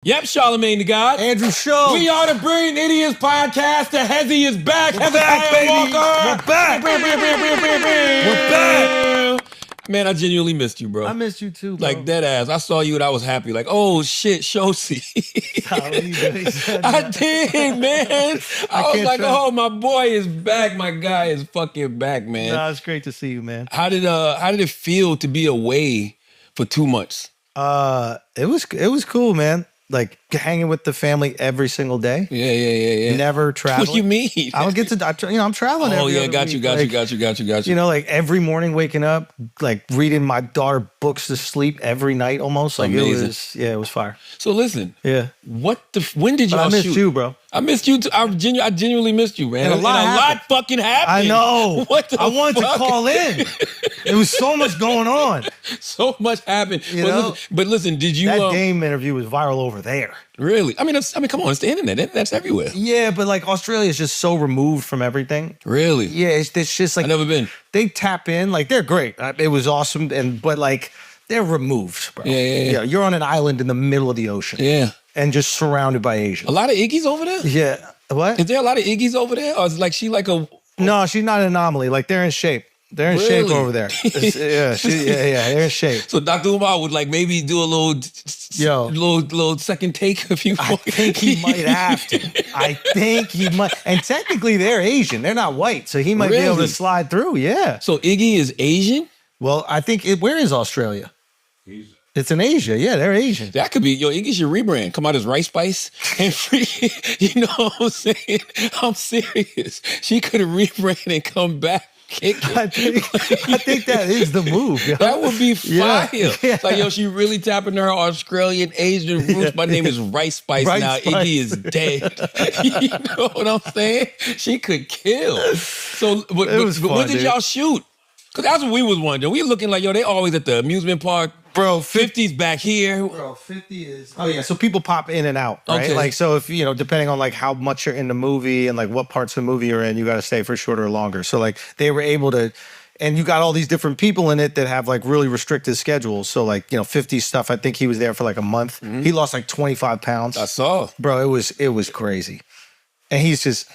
Yep, Charlamagne the God. Andrew Schultz. We are the Brilliant Idiots podcast. The Hezzy is back. We're back, baby. Walker. We're back. We're back. Man, I genuinely missed you, bro. I missed you too, bro. Like, dead ass. I saw you and I was happy. Like, oh, shit, Shosi. I did, man. I was like, oh, my boy is back. My guy is fucking back, man. Nah, it's great to see you, man. How did it feel to be away for 2 months? It was cool, man. Like hanging with the family every single day. Yeah. Never traveling. What do you mean? I don't get to, I'm traveling. Oh, yeah, got you. You know, like every morning waking up, like reading my daughter books to sleep every night almost. Like amazing. It was fire. So listen. Yeah. When did y'all shoot? I missed you, bro. I missed you too. I genuinely missed you, man. And a lot fucking happened. I know. I wanted to call in. There was so much going on. So much happened. But listen, did you? That game interview was viral over there. Really? I mean, come on, it's the internet. That's everywhere. Yeah, but like Australia is just so removed from everything. Really? Yeah, it's just like I've never been. They tap in, like they're great. It was awesome, but like they're removed, bro. Yeah. You're on an island in the middle of the ocean. Yeah. And just surrounded by Asians. A lot of Iggy's over there? Yeah. What? Is there a lot of Iggy's over there? Or is like she like a... No, she's not an anomaly. Like they're in shape. They're in shape over there. They're in shape. So Dr. Umar would like maybe do a little second take if you want. I think he might have to. I think he might. And technically they're Asian. They're not white. So he might be able to slide through. Yeah. So Iggy is Asian? Well, I think, where is Australia? It's in Asia. Yeah, they're Asian. That could be, Iggy should rebrand. Come out as Rice Spice and free. You know what I'm saying? I'm serious. She could have rebranded and come back. I think that is the move. Yo. That would be fire. Yeah. It's like, she really tapping her Australian Asian roots. My name is Rice Spice now. Spice. Iggy is dead. You know what I'm saying? She could kill. So, but when did y'all shoot? Because that's what we was wondering. We looking like, they always at the amusement park. Bro, 50's back here. Bro, 50 is... Oh, yeah. So people pop in and out, right? Okay. Like, so if, depending on like how much you're in the movie and like what parts of the movie you're in, you got to stay for shorter or longer. So like they were able to... And you got all these different people in it that have like really restricted schedules. So like, 50 stuff, I think he was there for like a month. Mm-hmm. He lost like 25 pounds. I saw. Bro, it was crazy. And he's just...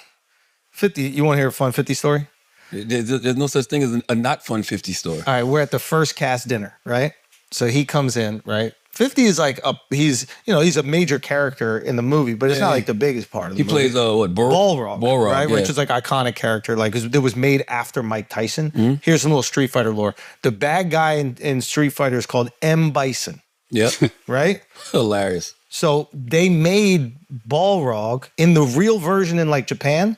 50... You want to hear a fun 50 story? There's no such thing as a not fun 50 story. All right, we're at the first cast dinner, right? So he comes in, right? 50 is like he's a major character in the movie, but it's not like the biggest part of the movie. He plays Balrog, right? Yeah. Which is like iconic character, like it was made after Mike Tyson. Mm-hmm. Here's some little Street Fighter lore. The bad guy in Street Fighter is called M. Bison. Yep. Right? Hilarious. So they made Balrog in the real version in like Japan.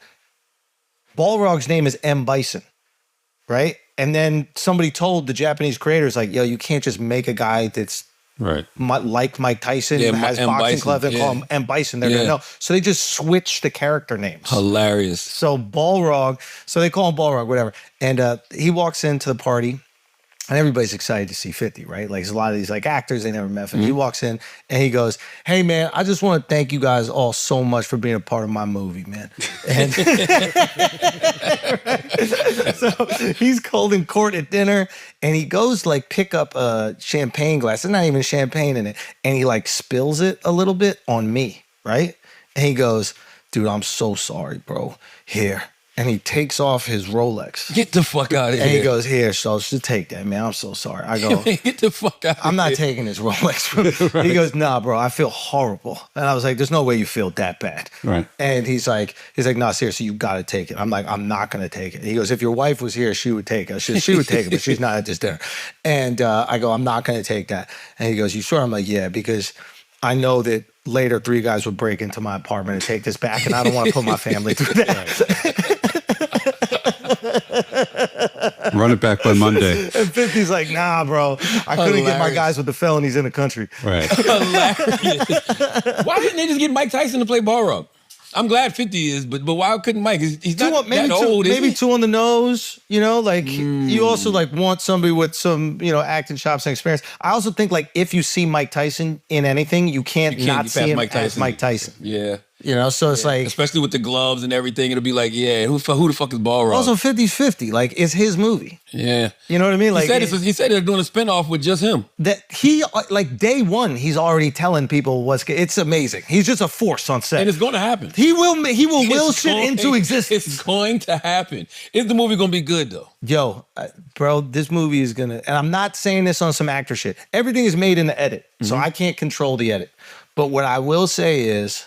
Balrog's name is M. Bison, right? And then somebody told the Japanese creators, like, you can't just make a guy that's like Mike Tyson, has boxing gloves, and call him M. Bison. They're gonna know. So they just switched the character names. Hilarious. So Balrog, so they call him Balrog, whatever. And he walks into the party, and everybody's excited to see 50, right? Like, there's a lot of these like actors they never met. And he walks in and he goes, "Hey man, I just want to thank you guys all so much for being a part of my movie, man." And so he's holding court at dinner, and he goes like pick up a champagne glass. There's not even champagne in it, and he like spills it a little bit on me, right? And he goes, "Dude, I'm so sorry, bro. Here." And he takes off his Rolex. Get the fuck out of here. And he goes, "Here, so just take that, man. I'm so sorry." I go, "Get the fuck out of here. I'm not taking his Rolex from him." Right. He goes, "Nah, bro, I feel horrible." And I was like, "There's no way you feel that bad." Right. And he's like, "Nah, seriously, you got to take it." I'm like, "I'm not going to take it." He goes, "If your wife was here, she would take it. She would take it, but she's not at this dinner." And I go, "I'm not going to take that." And he goes, "You sure?" I'm like, "Yeah, because I know that later 3 guys would break into my apartment and take this back, and I don't want to put my family through that." Run it back by Monday. And 50's like, "Nah, bro. I couldn't get my guys with the felonies in the country." Right. Hilarious. Why didn't they just get Mike Tyson to play Balrog? I'm glad 50 is, but why couldn't Mike? He's not that old, maybe is he? 2 on the nose, like you also like want somebody with some, acting chops and experience. I also think like if you see Mike Tyson in anything, you can't not see him as Mike Tyson. Yeah. So it's like, especially with the gloves and everything, it'll be like, yeah, who the fuck is Balrog? Also 50-50. Like, it's his movie. Yeah. You know what I mean? Like, he said they're doing a spinoff with just him. That he, like, day one, he's already telling people it's amazing. He's just a force on set. And it's going to happen. He will shit into existence. It's going to happen. Is the movie going to be good, though? Yo, bro, this movie is going to, and I'm not saying this on some actor shit. Everything is made in the edit, so I can't control the edit. But what I will say is,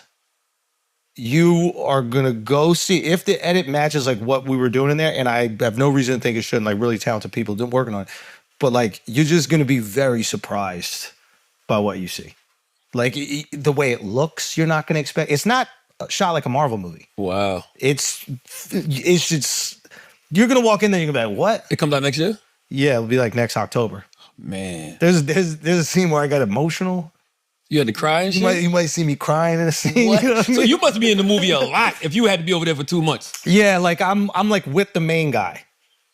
you are going to go see, if the edit matches like what we were doing in there, and I have no reason to think it shouldn't, like really talented people working on it, but like you're just going to be very surprised by what you see. Like the way it looks, you're not going to expect, it's not shot like a Marvel movie. Wow. It's just, you're going to walk in there, you're going to be like, what? It comes out next year? Yeah, it'll be like next October. Man. There's a scene where I got emotional. You had to cry and shit? You might see me crying in a scene. What? You know what I mean? So you must be in the movie a lot if you had to be over there for 2 months. Yeah, like I'm like with the main guy.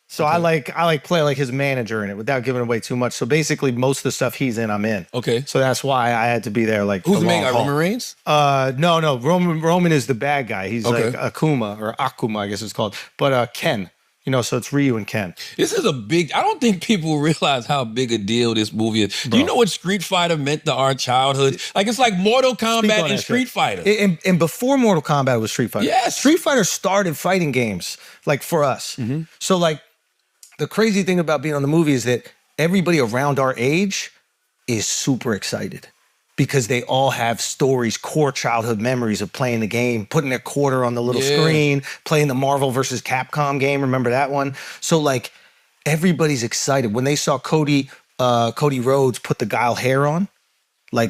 So okay. I like play like his manager in it without giving away too much. So basically most of the stuff he's in, I'm in. Okay. So that's why I had to be there like who's the main guy, Roman Reigns? No. Roman is the bad guy. He's okay. like Akuma, I guess it's called. But Ken. So it's Ryu and Ken. This is I don't think people realize how big a deal this movie is. Bro. Do you know what Street Fighter meant to our childhood? Like, it's like Mortal Kombat and Street Fighter. And before Mortal Kombat was Street Fighter. Yes. Street Fighter started fighting games, like, for us. Mm-hmm. So, like, the crazy thing about being on the movie is that everybody around our age is super excited. Because they all have stories, core childhood memories of playing the game, putting their quarter on the little screen, playing the Marvel versus Capcom game. Remember that one? So like everybody's excited when they saw Cody Rhodes put the Guile hair on. Like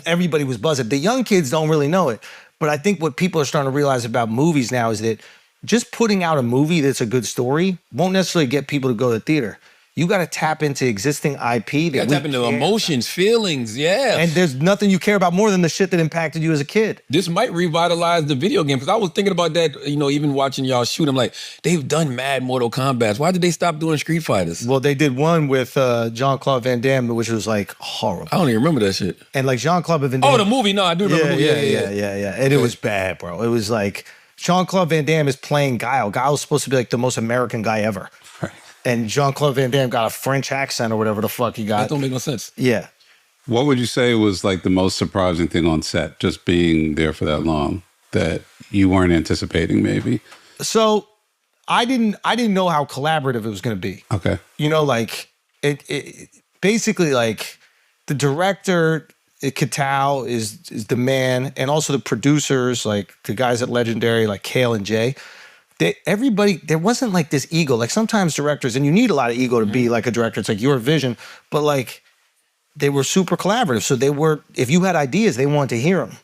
everybody was buzzing. The young kids don't really know it, but I think what people are starting to realize about movies now is that just putting out a movie that's a good story won't necessarily get people to go to the theater. You got to tap into existing IP. You got to tap into emotions, feelings, yeah. And there's nothing you care about more than the shit that impacted you as a kid. This might revitalize the video game, because I was thinking about that, even watching y'all shoot. I'm like, they've done mad Mortal Kombats. Why did they stop doing Street Fighters? Well, they did one with Jean-Claude Van Damme, which was like horrible. I don't even remember that shit. And like Jean-Claude Van Damme. Oh, the movie? No, I do remember the movie. Yeah. And it was bad, bro. It was like Jean-Claude Van Damme is playing Guile. Guile's supposed to be like the most American guy ever. And Jean-Claude Van Damme got a French accent or whatever the fuck he got. That don't make no sense. Yeah. What would you say was like the most surprising thing on set, just being there for that long, that you weren't anticipating maybe? So I didn't know how collaborative it was going to be. Okay. Like it basically, like the director, Kitao is the man, and also the producers, like the guys at Legendary, like Kale and Jay. Everybody, there wasn't like this ego. Like sometimes directors, and you need a lot of ego to be like a director. It's like your vision, but like they were super collaborative. So if you had ideas, they wanted to hear them.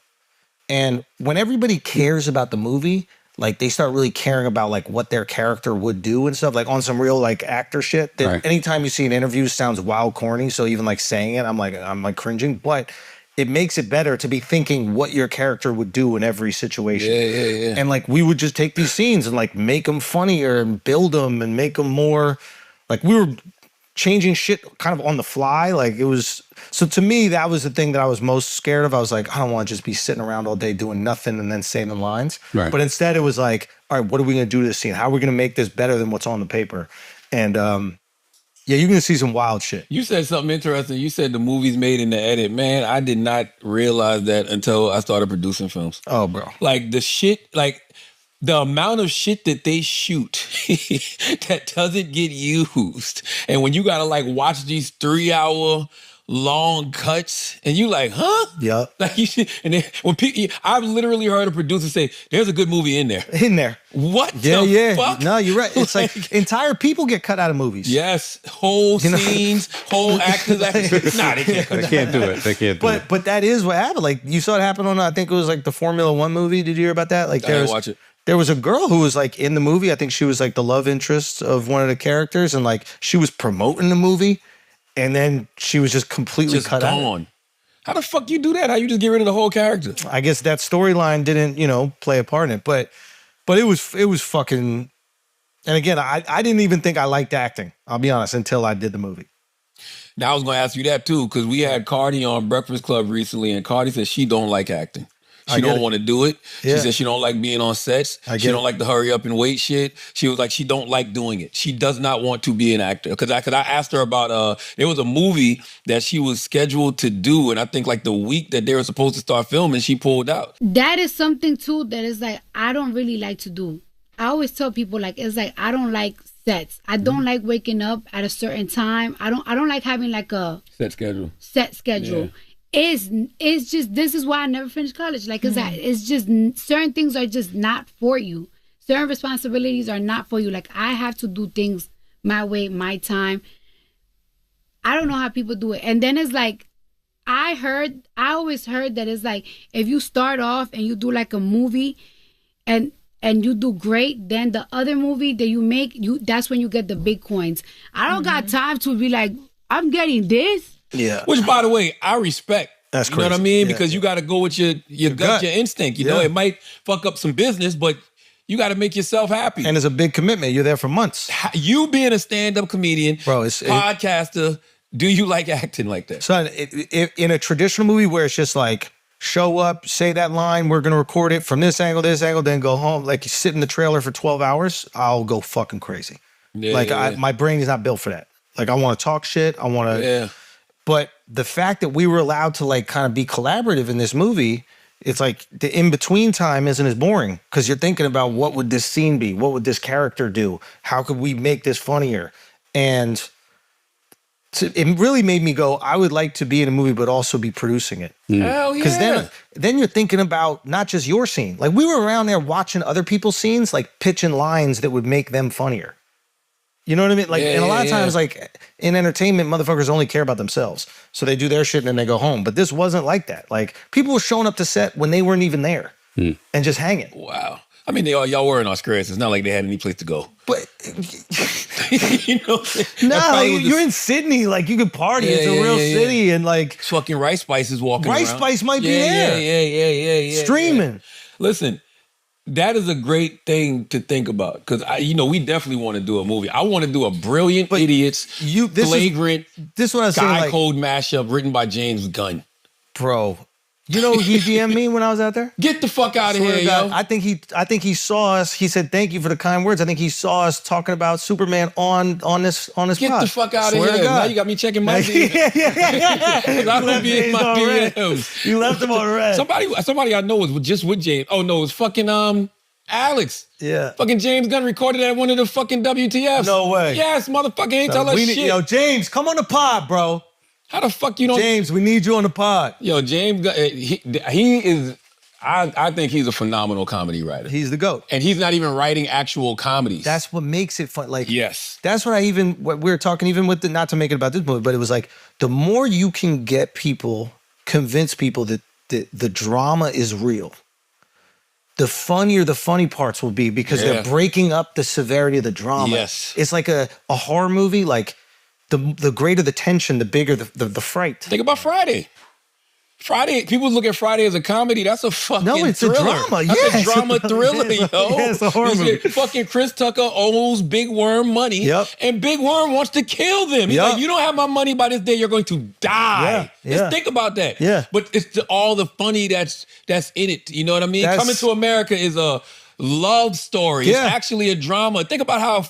And when everybody cares about the movie, like they start really caring about like what their character would do and stuff, like on some real like actor shit that anytime you see an interview sounds wild corny. So even like saying it, I'm like cringing, but it makes it better to be thinking what your character would do in every situation. Yeah. And like we would just take these scenes and like make them funnier and build them and make them more like we were changing shit kind of on the fly. Like it was, so to me, that was the thing that I was most scared of. I was like, I don't want to just be sitting around all day doing nothing and then saying the lines. Right. But instead it was like, all right, what are we going to do to this scene? How are we going to make this better than what's on the paper? And yeah, you're going to see some wild shit. You said something interesting. You said the movie's made in the edit. Man, I did not realize that until I started producing films. Oh, bro. Like the shit, like the amount of shit that they shoot that doesn't get used. And when you got to like watch these 3-hour long cuts and you like, huh? Yeah. Like and then when people, I've literally heard a producer say, there's a good movie in there. What the fuck? No, you're right. It's like entire people get cut out of movies. Yes. Whole scenes, whole actors. Nah, they can't cut it. They can't do it. They can't do it. But that is what happened. Like you saw it happen on, I think it was like the Formula One movie. Did you hear about that? Like I didn't watch it. There was a girl who was like in the movie. I think she was like the love interest of one of the characters. And like she was promoting the movie. And then she was just completely cut out. How the fuck you do that? How you just get rid of the whole character? I guess that storyline didn't, play a part in it. But it was fucking. And again, I didn't even think I liked acting. I'll be honest, until I did the movie. Now I was going to ask you that too, because we had Cardi on Breakfast Club recently, and Cardi said she don't like acting. She don't want to do it. Yeah. She said she don't like being on sets. She don't like the hurry up and wait shit. She was like, she don't like doing it. She does not want to be an actor. Cause I asked her about, there was a movie that she was scheduled to do. And I think like the week that they were supposed to start filming, she pulled out. That is something too that is like, I don't really like to do. I always tell people like, it's like, I don't like sets. I don't like waking up at a certain time. I don't like having like a set schedule. Yeah. It's just, this is why I never finished college. Like, it's just, certain things are just not for you. Certain responsibilities are not for you. Like, I have to do things my way, my time. I don't know how people do it. And then it's like, I always heard that it's like, if you start off and you do like a movie and you do great, then the other movie that you make, that's when you get the big coins. I don't got time to be like, I'm getting this. Yeah. Which, by the way, I respect. That's crazy. You know what I mean? Yeah, because you got to go with your gut, your instinct. You know, it might fuck up some business, but you got to make yourself happy. And it's a big commitment. You're there for months. You being a stand-up comedian, bro, podcaster, do you like acting like that? Son, in a traditional movie where it's just like, show up, say that line, we're going to record it from this angle, then go home. Like, you sit in the trailer for 12 hours, I'll go fucking crazy. Yeah, my brain is not built for that. Like, I want to talk shit. I want to... Yeah. But the fact that we were allowed to like kind of be collaborative in this movie, it's like the in-between time isn't as boring because you're thinking about what would this scene be? What would this character do? How could we make this funnier? And it really made me go, I would like to be in a movie, but also be producing it. Hell yeah. Because then you're thinking about not just your scene. Like, we were around there watching other people's scenes, like pitching lines that would make them funnier. You know what I mean? Like, and a lot of times, like in entertainment, motherfuckers only care about themselves. So they do their shit and then they go home. But this wasn't like that. Like, people were showing up to set when they weren't even there and just hanging. Wow. I mean, y'all were in Australia. So it's not like they had any place to go. But you know, no, you're in Sydney. Like, you could party. It's a real city, and like fucking Rice Spice is walking around. Rice Spice might be there. Yeah. Streaming. Yeah. Listen. That is a great thing to think about because we definitely want to do a movie. I want to do a brilliant idiots, flagrant, this is what I was saying, guy like, code mashup written by James Gunn. Bro, you know he DM'd me when I was out there? Get the fuck out of here, yo! I think he saw us. He said thank you for the kind words. I think he saw us talking about Superman on this Get pod. the fuck out of here! Now you got me checking my DMs. I don't be in my DMs. You left him on red. Somebody I know was just with James. Oh no, it was fucking Alex. Yeah. Fucking James Gunn recorded at one of the fucking WTFs. No way. Yes, motherfucker ain't tell us shit. Yo, James, come on the pod, bro. How the fuck you don't... James, we need you on the pod. Yo, James, he is... I think he's a phenomenal comedy writer. He's the GOAT. And he's not even writing actual comedies. That's what makes it fun. Like, yes. That's what what we were talking even with not to make it about this movie, but it was like, the more you can get people, convince people that the drama is real, the funnier the funny parts will be because they're breaking up the severity of the drama. Yes. It's like a horror movie, like, the greater the tension, the bigger the fright. Think about Friday. People look at Friday as a comedy. That's a fucking it's thriller. A drama. That's a drama thriller, yo. It's a horror movie. Fucking Chris Tucker owes Big Worm money, and Big Worm wants to kill them. He's like, you don't have my money by this day, you're going to die. Just think about that. Yeah. But it's all the funny that's in it. You know what I mean? Coming to America is a love story. It's actually a drama. Think about how...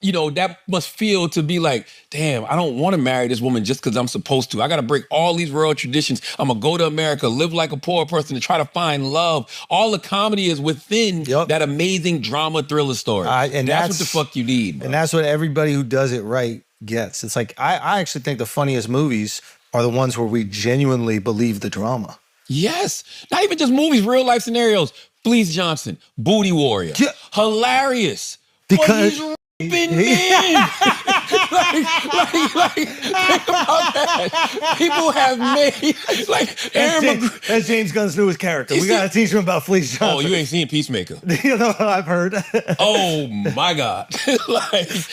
that must feel to be like, damn, I don't want to marry this woman just because I'm supposed to. I got to break all these world traditions. I'm going to go to America, live like a poor person, and try to find love. All the comedy is within that amazing drama thriller story. And that's what the fuck you need, bro. And that's what everybody who does it right gets. It's like, I actually think the funniest movies are the ones where we genuinely believe the drama. Yes. Not even just movies, real life scenarios. Fleece Johnson, Booty Warrior. Yeah. Hilarious. Because... men. like, think about that. People have made that's James Gunn's newest character. We gotta teach him about Fleece Johnson. Oh, you ain't seen Peacemaker? I've heard. Oh my God!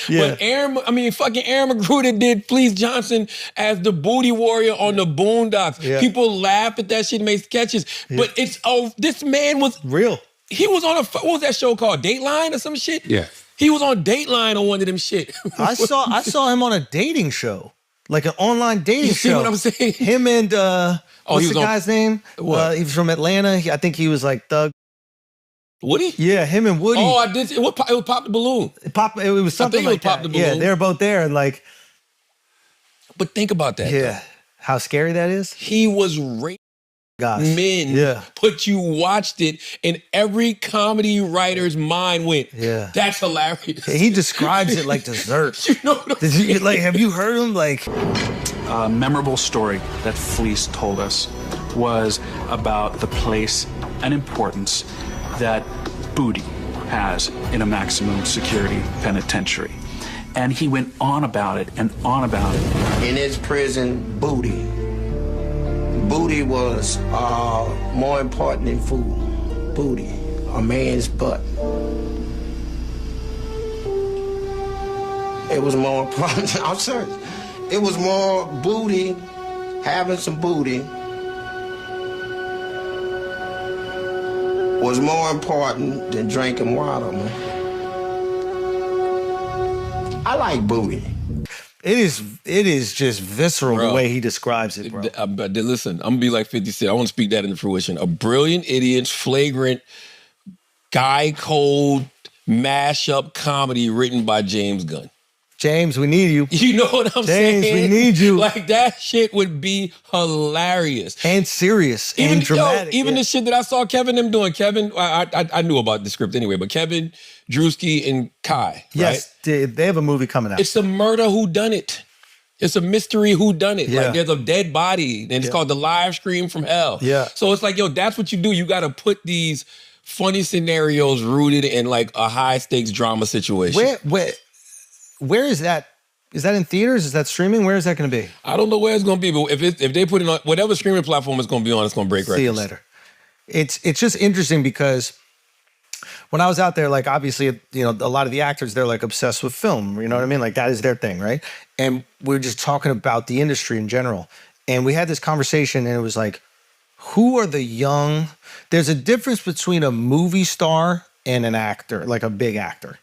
When Aaron McGruder did Fleece Johnson as the Booty Warrior on the Boondocks. People laughed at that shit, and made sketches. But this man was real. He was on what was that show called? Dateline or some shit? Yeah. He was on Dateline on one of them shit. I saw him on a dating show. like an online dating You see show. what I'm saying? Him and what's he the was guy's name? What? He was from Atlanta. I think he was like Thug. Woody? Yeah, him and Woody. Oh, I did. It was Pop the Balloon. It was something think it was like Pop that. the Yeah, Balloon. they were both there and like. But think about that. Yeah, though. how scary that is. He was raping men. Yeah. But you watched it, and every comedy writer's mind went, Yeah. that's hilarious. He describes it like dessert. You know what I'm saying? Have you heard him? Like, A memorable story that Fleece told us was about the place and importance that booty has in a maximum security penitentiary. And he went on about it and on about it. In his prison, booty was more important than food. Booty, a man's butt. It was more important. I'm serious. It was more booty, having some booty was more important than drinking water, man. I like booty. it is just visceral Bro. the way he describes it, bro. But listen, I'm gonna be like 50 Cent. I want to speak that into fruition. A brilliant idiot, flagrant, guy code mashup comedy written by James Gunn. James, we need you. You know what I'm James, saying? we need you. Like that shit would be hilarious. And serious and dramatic. Even yeah. the shit that I saw Kevin them doing. Kevin, I knew about the script anyway, but Kevin, Drewski, and Kai. Yes, right? they have a movie coming out. It's a murder whodunit. It's a mystery whodunit. Yeah. Like there's a dead body, and it's called The Live Scream from Hell. Yeah. So it's like, yo, that's what you do. You got to put these funny scenarios rooted in like a high stakes drama situation. Where is that? Is that in theaters? Is that streaming? Where is that going to be? I don't know where it's going to be, but if they put it on whatever streaming platform it's going to be on, it's going to break records. See you later. It's just interesting because when I was out there, like obviously, you know, a lot of the actors, they're like obsessed with film. You know what I mean? Like that is their thing, right? And we're just talking about the industry in general. And we had this conversation and it was like, who are the young? There's a difference between a movie star and an actor, like a big actor.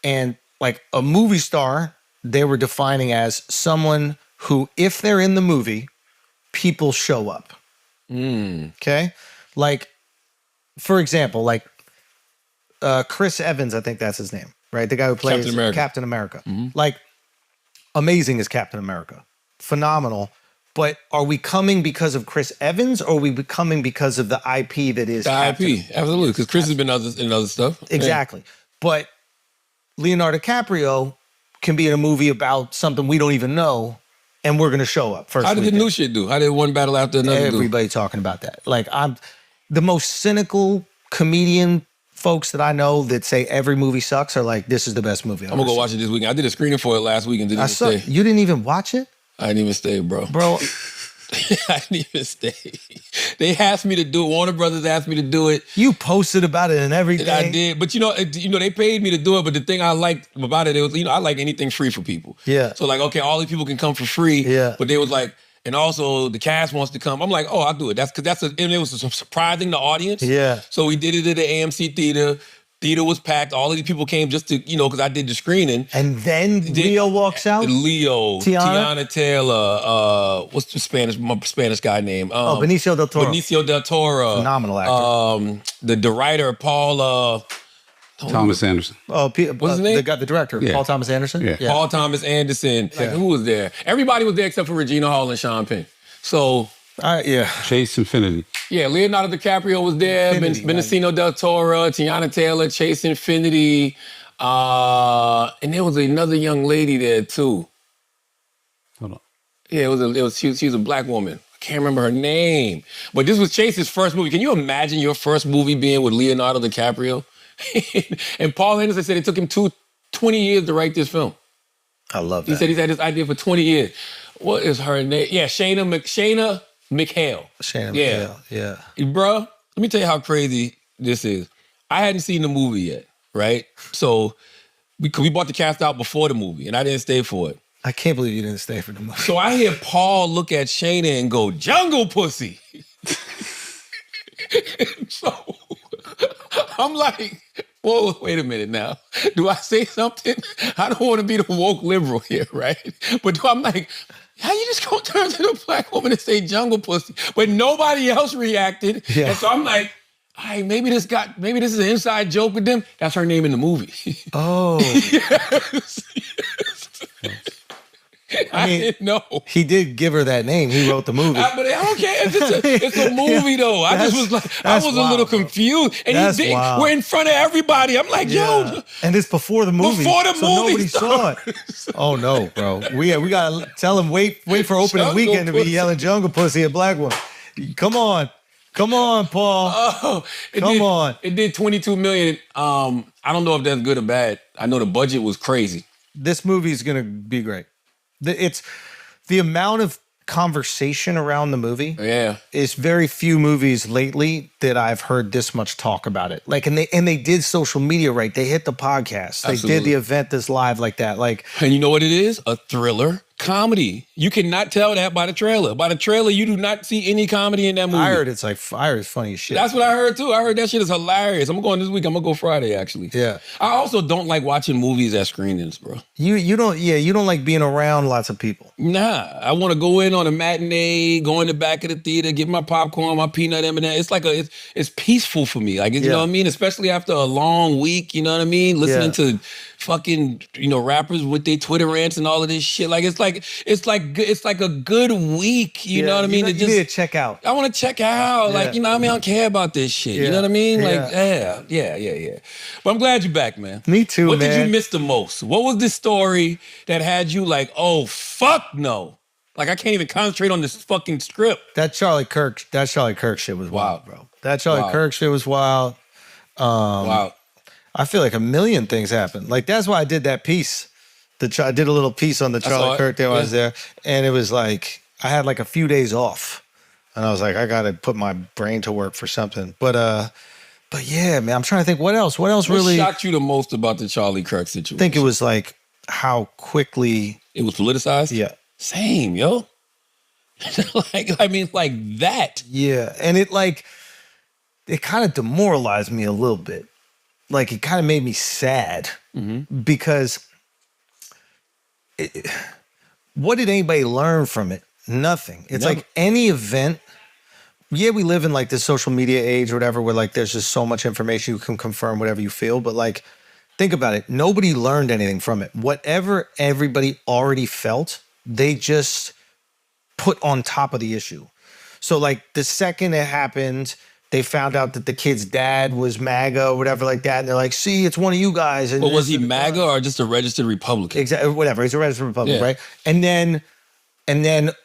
And like a movie star, they were defining as someone who, if they're in the movie, people show up. Okay? Like, for example, like Chris Evans, I think that's his name, right? The guy who plays Captain America. Like, amazing as Captain America. Phenomenal. But are we coming because of Chris Evans or are we coming because of the IP that is The IP, absolutely, because Chris has been in other stuff. Exactly. But Leonardo DiCaprio can be in a movie about something we don't even know, and we're going to show up first. How did the new shit do? How did one battle after another Everybody talking about that. Like, I'm the most cynical comedian folks that I know that say every movie sucks are like, this is the best movie I've I'm going to ever go watch it this weekend. I did a screening for it last week and didn't even stay. You didn't even watch it? I didn't even stay, bro. Bro, I didn't even stay. They asked me to do it. Warner Brothers asked me to do it. you posted about it and everything. I did, but you know, they paid me to do it. But the thing I liked about it was, I like anything free for people. Yeah. So like, okay, all these people can come for free. Yeah. But they was like, and also the cast wants to come. I'm like, oh, I'll do it. And it was surprising the audience. Yeah. So we did it at the AMC theater. Theater was packed. All of these people came just to, because I did the screening. And then Leo walks out? Tiana Taylor, what's the Spanish guy name? Benicio del Toro. Benicio del Toro. Phenomenal actor. The writer, Paul... Thomas Anderson. What's his name? The director, Yeah. Paul Thomas Anderson? Yeah. Paul Thomas Anderson. Like, who was there? Everybody was there except for Regina Hall and Sean Penn. So... yeah. Chase Infinity. Yeah, Leonardo DiCaprio was there, Infinity, Benicio del Toro, Tiana Taylor, Chase Infinity, and there was another young lady there too. Hold on. Yeah, she was a black woman. I can't remember her name. But this was Chase's first movie. Can you imagine your first movie being with Leonardo DiCaprio? And Paul Anderson said it took him 20 years to write this film. I love that. He said he's had this idea for 20 years. What is her name? Yeah, Shayna McHale. Shannon McHale, yeah. Bruh, let me tell you how crazy this is. I hadn't seen the movie yet, right? So we bought the cast out before the movie, and I didn't stay for it. I can't believe you didn't stay for the movie. So I hear Paul look at Shayna and go, "Jungle pussy." So I'm like, Whoa, wait a minute now. Do I say something? I don't want to be the woke liberal here, right? But I'm like, how you just gonna turn to the black woman and say jungle pussy? But nobody else reacted. Yeah. And so I'm like, all right, maybe this is an inside joke with them. That's her name in the movie. Oh. Yes. I didn't know. He did give her that name. He wrote the movie. But I don't care. It's a movie, though. I just was like, I was a little confused. And That's wild. we're in front of everybody. I'm like, yo. And it's before the movie. Before the so movie nobody saw it. Oh, no, bro. We got to tell him, wait for opening Jungle weekend to be pussy. yelling jungle pussy at black woman. Come on, Paul. Oh, Come on. It did 22 million. I don't know if that's good or bad. I know the budget was crazy. This movie is going to be great. It's the amount of conversation around the movie. Yeah. Is very few movies lately that I've heard this much talk about it. Like, and they did social media right. They hit the podcast. They Absolutely. did the event that's live like that. Like, And you know what it is? A thriller comedy. You cannot tell that by the trailer. By the trailer, you do not see any comedy in that movie. I heard it's funny as shit. That's what I heard too. I heard that shit is hilarious. I'm going this week. I'm gonna go Friday actually. Yeah. I also don't like watching movies at screenings, bro. You don't like being around lots of people. Nah, I want to go in on a matinee, go in the back of the theater, get my popcorn, my peanut M&M. It's like it's peaceful for me. Like, you know what I mean? Especially after a long week, you know what I mean? Listening to fucking, rappers with their Twitter rants and all of this shit. Like, it's like a good week, you know what I mean? You need to check out. I want to check out. Like, you know what I mean? I don't care about this shit. You know what I mean? Like, yeah. But I'm glad you're back, man. Me too, What man. did you miss the most? What was the story that had you like, oh, fuck no? Like, I can't even concentrate on this fucking script. That Charlie Kirk shit was wild, bro. That Charlie Kirk shit was wild. Wow. I feel like a million things happened. Like, that's why I did that piece. I did a little piece on the Charlie Kirk day when I was there. And it was like, I had like a few days off. And I was like, I got to put my brain to work for something. But yeah, man, I'm trying to think what else really shocked you the most about the Charlie Kirk situation? I think it was like how quickly it was politicized? Yeah. Same, yo. like that. Yeah. And it kind of demoralized me a little bit. Like, it kind of made me sad because what did anybody learn from it? Nothing. It's like any event. Yeah, we live in like this social media age or whatever, where like there's just so much information you can confirm whatever you feel. But like, think about it. Nobody learned anything from it. Whatever everybody already felt, they just put on top of the issue. So like the second it happened, they found out that the kid's dad was MAGA or whatever like that. And they're like, see, it's one of you guys. And but was he MAGA or just a registered Republican? Exactly. Whatever. He's a registered Republican, right? And then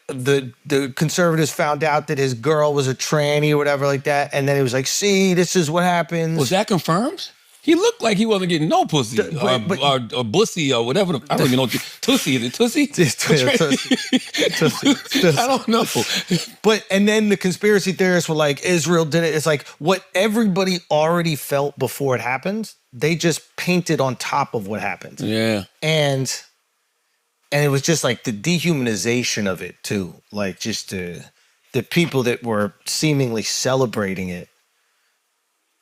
the conservatives found out that his girl was a tranny or whatever like that. And then it was like, see, this is what happens. Was that confirmed? He looked like he wasn't getting no pussy or bussy or whatever. I don't even know. Tussie. Is it Tussie? Tussie. I don't know. And then the conspiracy theorists were like, Israel did it. It's like what everybody already felt before it happened. They just painted on top of what happened. Yeah. And it was just like the dehumanization of it too. Like just the people that were seemingly celebrating it.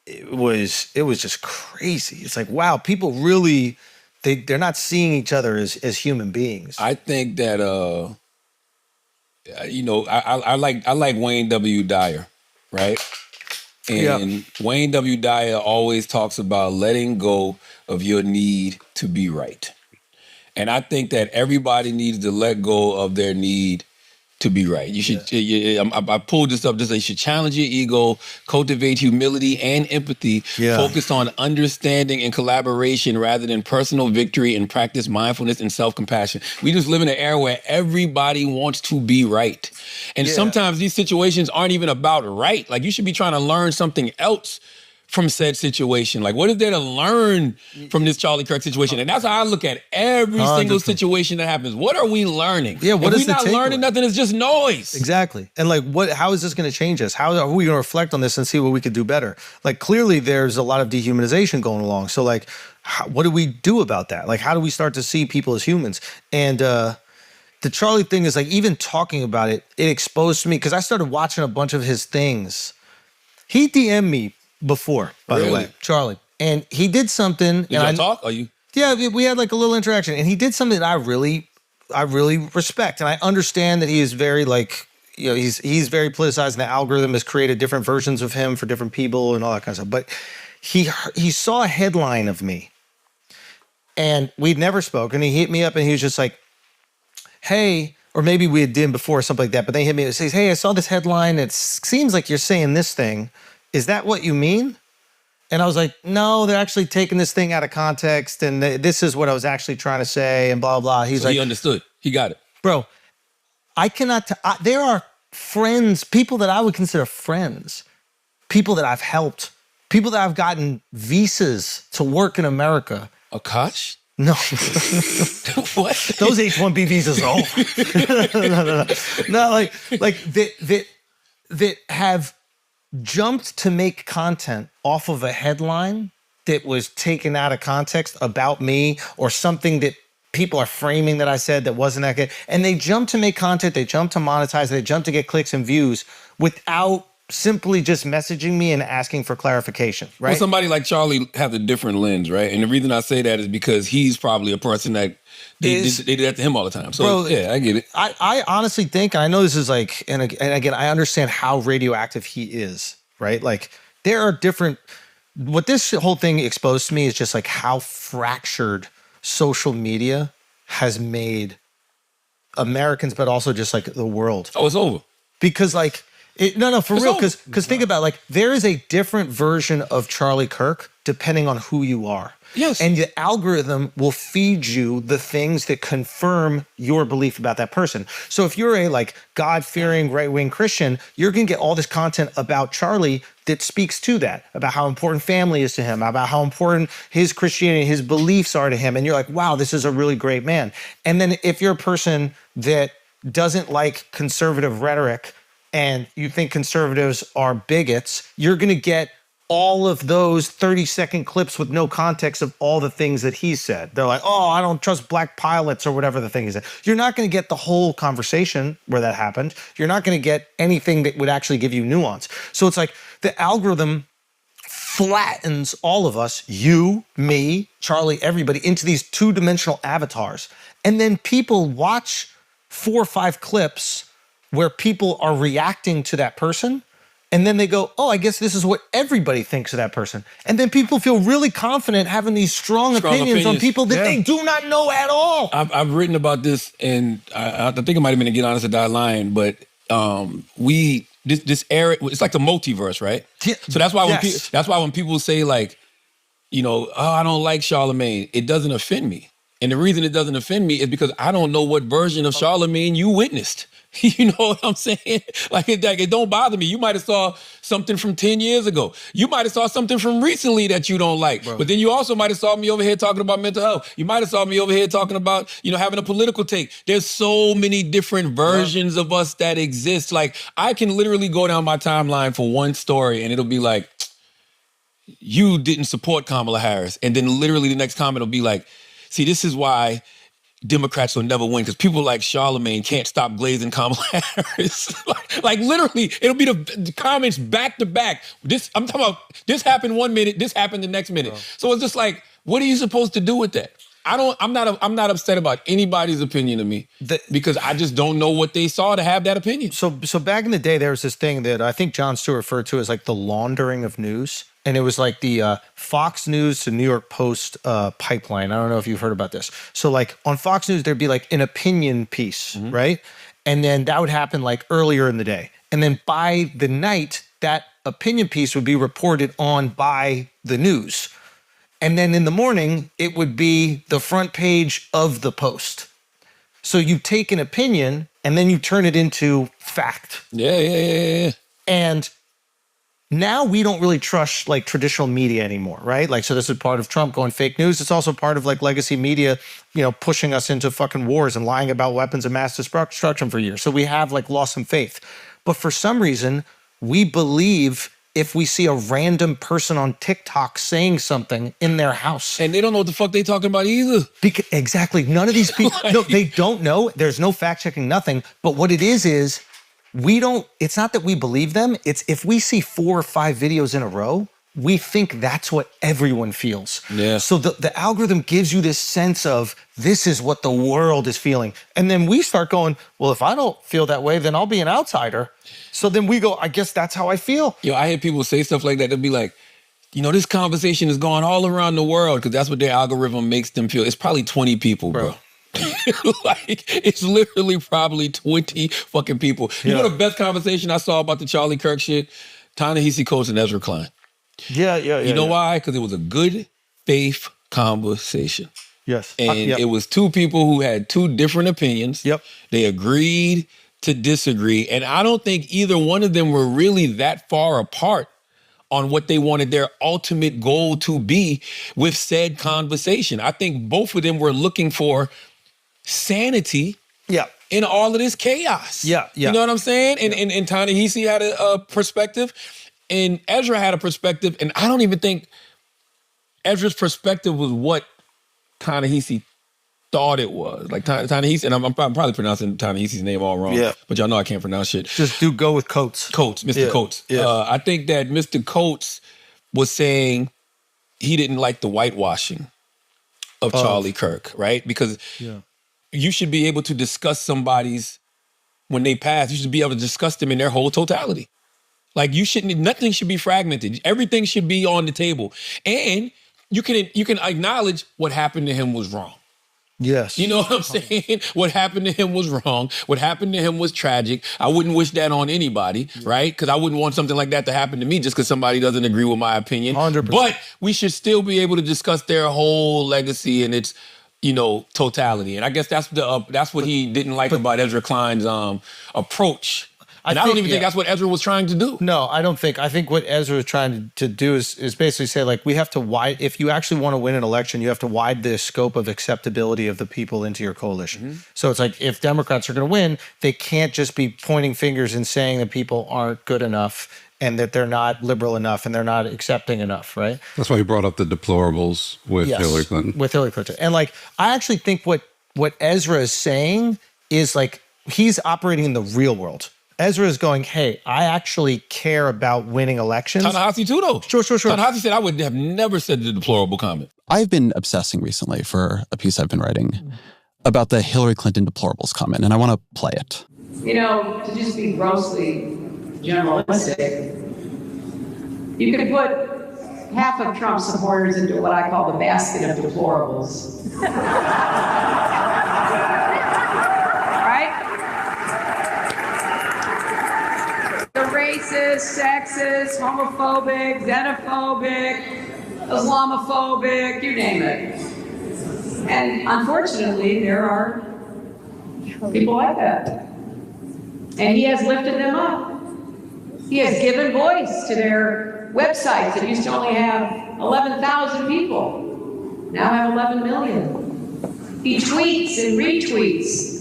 It was just crazy. It's like, wow, people really, they're not seeing each other as human beings. I think that, I like Wayne W. Dyer, right? And Wayne W. Dyer always talks about letting go of your need to be right. And I think that everybody needs to let go of their need to be right. You should. I pulled this up. Just you should challenge your ego, cultivate humility and empathy, focus on understanding and collaboration rather than personal victory, and practice mindfulness and self-compassion. We just live in an era where everybody wants to be right, and sometimes these situations aren't even about right. Like, you should be trying to learn something else from said situation. Like, what is there to learn from this Charlie Kirk situation? And that's how I look at every single situation that happens. What are we learning? Yeah, what if is we're not learning nothing, it's just noise. Exactly. And like, how is this going to change us? How are we going to reflect on this and see what we could do better? Like, clearly there's a lot of dehumanization going along. So like, what do we do about that? Like, how do we start to see people as humans? And the Charlie thing is like, even talking about it, it exposed me, because I started watching a bunch of his things. He DM'd me before, by the way, Charlie. And he did something. Did y'all talk? Are you? Yeah, we had like a little interaction, and he did something that I really respect, and I understand that he is very like, you know, he's very politicized, and the algorithm has created different versions of him for different people and all that kind of stuff. But he saw a headline of me, and we'd never spoken. He hit me up, and he was just like, "Hey," or maybe we had done before or something like that. But then he hit me and says, "Hey, I saw this headline. It seems like you're saying this thing. Is that what you mean?" And I was like, no, they're actually taking this thing out of context, and this is what I was actually trying to say, and blah, blah. He's like, he understood. He got it. Bro, I cannot, there are friends, people that I would consider friends, people that I've helped, people that I've gotten visas to work in America. Akash? No. What? Those H-1B visas are over. No, like that have jumped to make content off of a headline that was taken out of context about me, or something that people are framing that I said that wasn't that good. And they jump to make content, they jump to monetize, they jump to get clicks and views without simply just messaging me and asking for clarification, right? Well, somebody like Charlie has a different lens, right? And the reason I say that is because he's probably a person that they did that to him all the time. So, bro, yeah, I get it. I honestly think, and I know this is like, and again, I understand how radioactive he is, right? Like, there are different, what this whole thing exposed to me is just like how fractured social media has made Americans, but also just like the world. Oh, it's over. Because like, for real, because think about, like, there is a different version of Charlie Kirk depending on who you are. Yes. And the algorithm will feed you the things that confirm your belief about that person. So if you're a like God-fearing right-wing Christian, you're going to get all this content about Charlie that speaks to that, about how important family is to him, about how important his Christianity, his beliefs are to him. And you're like, wow, this is a really great man. And then if you're a person that doesn't like conservative rhetoric and you think conservatives are bigots, you're going to get all of those 30-second clips with no context of all the things that he said. They're like, oh, I don't trust black pilots or whatever the thing is. You're not going to get the whole conversation where that happened. You're not going to get anything that would actually give you nuance. So it's like the algorithm flattens all of us, you, me, Charlie, everybody, into these two-dimensional avatars. And then people watch 4 or 5 clips where people are reacting to that person, and then they go, oh, I guess this is what everybody thinks of that person. And then people feel really confident having these strong opinions on people that they do not know at all. I've written about this, and I think it might have been to Get Honest or Die Lying, but this era, it's like the multiverse, right? Yeah. So that's why when people say like, you know, oh, I don't like Charlemagne, it doesn't offend me. And the reason it doesn't offend me is because I don't know what version of Charlemagne you witnessed. You know what I'm saying? Like it don't bother me. You might have saw something from 10 years ago. You might have saw something from recently that you don't like. Bro. But then you also might have saw me over here talking about mental health. You might have saw me over here talking about, you know, having a political take. There's so many different versions of us that exist. Like I can literally go down my timeline for one story and it'll be like, you didn't support Kamala Harris. And then literally the next comment will be like, see, this is why Democrats will never win, because people like Charlemagne can't stop glazing Kamala Harris. like literally, it'll be the comments back to back. I'm talking about this happened 1 minute, this happened the next minute. So it's just like, what are you supposed to do with that? I'm not upset about anybody's opinion of me because I just don't know what they saw to have that opinion. So back in the day, there was this thing that I think Jon Stewart referred to as like the laundering of news. And it was like the Fox News to New York Post pipeline. I don't know if you've heard about this. So like on Fox News, there'd be like an opinion piece, right? And then that would happen like earlier in the day. And then by the night, that opinion piece would be reported on by the news. And then in the morning, it would be the front page of the Post. So you take an opinion and then you turn it into fact. Yeah. And now we don't really trust like traditional media anymore, right? Like, so this is part of Trump going fake news. It's also part of like legacy media, you know, pushing us into fucking wars and lying about weapons of mass destruction for years. So we have like lost some faith. But for some reason, we believe if we see a random person on TikTok saying something in their house. And they don't know what the fuck they talking about either. Exactly. None of these people, no, they don't know. There's no fact checking, nothing. But what it is it's not that we believe them. It's if we see 4 or 5 videos in a row we think that's what everyone feels. Yeah. So the algorithm gives you this sense of this is what the world is feeling. And then we start going, well, if I don't feel that way, then I'll be an outsider. So then we go, I guess that's how I feel. Yo, I hear people say stuff like that. They'll be like, this conversation is going all around the world because that's what their algorithm makes them feel. It's probably 20 people, bro. Like, it's literally probably 20 fucking people. You know the best conversation I saw about the Charlie Kirk shit? Ta-Nehisi Coates and Ezra Klein. Yeah. You know why? Because it was a good faith conversation. Yes. And it was two people who had two different opinions. Yep. They agreed to disagree. And I don't think either one of them were really that far apart on what they wanted their ultimate goal to be with said conversation. I think both of them were looking for sanity in all of this chaos. Yeah. You know what I'm saying? And Ta-Nehisi had a perspective, and Ezra had a perspective, and I don't even think Ezra's perspective was what Ta-Nehisi thought it was. Like Ta-Nehisi, and I'm probably pronouncing Ta-Nehisi's name all wrong, but y'all know I can't pronounce shit. Just go with Coates. Mr. Coates. Yeah. I think that Mr. Coates was saying he didn't like the whitewashing of Charlie Kirk, right? Because you should be able to discuss somebody's, when they pass, you should be able to discuss them in their whole totality. Like nothing should be fragmented. Everything should be on the table. And you can acknowledge what happened to him was wrong. Yes. You know what I'm saying? What happened to him was wrong. What happened to him was tragic. I wouldn't wish that on anybody, right? Because I wouldn't want something like that to happen to me just because somebody doesn't agree with my opinion. 100%. But we should still be able to discuss their whole legacy and its, totality. And I guess that's what he didn't like about Ezra Klein's approach. And I don't even think that's what Ezra was trying to do. No, I don't think. I think what Ezra was trying to do is basically say, like, we have to if you actually want to win an election, you have to widen the scope of acceptability of the people into your coalition. Mm-hmm. So it's like, if Democrats are going to win, they can't just be pointing fingers and saying that people aren't good enough and that they're not liberal enough and they're not accepting enough, right? That's why he brought up the deplorables with Hillary Clinton. With Hillary Clinton. And, like, I actually think what Ezra is saying is, like, he's operating in the real world. Ezra is going, hey, I actually care about winning elections. Ta-Nehisi too, though. Sure. Ta-Nehisi said I would have never said the deplorable comment. I've been obsessing recently for a piece I've been writing about the Hillary Clinton deplorables comment, and I want to play it. To just be grossly generalistic, you could put half of Trump's supporters into what I call the basket of deplorables. Racist, sexist, homophobic, xenophobic, Islamophobic, you name it. And unfortunately, there are people like that. And he has lifted them up. He has given voice to their websites that used to only have 11,000 people, now have 11 million. He tweets and retweets.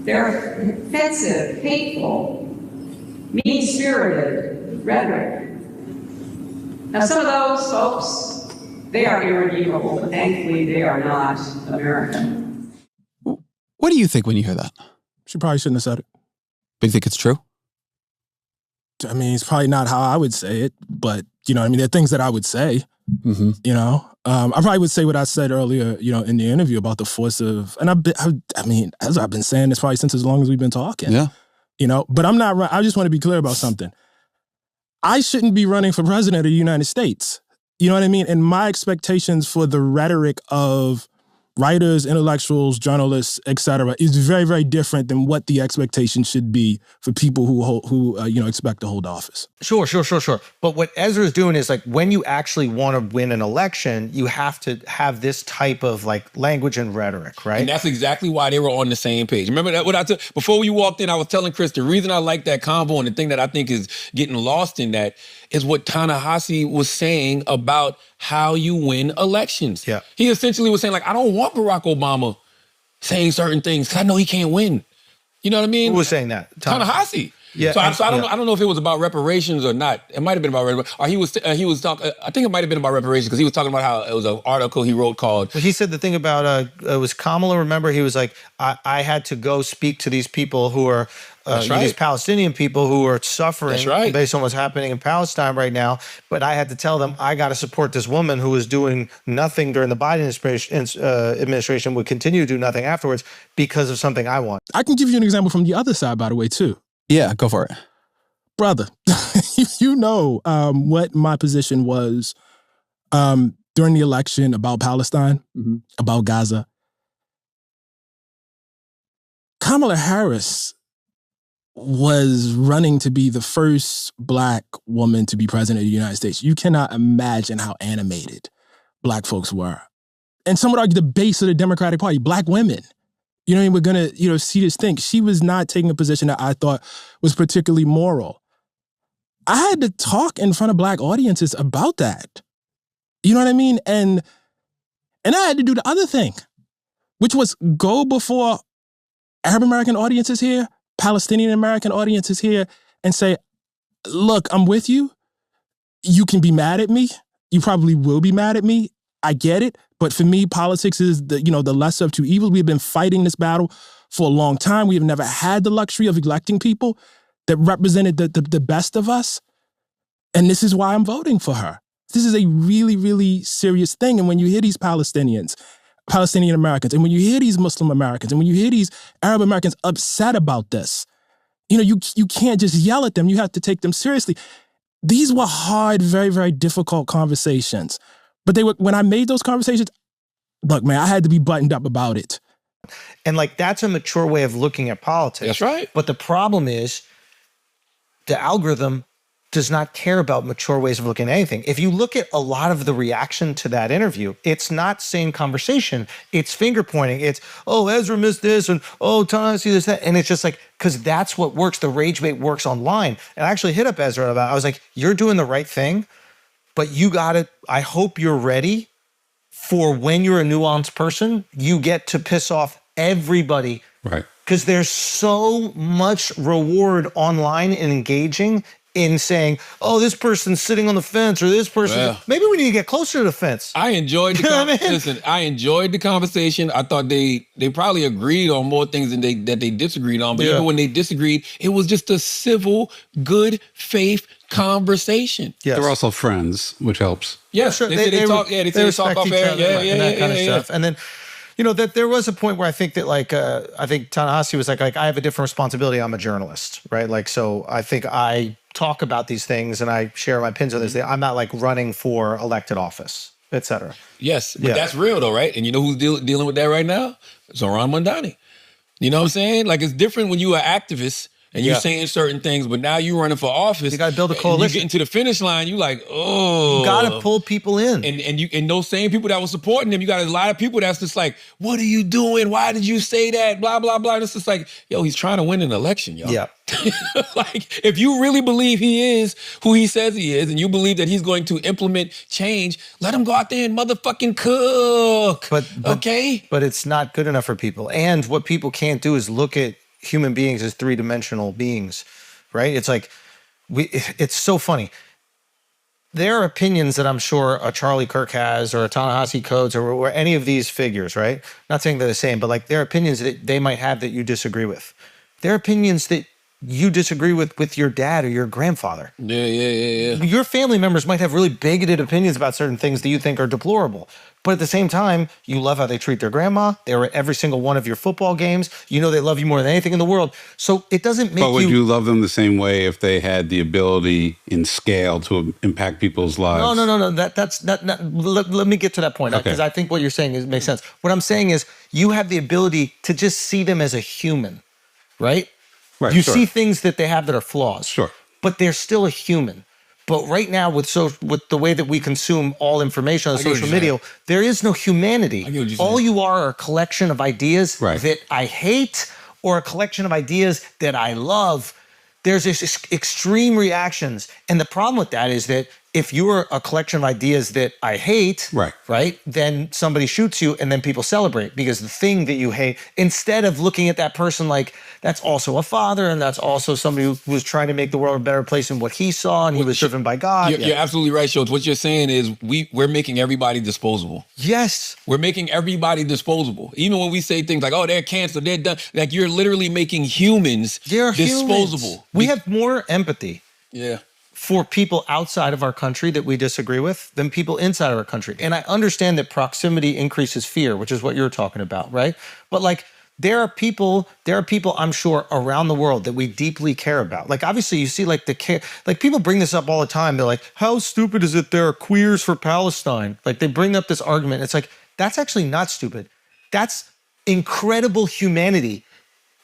They're offensive, hateful, mean-spirited rhetoric. Now, some of those folks, they are irredeemable, but thankfully they are not American. What do you think when you hear that? She probably shouldn't have said it. Do you think it's true? I mean, it's probably not how I would say it, but, there are things that I would say, I probably would say what I said earlier, in the interview about the force of, and as I've been saying this probably since as long as we've been talking. Yeah. But I'm not, I just want to be clear about something. I shouldn't be running for president of the United States. You know what I mean? And my expectations for the rhetoric of writers, intellectuals, journalists, et cetera, is very, very different than what the expectation should be for people who expect to hold office. Sure. But what Ezra is doing is, like, when you actually want to win an election, you have to have this type of, like, language and rhetoric, right? And that's exactly why they were on the same page. Remember that what I took before you walked in, I was telling Chris the reason I like that convo and the thing that I think is getting lost in that is what Ta-Nehisi was saying about how you win elections. Yeah. He essentially was saying, like, I don't want Barack Obama saying certain things because I know he can't win. You know what I mean? Who was saying that? Ta-Nehisi. Yeah. So I don't know if it was about reparations or not. It might have been about reparations. Or he was talking. I think it might have been about reparations because he was talking about how it was an article he wrote called. Well, he said the thing about it was Kamala. Remember, he was like, I had to go speak to these people who are That's right. these Palestinian people who are suffering That's right. based on what's happening in Palestine right now. But I had to tell them I got to support this woman who was doing nothing during the Biden administration, would continue to do nothing afterwards because of something I want. I can give you an example from the other side, by the way, too. Yeah, go for it. Brother, you know what my position was during the election about Palestine, about Gaza. Kamala Harris was running to be the first Black woman to be president of the United States. You cannot imagine how animated Black folks were. And some would argue the base of the Democratic Party, Black women. You know what I mean? We're going to, see this thing. She was not taking a position that I thought was particularly moral. I had to talk in front of Black audiences about that. You know what I mean? And I had to do the other thing, which was go before Arab American audiences here, Palestinian American audiences here, and say, look, I'm with you. You can be mad at me. You probably will be mad at me. I get it. But for me, politics is the lesser of two evils. We've been fighting this battle for a long time. We have never had the luxury of electing people that represented the best of us. And this is why I'm voting for her. This is a really, really serious thing. And when you hear these Palestinian Americans, and when you hear these Muslim Americans, and when you hear these Arab Americans upset about this, you can't just yell at them. You have to take them seriously. These were hard, very, very difficult conversations. But when I made those conversations, look, man, I had to be buttoned up about it. And that's a mature way of looking at politics. That's right. But the problem is the algorithm does not care about mature ways of looking at anything. If you look at a lot of the reaction to that interview, it's not sane conversation. It's finger pointing. It's, oh, Ezra missed this, and oh, Ta-Nehisi this, that. And it's just because that's what works. The rage bait works online. And I actually hit up Ezra about it. I was like, you're doing the right thing, but you got it. I hope you're ready for when you're a nuanced person, you get to piss off everybody. Right. Because there's so much reward online in engaging in saying, oh, this person's sitting on the fence, or this person, maybe we need to get closer to the fence. I enjoyed the I enjoyed the conversation. I thought they probably agreed on more things than they disagreed on. But even when they disagreed, it was just a civil, good faith conversation. Yes. They're also friends, which helps. Yeah, sure. They talk. Yeah, they talk off air. And that kind of stuff. And then, that there was a point where I think that I think Ta-Nehisi was like, I have a different responsibility. I'm a journalist, right? So I think I talk about these things and I share my opinions on this. I'm not running for elected office, et cetera. Yes, but that's real though, right? And you know who's dealing with that right now? Zoran Mamdani. You know what I'm saying? It's different when you are activist and you're saying certain things, but now you're running for office. You got to build a coalition. You get into the finish line, you oh. You got to pull people in. And those same people that were supporting him, you got a lot of people that's just what are you doing? Why did you say that? Blah, blah, blah. And it's just he's trying to win an election, y'all. Yeah. If you really believe he is who he says he is, and you believe that he's going to implement change, let him go out there and motherfucking cook. Okay? But it's not good enough for people. And what people can't do is look at human beings as three-dimensional beings, right? It's it's so funny. There are opinions that I'm sure a Charlie Kirk has, or a Ta-Nehisi Coates, or any of these figures, right? Not saying they're the same, but there are opinions that they might have that you disagree with. There are opinions that you disagree with your dad or your grandfather. Yeah. Your family members might have really bigoted opinions about certain things that you think are deplorable. But at the same time, you love how they treat their grandma. They were at every single one of your football games. They love you more than anything in the world. So it doesn't make But would you love them the same way if they had the ability in scale to impact people's lives? No. That's not. Let me get to that point, because I think what you're saying makes sense. What I'm saying is you have the ability to just see them as a human, right? Right. You see things that they have that are flaws. Sure. But they're still a human. But right now, with the way that we consume all information on social media, there is no humanity. All you are a collection of ideas that I hate, or a collection of ideas that I love. There's this extreme reactions. And the problem with that is that if you're a collection of ideas that I hate, right, then somebody shoots you and then people celebrate because the thing that you hate, instead of looking at that person like that's also a father and that's also somebody who was trying to make the world a better place than what he saw and he was driven by God. You're absolutely right, Schultz. What you're saying is we're making everybody disposable. Yes. We're making everybody disposable. Even when we say things like, oh, they're canceled, they're done. Like you're literally making humans disposable. Humans. We have more empathy. Yeah. For people outside of our country that we disagree with than people inside of our country. And I understand that proximity increases fear, which is what you're talking about, right? But like there are people I'm sure around the world that we deeply care about. Like obviously you see like like people bring this up all the time. They're like, how stupid is it there are queers for Palestine? Like they bring up this argument. It's like, that's actually not stupid. That's incredible humanity.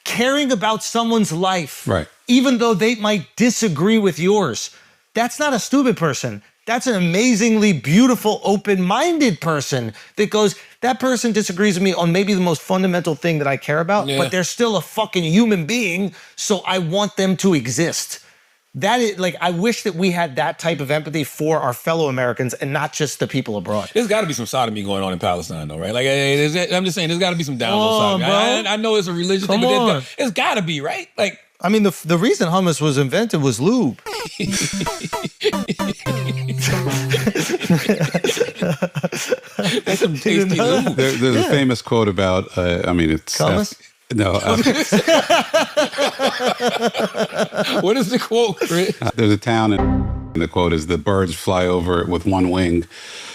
Caring about someone's life, even though they might disagree with yours. That's not a stupid person. That's an amazingly beautiful, open-minded person that goes, that person disagrees with me on maybe the most fundamental thing that I care about, but they're still a fucking human being, so I want them to exist. That is, like, I wish that we had that type of empathy for our fellow Americans and not just the people abroad. There's got to be some sodomy going on in Palestine, though, right? Like, I'm just saying, there's got to be some download sodomy. I know it's a religious thing, but it's got to be, right? Like, I mean, the reason hummus was invented was lube. That's some tasty lube. There's a famous quote about, it's... hummus? No. What is the quote, Chris? There's a town, and the quote is, the birds fly over it with one wing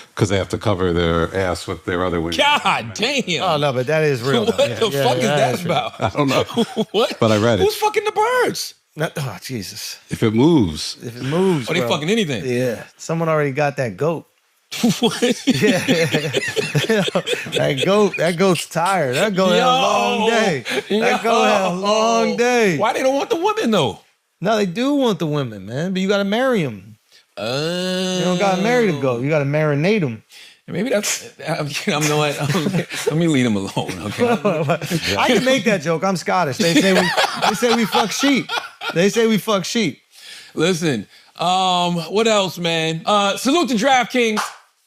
because they have to cover their ass with their other wing. God damn. Oh, no, but that is real. What the fuck is that about? I don't know. What? But I read it. Who's fucking the birds? Oh, Jesus. If it moves. If it moves, they fucking anything? Yeah. Someone already got that goat. What? Yeah. That goat's tired. That goat had a long day. That goat had a long day. Why they don't want the women, though? No, they do want the women, man. But you got to marry them. You don't got to marry the goat. You got to marinate them. Maybe that's... let me leave them alone, okay? I can make that joke. I'm Scottish. They say we fuck sheep. They say we fuck sheep. Listen, what else, man? Salute to DraftKings.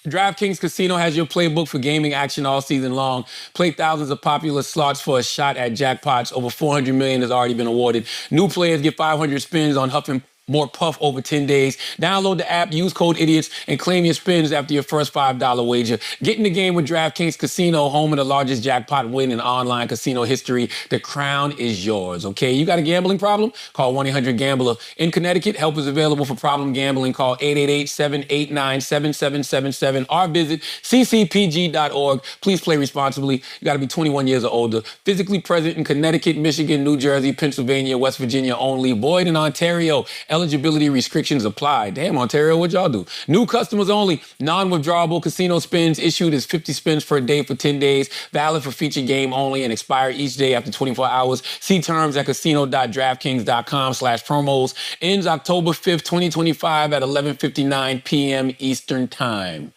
DraftKings Casino has your playbook for gaming action all season long. Play thousands of popular slots for a shot at jackpots. Over $400 million has already been awarded. New players get 500 spins on Huffing more puff over 10 days. Download the app, use code IDIOTS, and claim your spins after your first $5 wager. Get in the game with DraftKings Casino, home of the largest jackpot win in online casino history. The crown is yours, okay? You got a gambling problem? Call 1-800-GAMBLER. In Connecticut, help is available for problem gambling. Call 888-789-7777 or visit ccpg.org. Please play responsibly. You got to be 21 years or older. Physically present in Connecticut, Michigan, New Jersey, Pennsylvania, West Virginia only. Void in Ontario. Eligibility restrictions apply. Damn, Ontario, what y'all do? New customers only. Non-withdrawable casino spins issued as 50 spins per day for 10 days. Valid for feature game only and expire each day after 24 hours. See terms at casino.draftkings.com/promos. Ends October 5th, 2025 at 11:59 p.m. Eastern Time.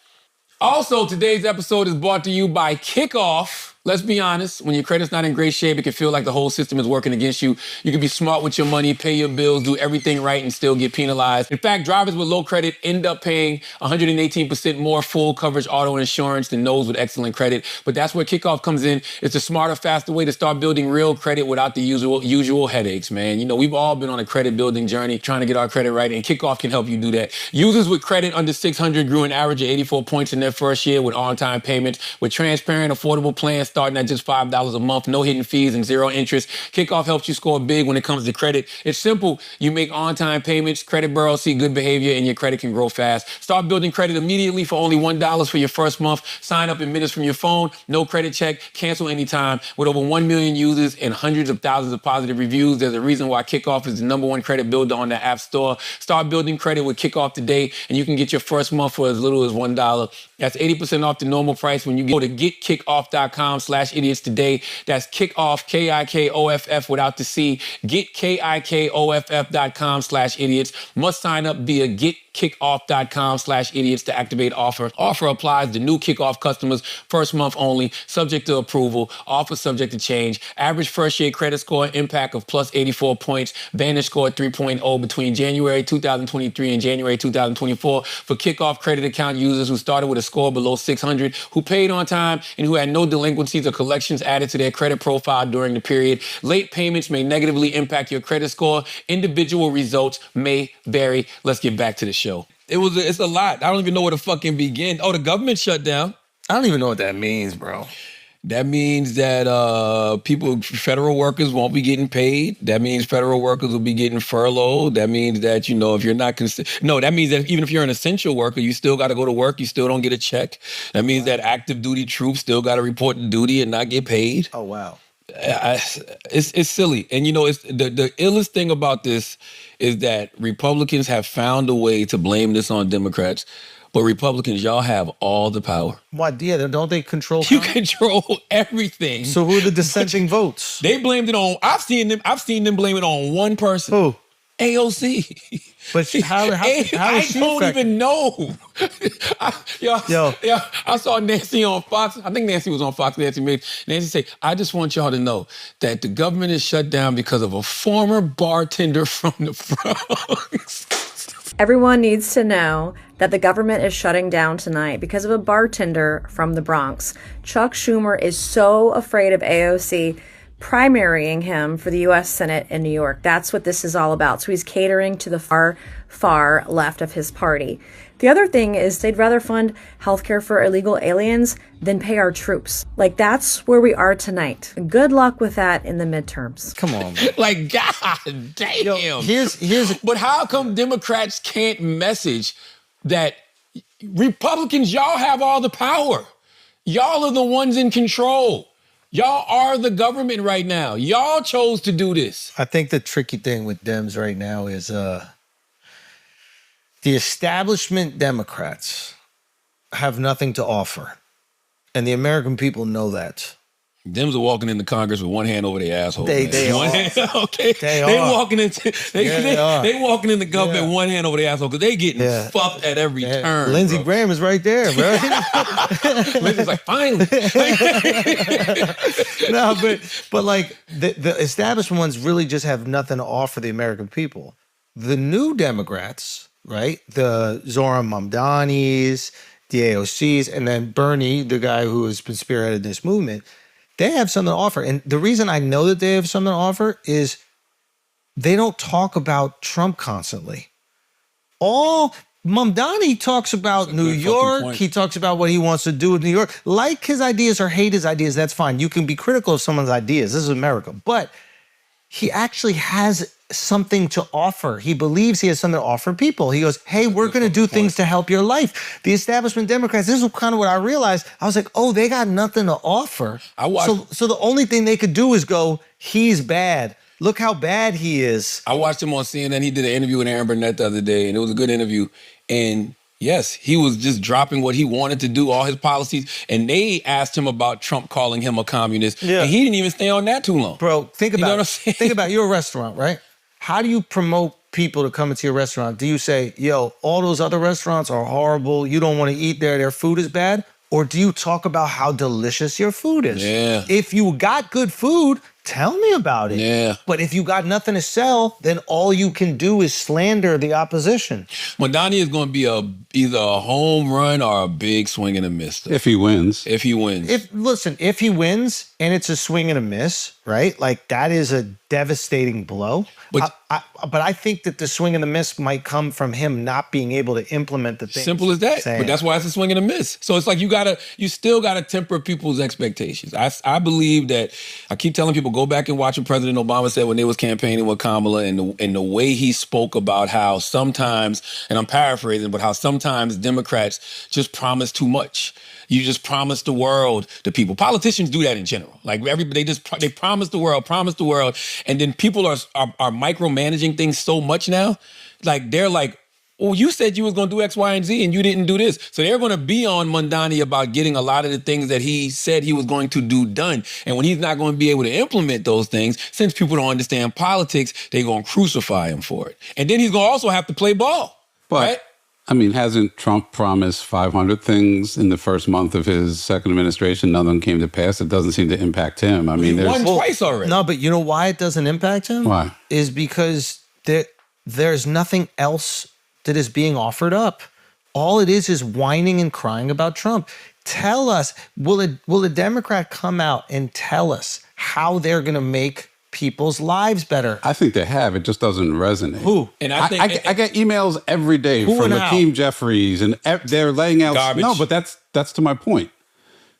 Also, today's episode is brought to you by Kickoff. Let's be honest, when your credit's not in great shape, it can feel like the whole system is working against you. You can be smart with your money, pay your bills, do everything right, and still get penalized. In fact, drivers with low credit end up paying 118% more full coverage auto insurance than those with excellent credit. But that's where Kickoff comes in. It's a smarter, faster way to start building real credit without the usual headaches, man. You know, we've all been on a credit building journey trying to get our credit right, and Kickoff can help you do that. Users with credit under 600 grew an average of 84 points in their first year with on-time payments. With transparent, affordable plans starting at just $5 a month, no hidden fees and zero interest. Kickoff helps you score big when it comes to credit. It's simple. You make on-time payments, credit bureaus see good behavior, and your credit can grow fast. Start building credit immediately for only $1 for your first month. Sign up in minutes from your phone. No credit check. Cancel anytime. With over 1 million users and hundreds of thousands of positive reviews, there's a reason why Kickoff is the #1 credit builder on the App Store. Start building credit with Kickoff today, and you can get your first month for as little as $1. That's 80% off the normal price when you go to getkickoff.com/idiots today. That's Kickoff, Kickoff without the C. Getkickoff.com/idiots. Must sign up via kickoff.com/idiots to activate offer. Offer applies to new Kickoff customers, first month only, subject to approval, offer subject to change. Average first year credit score impact of plus 84 points. Vantage score 3.0 between January 2023 and January 2024 for Kickoff credit account users who started with a score below 600, who paid on time, and who had no delinquencies or collections added to their credit profile during the period. Late payments may negatively impact your credit score. Individual results may vary. Let's get back to the show. It's a lot. I don't even know where to fucking begin. Oh, the government shut down. I don't even know what that means, bro. That means that federal workers won't be getting paid. That means federal workers will be getting furloughed. That means that, if you're not, that means that even if you're an essential worker, you still got to go to work. You still don't get a check. That means that active duty troops still got to report to duty and not get paid. Oh, wow. It's silly. And, it's the illest thing about this is that Republicans have found a way to blame this on Democrats. But Republicans, y'all have all the power. Why? Yeah, don't they control? You control everything. So who are the dissenting votes? They blamed it on. I've seen them blame it on one person. Who? AOC. But how I don't even know. I saw Nancy on Fox. I think Nancy was on Fox. Nancy say, I just want y'all to know that the government is shut down because of a former bartender from the Bronx. Everyone needs to know that the government is shutting down tonight because of a bartender from the Bronx. Chuck Schumer is so afraid of AOC primarying him for the U.S. Senate in New York. That's what this is all about. So he's catering to the far, far left of his party. The other thing is they'd rather fund healthcare for illegal aliens than pay our troops. Like, that's where we are tonight. Good luck with that in the midterms. Come on, man. Like, God damn. Yo, here's. But how come Democrats can't message that Republicans, y'all have all the power. Y'all are the ones in control. Y'all are the government right now. Y'all chose to do this. I think the tricky thing with Dems right now is the establishment Democrats have nothing to offer. And the American people know that. Dems are walking into Congress with one hand over their asshole. They one are. Hand, okay. They walking into they walking in the government with one hand over their asshole because they getting fucked at every turn. Lindsey Graham is right there, bro. Lindsey's like, finally. No, but like the establishment ones really just have nothing to offer the American people. The new Democrats, right? The Zoran Mamdanis, the AOCs, and then Bernie, the guy who has been spearheaded this movement, they have something to offer. And the reason I know that they have something to offer is they don't talk about Trump constantly. All Mamdani talks about New York. He talks about what he wants to do with New York. Like his ideas or hate his ideas, that's fine. You can be critical of someone's ideas. This is America. But he actually has something to offer. He believes he has something to offer people. He goes, hey, we're going to do things to help your life. The establishment Democrats, this is kind of what I realized. I was like, oh, they got nothing to offer. So the only thing they could do is go, he's bad. Look how bad he is. I watched him on CNN. He did an interview with Aaron Burnett the other day, and it was a good interview. And yes, he was just dropping what he wanted to do, all his policies. And they asked him about Trump calling him a communist. Yeah. And he didn't even stay on that too long. Bro, think about it. Think about your restaurant, right? How do you promote people to come into your restaurant? Do you say, yo, all those other restaurants are horrible. You don't want to eat there. Their food is bad. Or do you talk about how delicious your food is? Yeah. If you got good food, tell me about it. Yeah. But if you got nothing to sell, then all you can do is slander the opposition. Mamdani is going to be either a home run or a big swing and a miss. If he wins. If he wins. If he wins and it's a swing and a miss, right? Like, that is a devastating blow. But I think that the swing and the miss might come from him not being able to implement the thing. Simple as that. But that's why it's a swing and a miss. So it's like you still got to temper people's expectations. I believe that, I keep telling people, go back and watch what President Obama said when they was campaigning with Kamala, and the way he spoke about how sometimes, and I'm paraphrasing, but how sometimes Democrats just promise too much. You just promise the world to people. Politicians do that in general. Like, they promise the world, and then people are micromanaging things so much now. Like, they're like, oh, you said you was going to do X, Y, and Z, and you didn't do this. So they're going to be on Mamdani about getting a lot of the things that he said he was going to do done. And when he's not going to be able to implement those things, since people don't understand politics, they're going to crucify him for it. And then he's going to also have to play ball. But right? I mean, hasn't Trump promised 500 things in the first month of his second administration? None of them came to pass. It doesn't seem to impact him. I mean, he won twice already. No, but you know why it doesn't impact him? Why? Is because there's nothing else that is being offered up. All it is whining and crying about Trump. Tell us, will a Democrat come out and tell us how they're going to make people's lives better? I think they have. It just doesn't resonate. Who? And I get emails every day from Hakeem Jeffries, and they're laying out garbage. No, but that's to my point.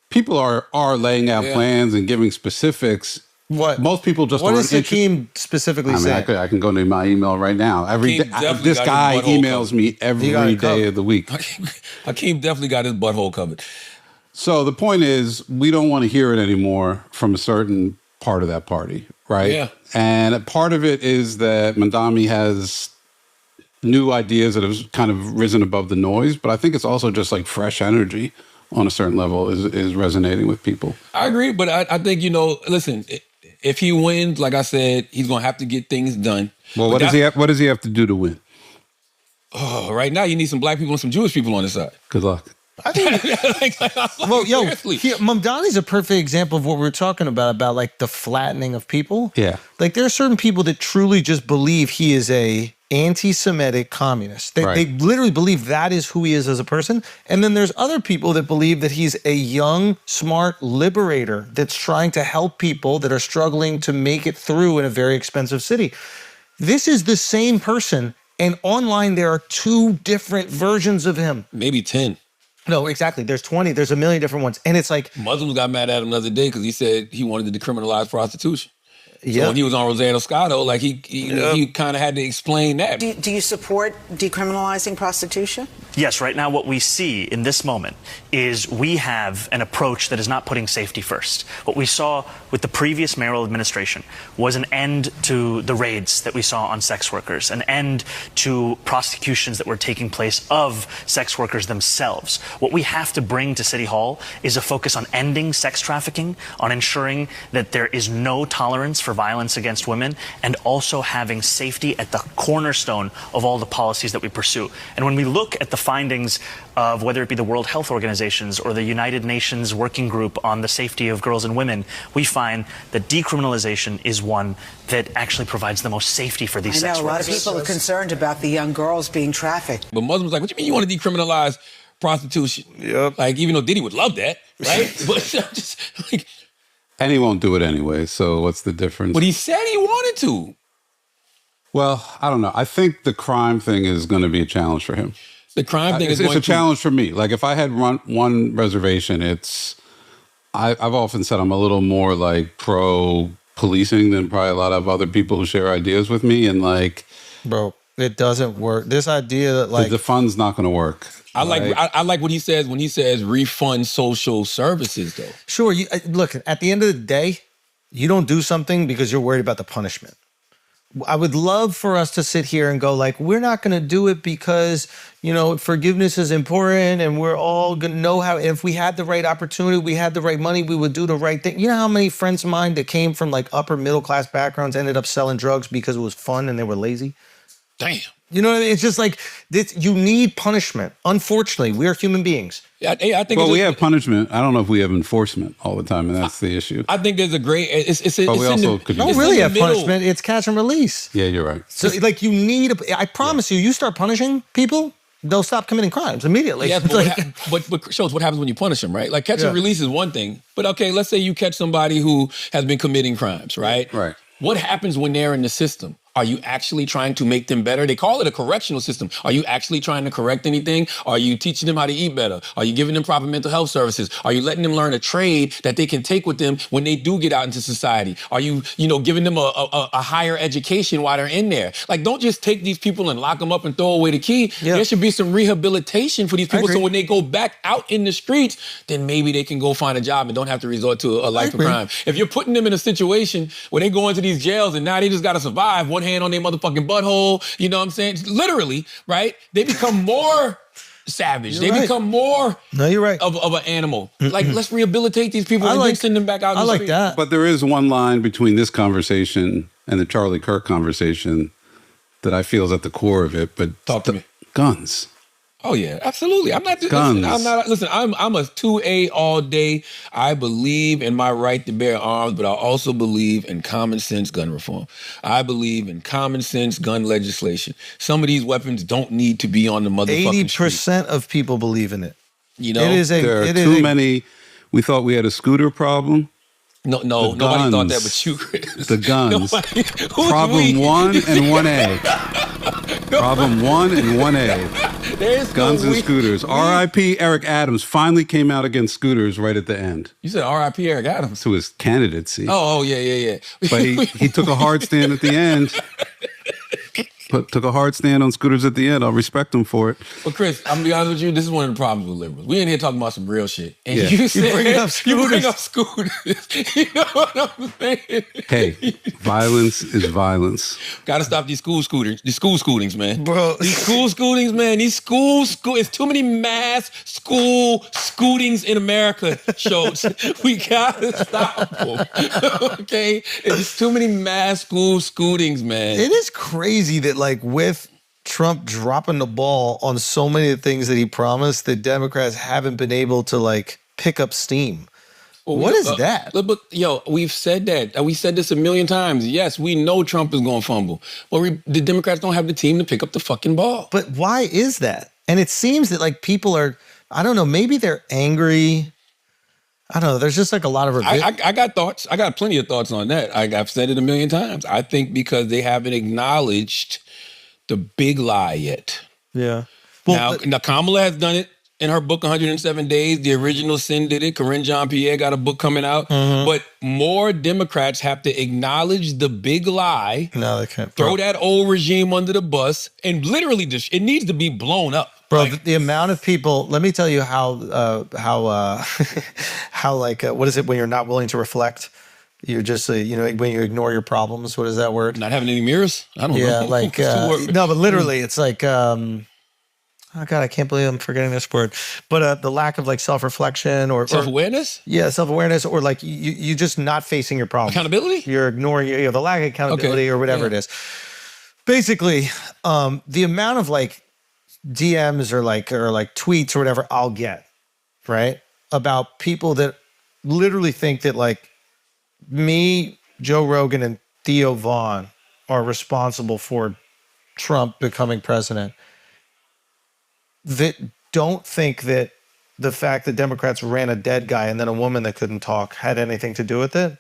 People are laying out plans and giving specifics. What? Most people just what aren't does Hakeem specifically say? I can go to my email right now. This guy emails me every day of the week. Hakeem definitely got his butthole covered. So the point is, we don't want to hear it anymore from a certain part of that party, right? Yeah. And a part of it is that Mamdani has new ideas that have kind of risen above the noise, but I think it's also just like fresh energy on a certain level is resonating with people. I agree, but I think, listen, if he wins, like I said, he's going to have to get things done. Well, what does he have to do to win? Oh, right now you need some black people and some Jewish people on the side. Good luck. I think, Mamdani's a perfect example of what we were talking about like the flattening of people. Yeah. Like there are certain people that truly just believe he is a anti-Semitic communist. They literally believe that is who he is as a person. And then there's other people that believe that he's a young, smart liberator that's trying to help people that are struggling to make it through in a very expensive city. This is the same person. And online, there are 2 different versions of him. Maybe 10. No, exactly. There's 20. There's a million different ones. And it's like... Muslims got mad at him the other day because he said he wanted to decriminalize prostitution. Yeah. So when he was on Rosanna Scotto, like he kind of had to explain that. Do you support decriminalizing prostitution? Yes, right now what we see in this moment is we have an approach that is not putting safety first. What we saw with the previous mayoral administration was an end to the raids that we saw on sex workers, an end to prosecutions that were taking place of sex workers themselves. What we have to bring to City Hall is a focus on ending sex trafficking, on ensuring that there is no tolerance for violence against women, and also having safety at the cornerstone of all the policies that we pursue. And when we look at the findings of whether it be the World Health Organizations or the United Nations Working Group on the Safety of Girls and Women, we find that decriminalization is one that actually provides the most safety for these sex workers. I know, a lot of people are concerned about the young girls being trafficked. But Muslims like, what do you mean you want to decriminalize prostitution? Yep. Like, even though Diddy would love that, right? But just like... And he won't do it anyway, so what's the difference? But he said he wanted to. Well, I don't know. I think the crime thing is going to be a challenge for him. The crime thing it's is going a challenge for me. Like if I had one reservation, I've often said I'm a little more like pro policing than probably a lot of other people who share ideas with me. And like, bro, it doesn't work. This idea that like the fund's not going to work. I like what he says when he says refund social services though. Sure. Look, at the end of the day, you don't do something because you're worried about the punishment. I would love for us to sit here and go like, we're not going to do it because, forgiveness is important and we're all going to know how, if we had the right opportunity, we had the right money, we would do the right thing. You know how many friends of mine that came from like upper middle class backgrounds ended up selling drugs because it was fun and they were lazy? Damn. You know what I mean? It's just like, you need punishment. Unfortunately, we're human beings. Yeah, I think. Well, we have punishment. I don't know if we have enforcement all the time, and that's the issue. I think there's a great. Don't really have punishment. It's catch and release. Yeah, you're right. So, like, you need. I promise you start punishing people, they'll stop committing crimes immediately. Yeah, but shows what happens when you punish them, right? Like catch and release is one thing, but okay, let's say you catch somebody who has been committing crimes, right? Right. What happens when they're in the system? Are you actually trying to make them better? They call it a correctional system. Are you actually trying to correct anything? Are you teaching them how to eat better? Are you giving them proper mental health services? Are you letting them learn a trade that they can take with them when they do get out into society? Are you, giving them a higher education while they're in there? Like, don't just take these people and lock them up and throw away the key. Yeah. There should be some rehabilitation for these people so when they go back out in the streets, then maybe they can go find a job and don't have to resort to a life of crime. If you're putting them in a situation where they go into these jails and now they just got to survive, one hand on their motherfucking butthole, you know what I'm saying? Literally, right? They become more savage. They become more of an animal. Like, let's rehabilitate these people and then send them back out in the street. That. But there is one line between this conversation and the Charlie Kirk conversation that I feel is at the core of it. But talk to me. Guns. Oh yeah, absolutely. I'm not Guns. listen, I'm not listen, I'm a 2A all day. I believe in my right to bear arms, but I also believe in common sense gun reform. I believe in common sense gun legislation. Some of these weapons don't need to be on the motherfucking street. 80% of people believe in it. You know, there are too many. We thought we had a scooter problem. No, nobody thought that but you, Chris. The guns. Problem we? 1 and 1A. Problem 1 and 1A. There's guns and scooters. R.I.P. Eric Adams finally came out against scooters right at the end. You said R.I.P. Eric Adams. To his candidacy. Oh, yeah. But he took a hard stand at the end. Took a hard stand on scooters at the end. I'll respect him for it. But Chris, I'm gonna be honest with you, this is one of the problems with liberals. We in here talking about some real shit. And Yeah. you bring up scooters. You know what I'm saying? Hey, violence is violence. Gotta stop these school scootings, man. Bro. These school scootings, man. It's too many mass school scootings in America, Schultz. We gotta stop them. Okay? It's too many mass school scootings, man. It is crazy that like with Trump dropping the ball on so many of the things that he promised, the Democrats haven't been able to like pick up steam. What is that? But we've said that. We said this a million times. Yes, we know Trump is going to fumble. But the Democrats don't have the team to pick up the fucking ball. But why is that? And it seems that like people are, I don't know, maybe they're angry. I don't know. There's just like a lot of I got thoughts. I got plenty of thoughts on that. I've said it a million times. I think because they haven't acknowledged the big lie yet. Yeah. Well, now Kamala has done it in her book 107 Days. The original Sin did it. Corinne Jean-Pierre got a book coming out. Mm-hmm. But more Democrats have to acknowledge the big lie. No, they can't. Throw that old regime under the bus and literally it needs to be blown up. Bro, the amount of people, let me tell you how what is it when you're not willing to reflect? You're just, when you ignore your problems, what is that word? Not having any mirrors? I don't know. Yeah, like, no, but literally it's like, oh God, I can't believe I'm forgetting this word. But the lack of like self-reflection or self-awareness? Yeah, self-awareness or like you just not facing your problems. Accountability? You're ignoring the lack of accountability or whatever it is. Basically, the amount of like DMs or like tweets or whatever I'll get, right? About people that literally think that like me, Joe Rogan, and Theo Vaughn are responsible for Trump becoming president, that don't think that the fact that Democrats ran a dead guy and then a woman that couldn't talk had anything to do with it,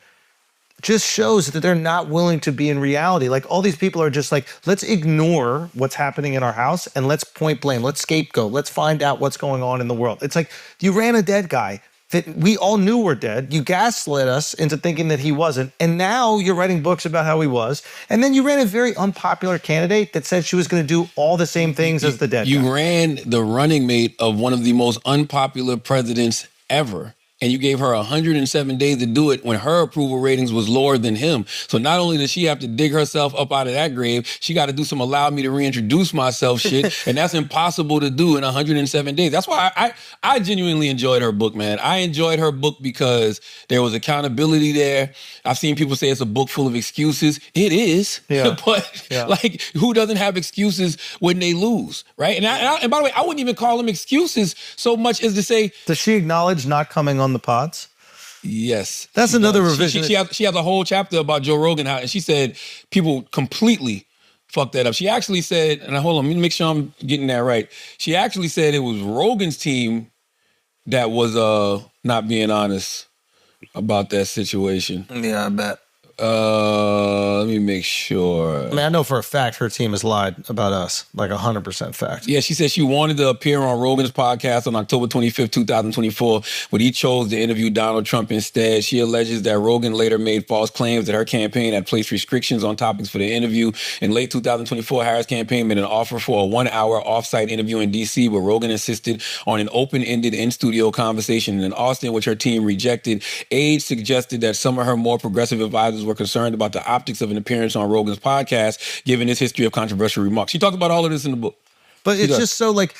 just shows that they're not willing to be in reality. Like all these people are just like, let's ignore what's happening in our house and let's point blame, let's scapegoat, let's find out what's going on in the world. It's like you ran a dead guy that we all knew were dead. You gaslit us into thinking that he wasn't. And now you're writing books about how he was. And then you ran a very unpopular candidate that said she was going to do all the same things as the dead guy. You ran the running mate of one of the most unpopular presidents ever. And you gave her 107 days to do it when her approval ratings was lower than him. So not only does she have to dig herself up out of that grave, she got to do some allow me to reintroduce myself shit. And that's impossible to do in 107 days. That's why I genuinely enjoyed her book, man. I enjoyed her book because there was accountability there. I've seen people say it's a book full of excuses. It is. Yeah. But like, who doesn't have excuses when they lose, right? And by the way, I wouldn't even call them excuses so much as to say... Does she acknowledge not coming on the pods? Yes. That's another revision. She has a whole chapter about Joe Rogan, and she said people completely fucked that up. She actually said, and hold on, let me make sure I'm getting that right. She actually said it was Rogan's team that was not being honest about that situation. Yeah, I bet. Let me make sure. I mean, I know for a fact her team has lied about us, like 100% fact. Yeah, she said she wanted to appear on Rogan's podcast on October 25th, 2024, but he chose to interview Donald Trump instead. She alleges that Rogan later made false claims that her campaign had placed restrictions on topics for the interview. In late 2024, Harris' campaign made an offer for a 1-hour off-site interview in D.C., but Rogan insisted on an open-ended in-studio conversation in Austin, which her team rejected. Aides suggested that some of her more progressive advisors were concerned about the optics of an appearance on Rogan's podcast, given his history of controversial remarks. She talked about all of this in the book. But it's just so like,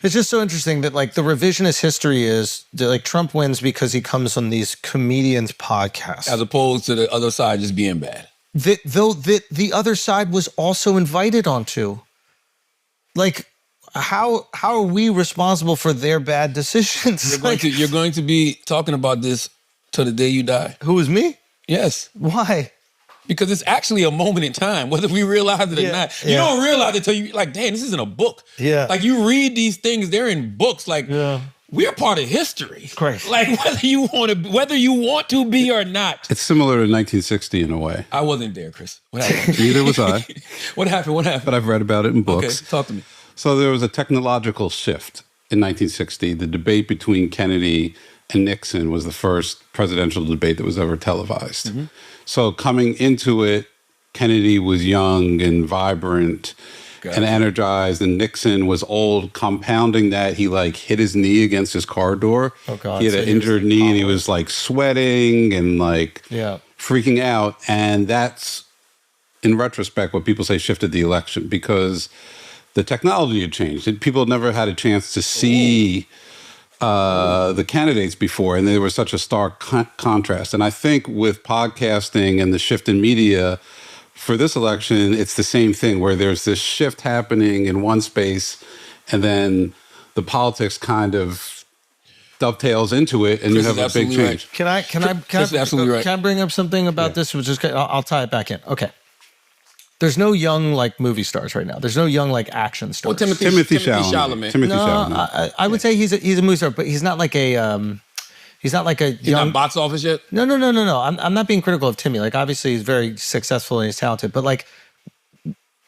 it's just so interesting that like the revisionist history is that like Trump wins because he comes on these comedians' podcasts. As opposed to the other side just being bad. Though the other side was also invited onto. Like, how are we responsible for their bad decisions? You're going to be talking about this till the day you die. Who is me? Yes. Why? Because it's actually a moment in time, whether we realize it or not. You don't realize it until you like, damn, this isn't a book. Yeah. Like you read these things, they're in books. Like we're part of history. Correct. Like whether you want to be or not. It's similar to 1960 in a way. I wasn't there, Chris. What happened? Neither was I. What happened? But I've read about it in books. Okay, talk to me. So there was a technological shift in 1960. The debate between Kennedy and Nixon was the first presidential debate that was ever televised. Mm-hmm. So coming into it, Kennedy was young and vibrant and energized, and Nixon was old. Compounding that, he like hit his knee against his car door. Oh God! He had an injured knee, and he was like sweating and like freaking out. And that's, in retrospect, what people say shifted the election, because the technology had changed. People had never had a chance to see the candidates before, and there was such a stark contrast. And I think with podcasting and the shift in media for this election, it's the same thing, where there's this shift happening in one space, and then the politics kind of dovetails into it, and Chris you have a big change. Right. Can I bring up something about this? Which is, I'll tie it back in. Okay. There's no young like movie stars right now. There's no young like action stars. Well, Timothy Chalamet. Chalamet. I would say he's a movie star, but he's not like a he's not like a He's not box office yet? No. I'm not being critical of Timmy. Like obviously he's very successful and he's talented, but like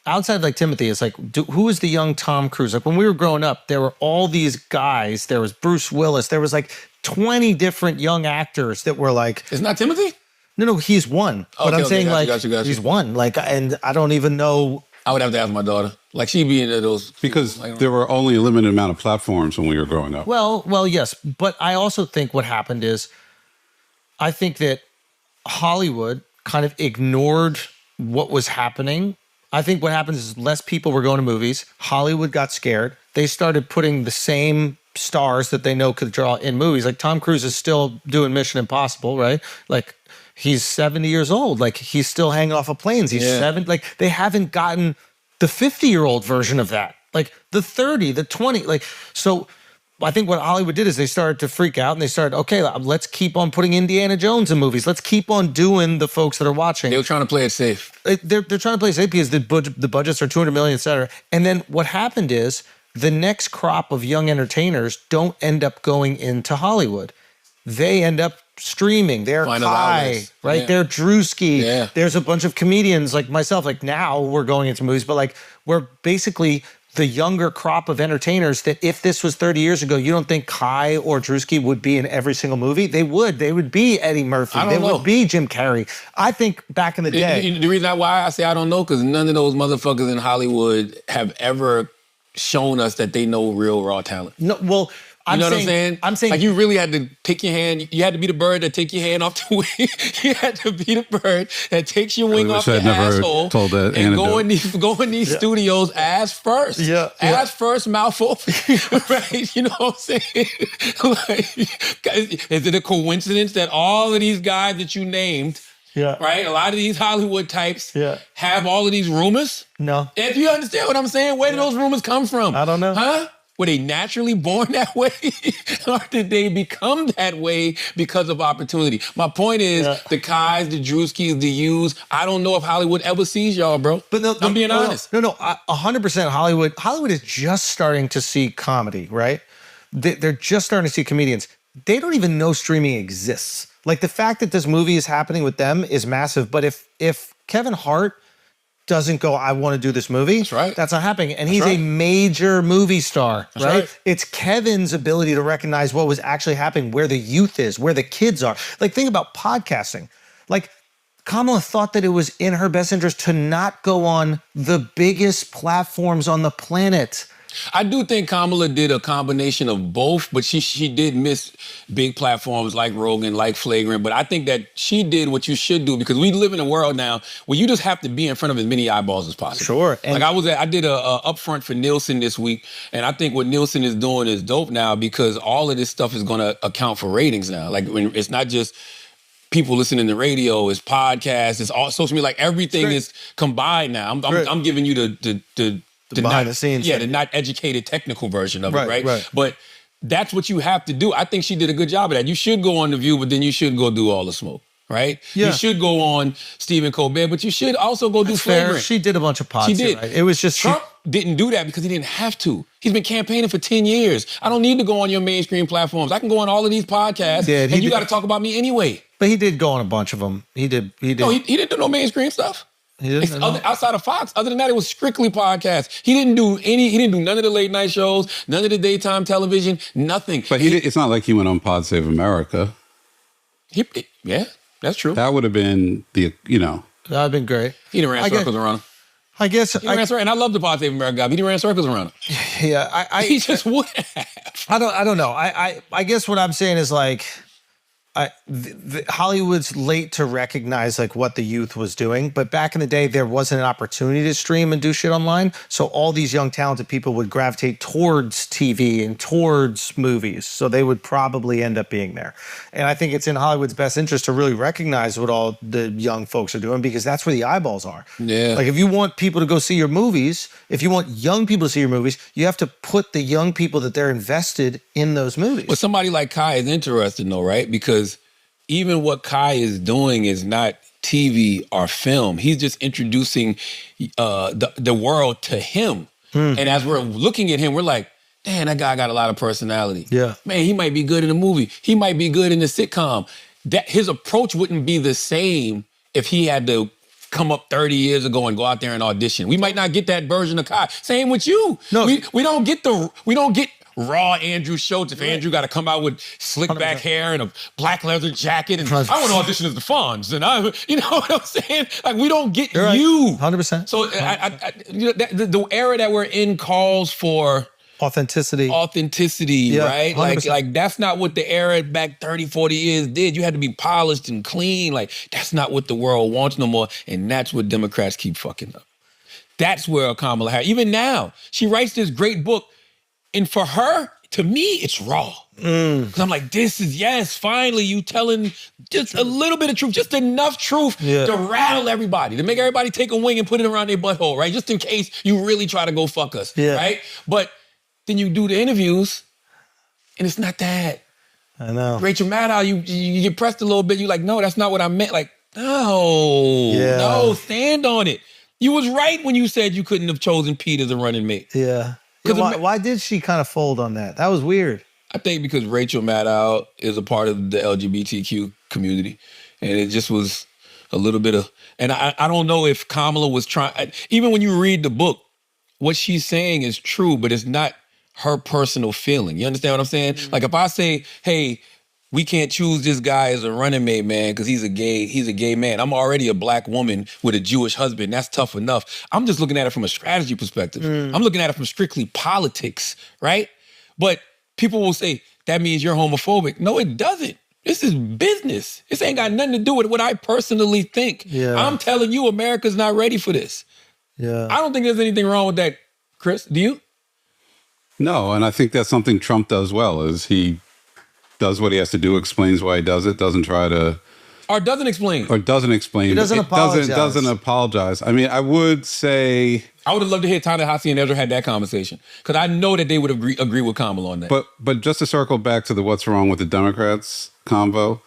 outside of like Timothy, it's like who is the young Tom Cruise? Like when we were growing up, there were all these guys. There was Bruce Willis. There was like 20 different young actors that were like. It's not Timothy? No, he's one. But I'm saying got you. he's one. Like, and I don't even know. I would have to ask my daughter. Like she'd be into those. Because there were only a limited amount of platforms when we were growing up. Well, yes. But I also think what happened is, I think that Hollywood kind of ignored what was happening. I think what happens is less people were going to movies. Hollywood got scared. They started putting the same stars that they know could draw in movies. Like Tom Cruise is still doing Mission Impossible, right? Like he's 70 years old. Like he's still hanging off of planes. He's 7. Like they haven't gotten the 50-year-old version of that. Like the 30, the 20. Like, so I think what Hollywood did is they started to freak out and they started, okay, let's keep on putting Indiana Jones in movies. Let's keep on doing the folks that are watching. They were trying to play it safe. They're trying to play it safe because the budgets are $200 million, et cetera. And then what happened is the next crop of young entertainers don't end up going into Hollywood. They end up streaming. They're Kai, right? Yeah. They're Drewski. Yeah. There's a bunch of comedians like myself. Like now we're going into movies, but like we're basically the younger crop of entertainers that if this was 30 years ago, you don't think Kai or Drewski would be in every single movie? They would. They would be Eddie Murphy. They would be Jim Carrey. I think back in the day. The reason why I say I don't know, because none of those motherfuckers in Hollywood have ever shown us that they know real raw talent. No, well, you know what I'm saying? I'm saying like you really had to take your hand. You had to be the bird that take your hand off the wing. You had to be the bird that takes your wing off your asshole told that and go in these studios ass first. Ass first, mouth open. Right? You know what I'm saying? Like, is it a coincidence that all of these guys that you named, right? A lot of these Hollywood types have all of these rumors? No. If you understand what I'm saying, where do those rumors come from? I don't know. Huh? Were they naturally born that way? Or did they become that way because of opportunity? My point is, the Kais, the Drewskis, the Hughes, I don't know if Hollywood ever sees y'all, bro. But I'm being honest. No, 100% Hollywood. Hollywood is just starting to see comedy, right? They're just starting to see comedians. They don't even know streaming exists. Like the fact that this movie is happening with them is massive. But if Kevin Hart doesn't go, I want to do this movie. That's right. That's not happening. And he's a major movie star, right? It's Kevin's ability to recognize what was actually happening, where the youth is, where the kids are. Like, think about podcasting. Like, Kamala thought that it was in her best interest to not go on the biggest platforms on the planet. I do think Kamala did a combination of both, but she did miss big platforms like Rogan, like Flagrant. But I think that she did what you should do, because we live in a world now where you just have to be in front of as many eyeballs as possible. Sure. And like I did a upfront for Nielsen this week, and I think what Nielsen is doing is dope now, because all of this stuff is going to account for ratings now. Like when it's not just people listening to radio, it's podcasts, it's all social media. Like everything is combined now. I'm giving you the behind the scenes. Yeah, the not educated technical version of it, right? Right. But that's what you have to do. I think she did a good job of that. You should go on The View, but then you should go do All the Smoke, right? Yeah. You should go on Stephen Colbert, but you should also go do That's fair. Flagrant. She did a bunch of pods. She did. Right? It was just Trump didn't do that because he didn't have to. He's been campaigning for 10 years. I don't need to go on your mainstream platforms. I can go on all of these podcasts, and you got to talk about me anyway. But he did go on a bunch of them. He did. No, he didn't do no mainstream stuff. He didn't. Outside of Fox. Other than that, it was strictly podcasts. He didn't do none of the late night shows, none of the daytime television, nothing. But it's not like he went on Pod Save America. Yeah, that's true. That would have been that would have been great. He done ran circles around him. I guess. He ran circles, and I love the Pod Save America guy, but he done ran circles around him. Yeah, he just would have. I don't know. I guess what I'm saying is like, Hollywood's late to recognize like what the youth was doing, but back in the day there wasn't an opportunity to stream and do shit online, so all these young talented people would gravitate towards TV and towards movies, so they would probably end up being there. And I think it's in Hollywood's best interest to really recognize what all the young folks are doing, because that's where the eyeballs are. Yeah. Like if you want people to go see your movies, if you want young people to see your movies, you have to put the young people that they're invested in those movies. Well, somebody like Kai is interesting though, right? Because even what Kai is doing is not TV or film. He's just introducing the world to him. And as we're looking at him, we're like, damn, that guy got a lot of personality. Yeah. Man, he might be good in a movie. He might be good in a sitcom. His approach wouldn't be the same if he had to come up 30 years ago and go out there and audition. We might not get that version of Kai. Same with you. No, we don't get raw Andrew Schultz if Andrew got to come out with slick back hair and a black leather jacket and I want to audition as the Fonz and you know what I'm saying? Like we don't get You're right. you. 100%. So the era that we're in calls for authenticity, yeah, right? 100%. Like that's not what the era back 30, 40 years did. You had to be polished and clean. Like that's not what the world wants no more. And that's what Democrats keep fucking up. That's where Kamala Harris, even now, she writes this great book. And for her, to me, it's raw. Because I'm like, finally you telling just a little bit of truth, just enough truth to rattle everybody, to make everybody take a wing and put it around their butthole, right? Just in case you really try to go fuck us, right? But then you do the interviews, and it's not that. I know. Rachel Maddow, you get pressed a little bit, you're like, no, that's not what I meant. Like, no, stand on it. You was right when you said you couldn't have chosen Pete as a running mate. Yeah. Why did she kind of fold on that? That was weird. I think because Rachel Maddow is a part of the LGBTQ community. And it just was a little bit of... And I don't know if Kamala was trying... Even when you read the book, what she's saying is true, but it's not her personal feeling. You understand what I'm saying? Mm-hmm. Like if I say, hey, we can't choose this guy as a running mate, man, because he's a gay man. I'm already a black woman with a Jewish husband. That's tough enough. I'm just looking at it from a strategy perspective. I'm looking at it from strictly politics, right? But people will say, that means you're homophobic. No, it doesn't. This is business. This ain't got nothing to do with what I personally think. Yeah. I'm telling you, America's not ready for this. Yeah. I don't think there's anything wrong with that, Chris. Do you? No, and I think that's something Trump does well, is he does what he has to do, explains why he does it, doesn't try to... Or doesn't explain. Or doesn't explain. He doesn't apologize. Doesn't apologize. I mean, I would say... I would have loved to hear Ta-Nehisi and Ezra had that conversation, because I know that they would agree with Kamala on that. But just to circle back to the what's wrong with the Democrats convo,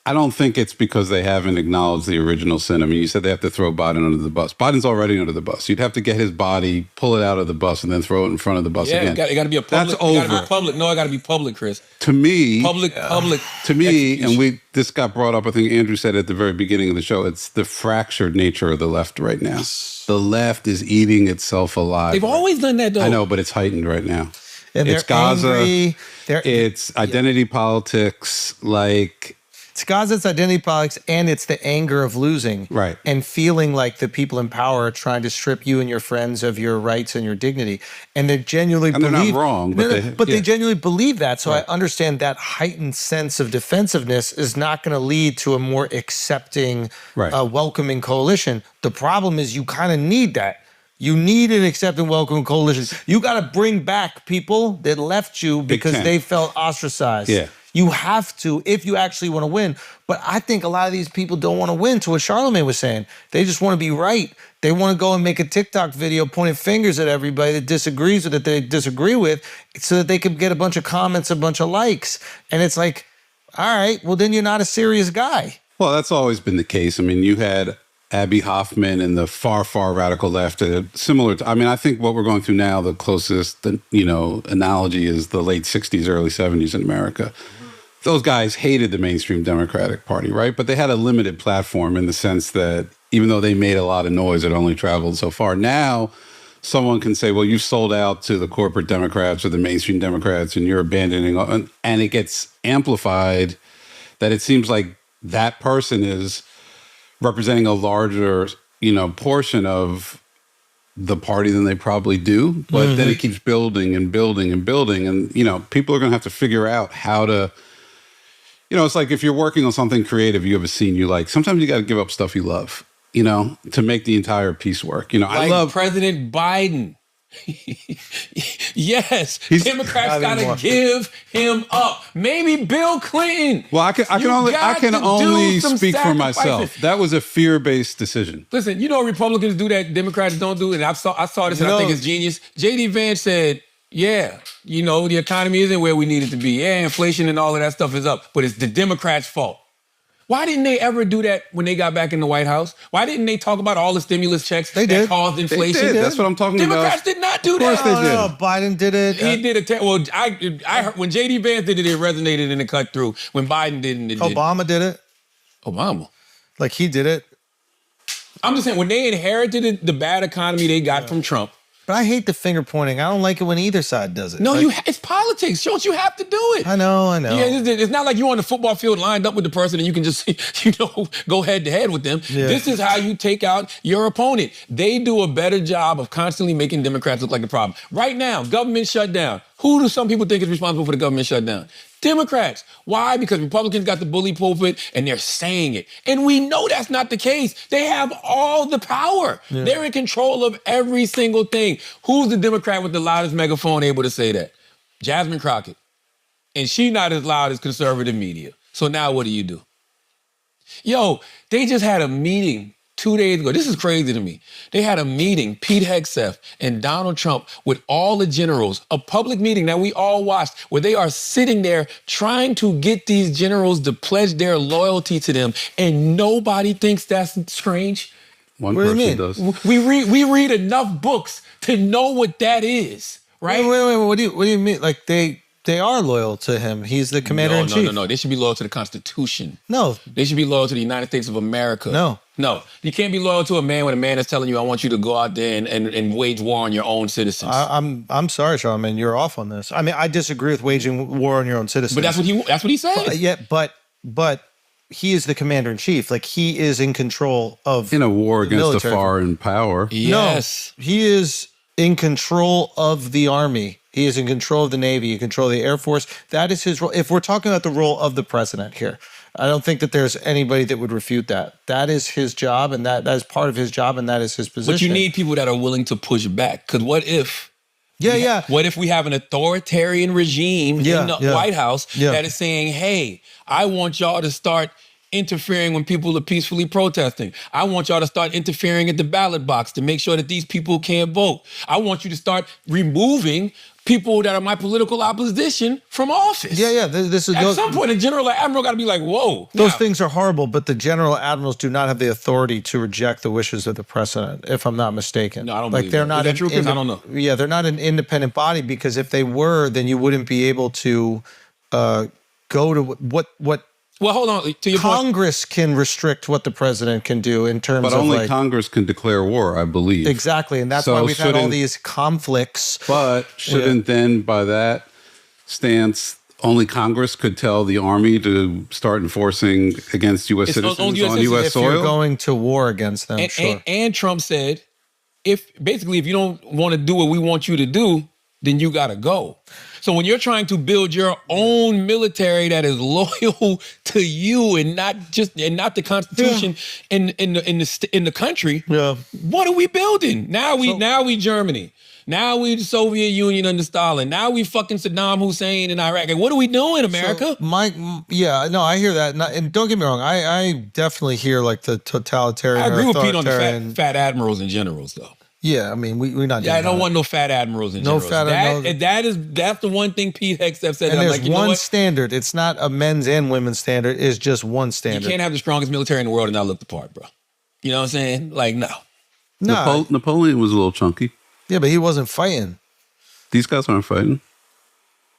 I don't think it's because they haven't acknowledged the original sin. I mean, you said they have to throw Biden under the bus. Biden's already under the bus. You'd have to get his body, pull it out of the bus, and then throw it in front of the bus again. Yeah, it got to be a public. That's over. It got to be public. No, it got to be public, Chris. To me, public. To me, and this got brought up. I think Andrew said at the very beginning of the show. It's the fractured nature of the left right now. The left is eating itself alive. They've always done that, though. I know, but it's heightened right now. And it's Gaza. Angry. It's identity politics. Like. It's Gaza, it's identity politics, and it's the anger of losing. Right. And feeling like the people in power are trying to strip you and your friends of your rights and your dignity. And they genuinely believe... they're not wrong. But they genuinely believe that. So I understand that heightened sense of defensiveness is not going to lead to a more accepting, welcoming coalition. The problem is you kind of need that. You need an accepting, welcoming coalition. You got to bring back people that left you because they felt ostracized. Yeah. You have to if you actually want to win. But I think a lot of these people don't want to win, to what Charlamagne was saying. They just want to be right. They want to go and make a TikTok video pointing fingers at everybody that disagrees with, that they disagree with, so that they could get a bunch of comments, a bunch of likes. And it's like, all right, well, then you're not a serious guy. Well, that's always been the case. I mean, you had Abby Hoffman and the far, far radical left, similar to, I mean, I think what we're going through now, the closest, analogy is the late 60s, early 70s in America. Those guys hated the mainstream Democratic Party, right? But they had a limited platform in the sense that even though they made a lot of noise, it only traveled so far. Now, someone can say, well, you've sold out to the corporate Democrats or the mainstream Democrats and you're abandoning, and it gets amplified that it seems like that person is representing a larger, portion of the party than they probably do. But then it keeps building and building and building. And, people are going to have to figure out how to, it's like if you're working on something creative, you have a scene you like, sometimes you got to give up stuff you love, to make the entire piece work. I love President Biden. Yes, Democrats gotta give him up. Maybe Bill Clinton. Well, I can only speak for myself. That was a fear-based decision. Listen, Republicans do that, Democrats don't do it. And I saw this, and I think it's genius. J.D. Vance said, "Yeah, the economy isn't where we need it to be. Yeah, inflation and all of that stuff is up, but it's the Democrats' fault." Why didn't they ever do that when they got back in the White House? Why didn't they talk about all the stimulus checks that caused inflation? They did. That's what I'm talking about. Democrats did not do that. Of course they did. No, Biden did it. He did it. Well, I heard when J.D. Vance did it, it resonated and it cut through. When Biden didn't, it didn't. Obama did it. Obama. Like he did it. I'm just saying, when they inherited the bad economy they got from Trump. But I hate the finger pointing. I don't like it when either side does it. No, it's politics. Schultz, you have to do it. I know. Yeah, it's not like you're on the football field lined up with the person and you can just, go head to head with them. Yeah. This is how you take out your opponent. They do a better job of constantly making Democrats look like the problem. Right now, government shutdown. Who do some people think is responsible for the government shutdown? Democrats. Why? Because Republicans got the bully pulpit and they're saying it. And we know that's not the case. They have all the power. Yeah. They're in control of every single thing. Who's the Democrat with the loudest megaphone able to say that? Jasmine Crockett. And she not as loud as conservative media. So now what do? They just had a meeting 2 days ago. This is crazy to me. They had a meeting, Pete Hegseth and Donald Trump, with all the generals, a public meeting that we all watched, where they are sitting there trying to get these generals to pledge their loyalty to them, and nobody thinks that's strange. One person does. We read enough books to know what that is, right? Wait. What do you mean? Like they are loyal to him. He's the commander-in-chief. No. They should be loyal to the Constitution. No. They should be loyal to the United States of America. No. You can't be loyal to a man when a man is telling you, I want you to go out there and wage war on your own citizens. I'm sorry, Charlamagne. You're off on this. I mean, I disagree with waging war on your own citizens. But that's what he said. But he is the commander-in-chief. Like, he is in control of in a war against a foreign power. Yes. No, he is in control of the army. He is in control of the Navy, in control of the Air Force. That is his role. If we're talking about the role of the president here, I don't think that there's anybody that would refute that. That is his job, and that is part of his job, and that is his position. But you need people that are willing to push back. Because what if... What if we have an authoritarian regime in the White House that is saying, hey, I want y'all to start interfering when people are peacefully protesting. I want y'all to start interfering at the ballot box to make sure that these people can't vote. I want you to start removing people that are my political opposition from office. This is at some point, a general admiral got to be like, whoa. Those things are horrible, but the general admirals do not have the authority to reject the wishes of the president, if I'm not mistaken. No, I don't believe they're not. Is that true? Because I don't know. Yeah, they're not an independent body, because if they were, then you wouldn't be able to go to what. Well, hold on. To your Congress can restrict what the president can do in terms of, but only Congress can declare war, I believe. Exactly, and that's why we've had all these conflicts. But shouldn't then, by that stance, only Congress could tell the army to start enforcing against U.S. citizens on U.S. soil? If you're going to war against them, and Trump said, if you don't want to do what we want you to do, then you got to go. So when you're trying to build your own military that is loyal to you and not the Constitution in the country, what are we building? Now we Germany. Now we the Soviet Union under Stalin. Now we fucking Saddam Hussein in Iraq. Like, what are we doing, America? So I hear that. And don't get me wrong, I definitely hear like the totalitarian. I agree with Pete on the authoritarian- fat admirals and generals, though. Yeah, I mean, we're not. Yeah, I don't want no fat admirals and generals. That's the one thing Pete Hegseth said. And I'm there's like, you know one what? standard. It's not a men's and women's standard. It's just one You standard. can't have the strongest military in the world and not look the part, bro. You know what I'm saying? Like, no. Napoleon was a little chunky. Yeah, but he wasn't fighting. These guys aren't fighting.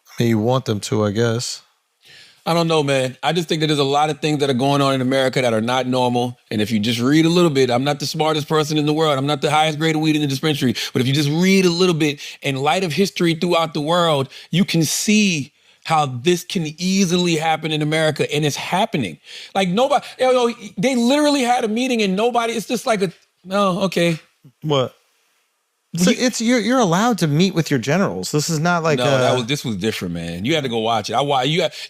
I mean, you want them to, I guess. I don't know, man. I just think that there's a lot of things that are going on in America that are not normal. And if you just read a little bit, I'm not the smartest person in the world. I'm not the highest grade of weed in the dispensary. But if you just read a little bit in light of history throughout the world, you can see how this can easily happen in America. And it's happening. Like nobody, they literally had a meeting and nobody, it's just like okay. What? So you're allowed to meet with your generals. This is not like this was different, man. You had to go watch it.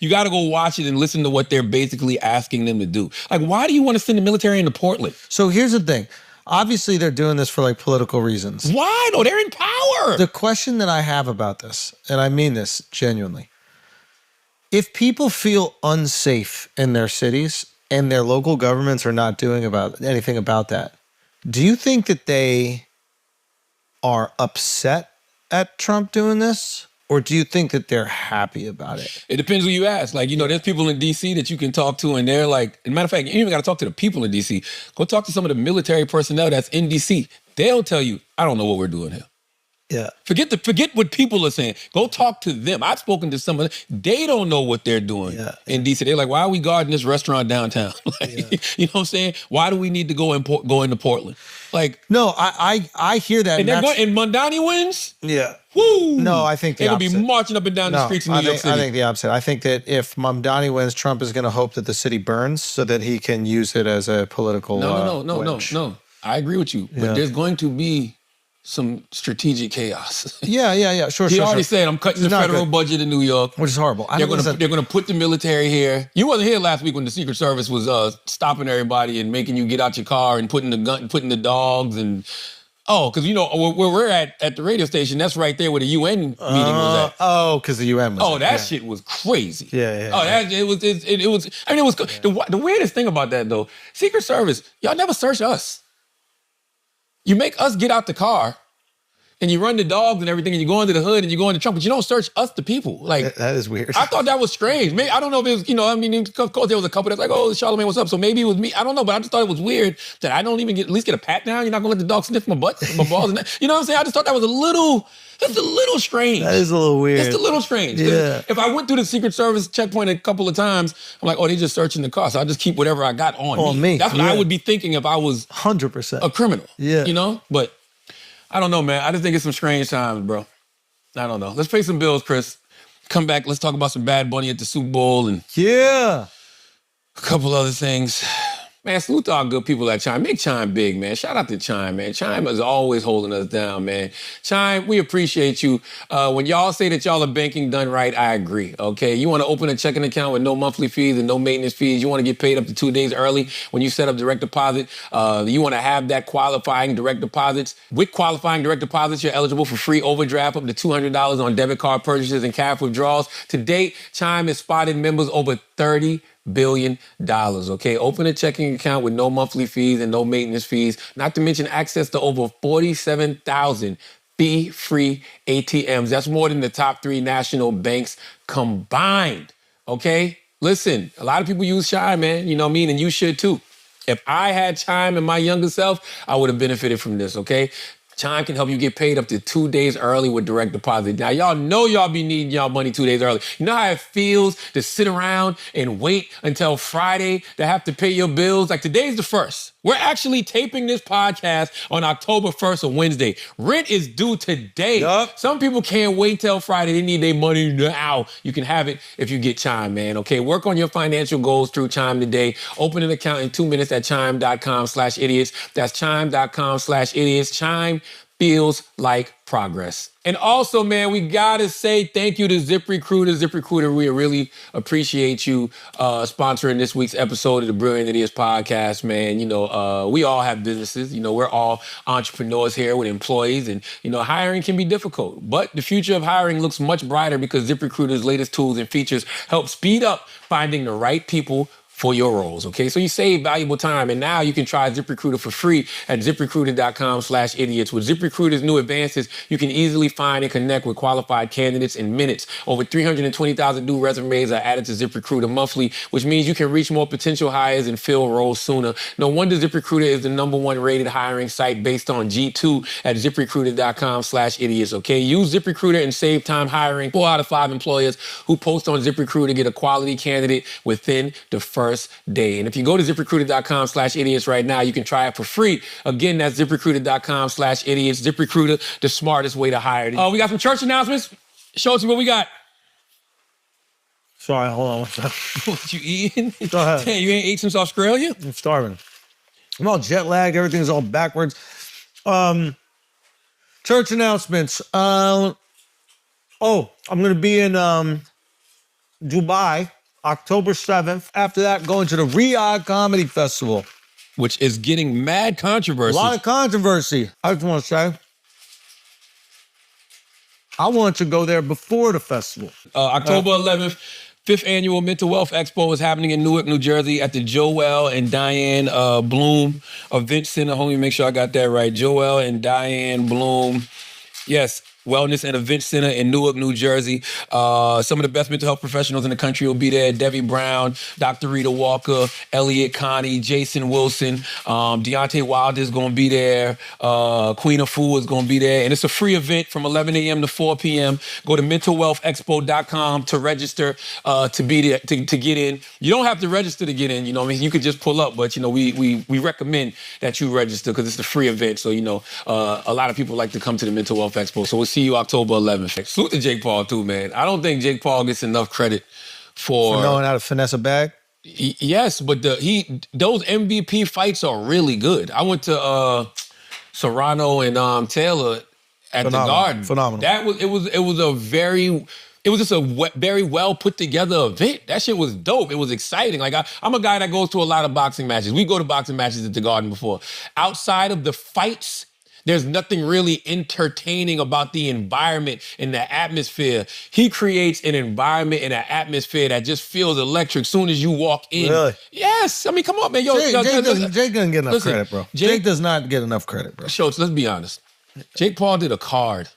You got to go watch it and listen to what they're basically asking them to do. Like, why do you want to send the military into Portland? So here's the thing. Obviously, they're doing this for like political reasons. Why? No, they're in power. The question that I have about this, and I mean this genuinely, if people feel unsafe in their cities and their local governments are not doing anything about that, do you think that they are upset at Trump doing this? Or do you think that they're happy about it? It depends who you ask. Like, there's people in D.C. that you can talk to, and they're like, as a matter of fact, you even got to talk to the people in D.C. Go talk to some of the military personnel that's in D.C. They'll tell you, I don't know what we're doing here. Yeah. Forget what people are saying. Go talk to them. I've spoken to some of them. They don't know what they're doing in D.C. They're like, why are we guarding this restaurant downtown? You know what I'm saying? Why do we need to go into Portland? Like, no, I hear that. And they're going, and Mamdani wins? Yeah. Woo! No, I think they're going to be marching up and down the streets in New York City. I think the opposite. I think that if Mamdani wins, Trump is going to hope that the city burns so that he can use it as a political No. I agree with you. But there's going to be some strategic chaos. Yeah. Sure. He already said, I'm cutting the federal budget in New York. Which is horrible. They're going to put the military here. You wasn't here last week when the Secret Service was stopping everybody and making you get out your car and putting the dogs and... Oh, because where we're at the radio station, that's right there where the UN meeting was at. Oh, because the UN was that shit was crazy. Yeah. It was. I mean, it was the weirdest thing about that though. Secret Service, y'all never search us. You make us get out the car, and you run the dogs and everything, and you go into the hood and you go into Trump, but you don't search us, the people. Like that is weird. I thought that was strange. Maybe I don't know if it was. Of course, there was a couple that's like, "Oh, Charlamagne, what's up?" So maybe it was me. I don't know, but I just thought it was weird that I don't even at least get a pat down. You're not gonna let the dog sniff my butt, my balls, and that. You know what I'm saying? I just thought that was a little strange. That is a little weird. It's a little strange. Yeah. If I went through the Secret Service checkpoint a couple of times, I'm like, oh, they just searching the car, so I just keep whatever I got on me. That's what I would be thinking if I was 100% a criminal. Yeah. But. I don't know, man. I just think it's some strange times, bro. I don't know. Let's pay some bills, Chris. Come back. Let's talk about some Bad Bunny at the Super Bowl and a couple other things. Man, salute to our good people at Chime. Make Chime big, man. Shout out to Chime, man. Chime is always holding us down, man. Chime, we appreciate you. When y'all say that y'all are banking done right, I agree, okay? You want to open a checking account with no monthly fees and no maintenance fees. You want to get paid up to 2 days early when you set up direct deposit. You want to have that qualifying direct deposits. With qualifying direct deposits, you're eligible for free overdraft up to $200 on debit card purchases and cash withdrawals. To date, Chime has spotted members over $30 billion, okay? Open a checking account with no monthly fees and no maintenance fees, not to mention access to over 47,000 fee-free ATMs. That's more than the top 3 national banks combined, okay? Listen, a lot of people use Chime, man, you know what I mean? And you should too. If I had Chime in my younger self, I would have benefited from this, okay? Chime can help you get paid up to 2 days early with direct deposit. Now, y'all know y'all be needing y'all money 2 days early. You know how it feels to sit around and wait until Friday to have to pay your bills? Like, today's the 1st. We're actually taping this podcast on October 1st, a Wednesday. Rent is due today. Yep. Some people can't wait till Friday. They need their money now. You can have it if you get Chime, man, okay? Work on your financial goals through Chime today. Open an account in 2 minutes at chime.com/idiots. That's chime.com/idiots. Chime, feels like progress. And also, man, we gotta say thank you to ZipRecruiter. ZipRecruiter, we really appreciate you sponsoring this week's episode of the Brilliant Idiots podcast, man. You know, we all have businesses. You know, we're all entrepreneurs here with employees, and, you know, hiring can be difficult. But the future of hiring looks much brighter because ZipRecruiter's latest tools and features help speed up finding the right people for your roles, okay? So you save valuable time, and now you can try ZipRecruiter for free at ZipRecruiter.com/idiots. With ZipRecruiter's new advances, you can easily find and connect with qualified candidates in minutes. Over 320,000 new resumes are added to ZipRecruiter monthly, which means you can reach more potential hires and fill roles sooner. No wonder ZipRecruiter is the #1 rated hiring site based on G2 at ZipRecruiter.com/idiots, okay? Use ZipRecruiter and save time hiring. 4 out of 5 employers who post on ZipRecruiter get a quality candidate within the first day. And if you go to ZipRecruiter.com/idiots right now, you can try it for free. Again, that's ZipRecruiter.com/idiots. ZipRecruiter, the smartest way to hire. We got some church announcements. Show us what we got. Sorry, hold on one second. What you eating? Go ahead. Damn, you ain't ate since Australia? I'm starving. I'm all jet lagged. Everything's all backwards. Church announcements. I'm going to be in Dubai October 7th. After that, going to the Riyadh Comedy Festival, which is getting mad controversy. A lot of controversy. I just want to say, I want to go there before the festival. October 11th, 5th Annual Mental Wealth Expo is happening in Newark, New Jersey at the Joel and Diane Bloom Event Center. Hold me, make sure I got that right. Joel and Diane Bloom. Yes. Wellness and Event Center in Newark, New Jersey. Some of the best mental health professionals in the country will be there. Debbie Brown, Dr. Rita Walker, Elliot Connie, Jason Wilson, Deontay Wilder is going to be there. Queen of Fool is going to be there. And it's a free event from 11 a.m. to 4 p.m. Go to mentalwealthexpo.com to register to be there, to get in. You don't have to register to get in. You know what I mean? You could just pull up. But, you know, we recommend that you register because it's a free event. So, you know, a lot of people like to come to the Mental Wealth Expo. So we'll see you October 11th. Salute to Jake Paul too, man. I don't think Jake Paul gets enough credit for knowing how to finesse a bag. Yes, but those MVP fights are really good. I went to Serrano and Taylor at the Garden. Phenomenal. It was just a very well put together event. That shit was dope. It was exciting. Like I'm a guy that goes to a lot of boxing matches. We go to boxing matches at the Garden before. Outside of the fights, there's nothing really entertaining about the environment and the atmosphere. He creates an environment and an atmosphere that just feels electric soon as you walk in. Really? Yes. I mean, come on, man. Jake doesn't get enough credit, bro. Jake does not get enough credit, bro. Schultz, let's be honest. Jake Paul did a card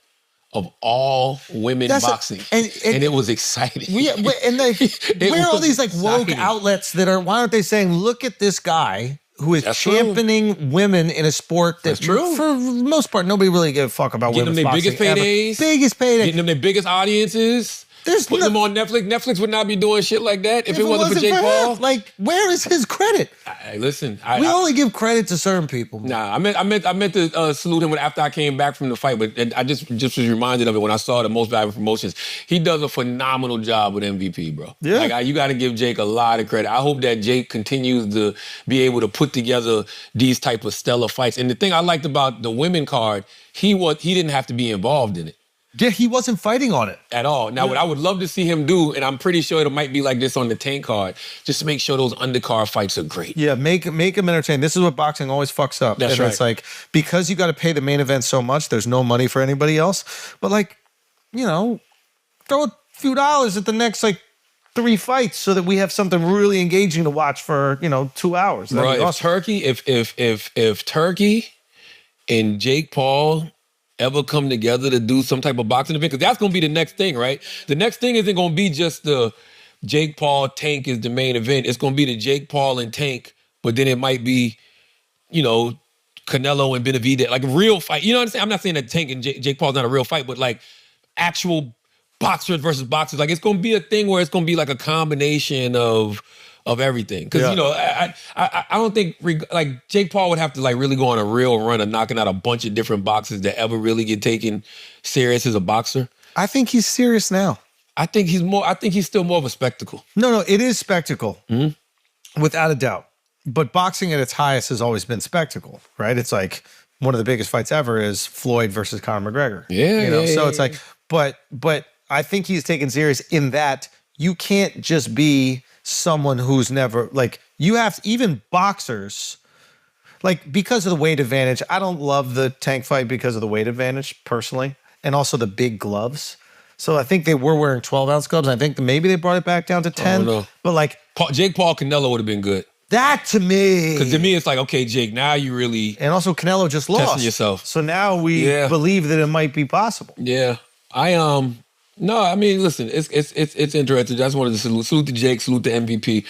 of all women boxing, and it was exciting. Where are all these like woke outlets that are? Why aren't they saying, "Look at this guy who is championing women in a sport that, for the most part, nobody really gave a fuck about women's boxing." Getting them their biggest paydays, getting them their biggest audiences. Putting them on Netflix. Netflix would not be doing shit like that if it wasn't for Jake Paul. Like, where is his credit? Listen, we only give credit to certain people. Nah, I meant to salute him after I came back from the fight, but I just was reminded of it when I saw the Most Valuable Promotions. He does a phenomenal job with MVP, bro. Yeah, like you got to give Jake a lot of credit. I hope that Jake continues to be able to put together these type of stellar fights. And the thing I liked about the women card, he didn't have to be involved in it. Yeah, he wasn't fighting on it. At all. Now, what I would love to see him do, and I'm pretty sure it might be like this on the Tank card, just to make sure those undercard fights are great. Yeah, make him entertaining. This is what boxing always fucks up. That's right. It's like, because you got to pay the main event so much, there's no money for anybody else. But like, you know, throw a few dollars at the next like 3 fights so that we have something really engaging to watch for, 2 hours. Bro, if Turkey and Jake Paul ever come together to do some type of boxing event, because that's going to be the next thing, right? The next thing isn't going to be just the Jake Paul Tank is the main event. It's going to be the Jake Paul and Tank, but then it might be, Canelo and Benavidez, like a real fight. You know what I'm saying? I'm not saying that Tank and Jake Paul's not a real fight, but like actual boxers versus boxers. Like it's going to be a thing where it's going to be like a combination of everything. Because, I don't think, like, Jake Paul would have to, like, really go on a real run of knocking out a bunch of different boxers to ever really get taken serious as a boxer. I think he's serious now. I think he's still more of a spectacle. No, it is spectacle. Mm-hmm. Without a doubt. But boxing at its highest has always been spectacle, right? It's like one of the biggest fights ever is Floyd versus Conor McGregor. Yeah, you know. yeah, So yeah, it's like, but I think he's taken serious in that you can't just be someone who's never like you have even boxers. Like, because of the weight advantage, I don't love the tank fight because of the weight advantage, personally, and also the big gloves. So I think they were wearing 12-ounce gloves. And I think that maybe they brought it back down to 10. But, like... Jake Paul Canelo would have been good. That, to me... Because to me, it's like, okay, Jake, now you really... And also, Canelo just lost. Testing yourself. So now we believe that it might be possible. Yeah. No, I mean, listen, it's interesting. I just wanted to salute to Jake, salute to MVP.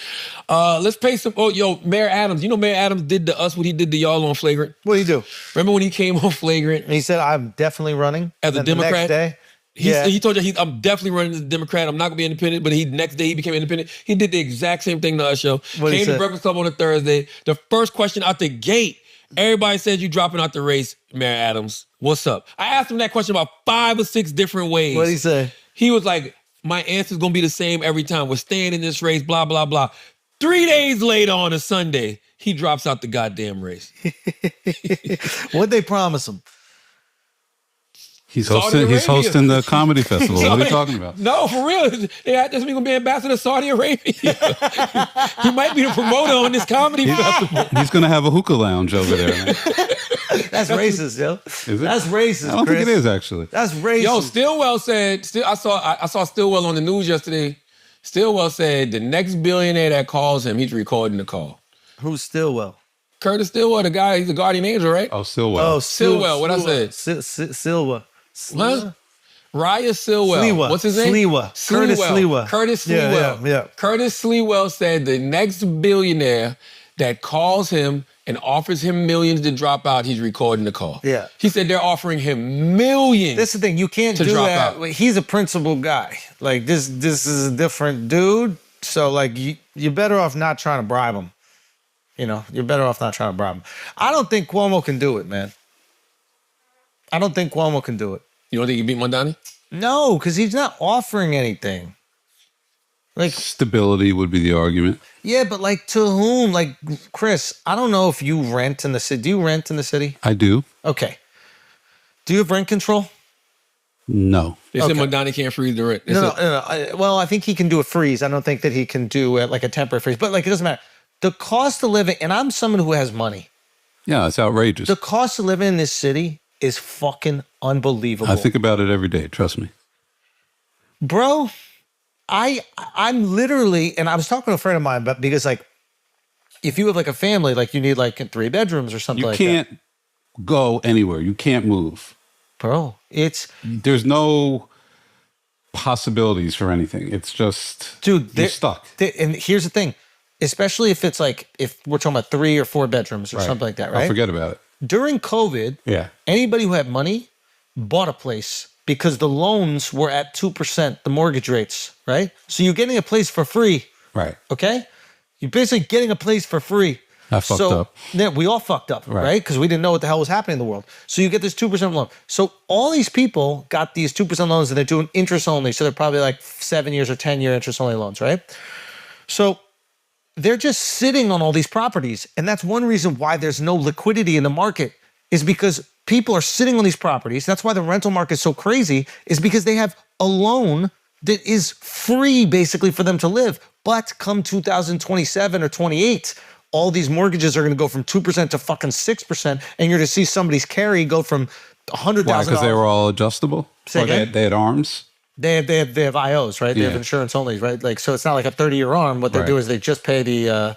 Let's pay some. Oh, yo, Mayor Adams. You know, Mayor Adams did to us what he did to y'all on Flagrant. What did he do? Remember when he came on Flagrant? And he said, "I'm definitely running as a Democrat." The next day, he told you, "I'm definitely running as a Democrat. I'm not gonna be independent." But next day he became independent. He did the exact same thing to us, yo. Came to Breakfast Club on a Thursday. The first question out the gate. Everybody said you dropping out the race, Mayor Adams. What's up? I asked him that question about 5 or 6 different ways. What did he say? He was like, my answer's going to be the same every time. We're staying in this race, blah, blah, blah. 3 days later on a Sunday, he drops out the goddamn race. What'd they promise him? He's hosting the comedy festival. What are you talking about? No, for real. They had this going to be ambassador to Saudi Arabia. He might be the promoter on this comedy festival. He's going to have a hookah lounge over there, man. That's racist, yo. Is it? That's racist. I don't think it is, actually. That's racist. Yo, Stillwell said, I saw Stillwell on the news yesterday. Stillwell said the next billionaire that calls him, he's recording the call. Who's Stillwell? Curtis Stillwell, the guy, he's a guardian angel, right? Oh, Stillwell. Oh, Stillwell, what I said? Silva. What? Raya Stillwell. Sliwa. What's his name? Sliwa. Curtis Sliwa. Curtis Sliwa. Yeah. Curtis Sliwa said the next billionaire that calls him and offers him millions to drop out, he's recording the call. Yeah. He said they're offering him millions. That's the thing. You can't do that. Out. He's a principled guy. Like, this is a different dude. So, like, you're better off not trying to bribe him. You know, you're better off not trying to bribe him. I don't think Cuomo can do it, man. I don't think Cuomo can do it. You don't think he beat Mamdani? No, because he's not offering anything. Like, stability would be the argument. Yeah, but like, to whom? Like, Chris, I don't know if you rent in the city. Do you rent in the city? I do. Okay. Do you have rent control? No. They said Mamdani can't freeze the rent. No. Well, I think he can do a freeze. I don't think that he can do like a temporary freeze. But like, it doesn't matter. The cost of living, and I'm someone who has money. Yeah, it's outrageous. The cost of living in this city is fucking unbelievable. I think about it every day. Trust me. Bro, I'm literally, and I was talking to a friend of mine, but because like, if you have like a family, like you need like 3 bedrooms or something like that. You can't go anywhere. You can't move. Bro, there's no possibilities for anything. It's just, dude, you're stuck. And here's the thing, especially if it's like, if we're talking about 3 or 4 bedrooms or something like that, right? I'll forget about it. During COVID, anybody who had money bought a place because the loans were at 2%, the mortgage rates, right? So you're getting a place for free. Right. Okay? You're basically getting a place for free. I fucked up. Yeah, we all fucked up, right? Because we didn't know what the hell was happening in the world. So you get this 2% loan. So all these people got these 2% loans and they're doing interest only. So they're probably like 7 years or 10-year interest only loans, right? So they're just sitting on all these properties. And that's one reason why there's no liquidity in the market, is because people are sitting on these properties. That's why the rental market is so crazy, is because they have a loan that is free basically for them to live. But come 2027 or 28, all these mortgages are going to go from 2% to fucking 6%. And you're going to see somebody's carry go from $100,000. Why? Because they were all adjustable? Say again? They had arms? They have IOs, right? They have insurance only, right? Like, so it's not like a 30-year arm. What they do is they just pay the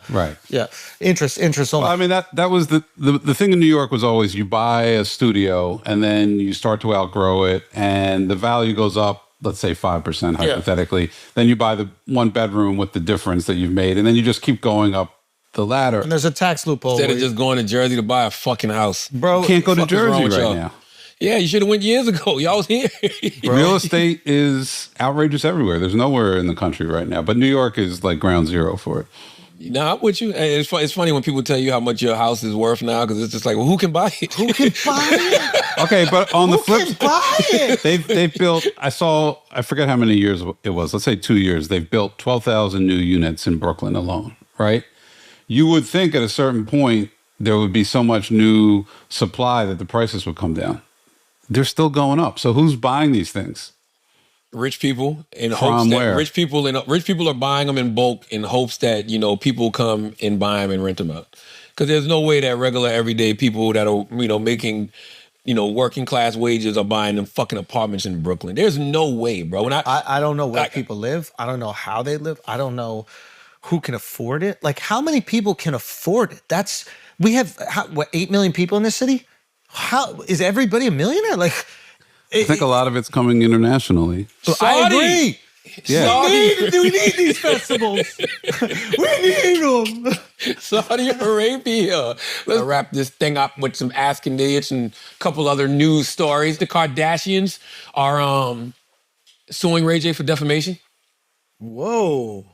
interest only. Well, I mean, that was the thing in New York was always you buy a studio and then you start to outgrow it and the value goes up, let's say 5% hypothetically. Yeah. Then you buy the 1 bedroom with the difference that you've made, and then you just keep going up the ladder. And there's a tax loophole. Instead of just going to Jersey to buy a fucking house. Bro, you can't go to Jersey right now. Yeah, you should have went years ago. Y'all was here. Real estate is outrageous everywhere. There's nowhere in the country right now. But New York is like ground zero for it. No, I'm with you. It's funny when people tell you how much your house is worth now, because it's just like, well, who can buy it? Who can buy it? Okay, but on the flip side, buy it? They've built, I forget how many years it was. Let's say 2 years. They've built 12,000 new units in Brooklyn alone, right? You would think at a certain point there would be so much new supply that the prices would come down. They're still going up. So who's buying these things? Rich people in hopes From that where? rich people are buying them in bulk in hopes that, you know, people come and buy them and rent them out. Because there's no way that regular everyday people that are, you know, making, you know, working class wages are buying them fucking apartments in Brooklyn. There's no way, bro. And I don't know where people live. I don't know how they live. I don't know who can afford it. Like, how many people can afford it? We have, 8 million people in this city? How is everybody a millionaire? Like, I think a lot of it's coming internationally. I agree. Yeah. We need these festivals. We need them. Saudi Arabia. Let's wrap this thing up with some Asking Idiots and a couple other news stories. The Kardashians are suing Ray J for defamation. Whoa.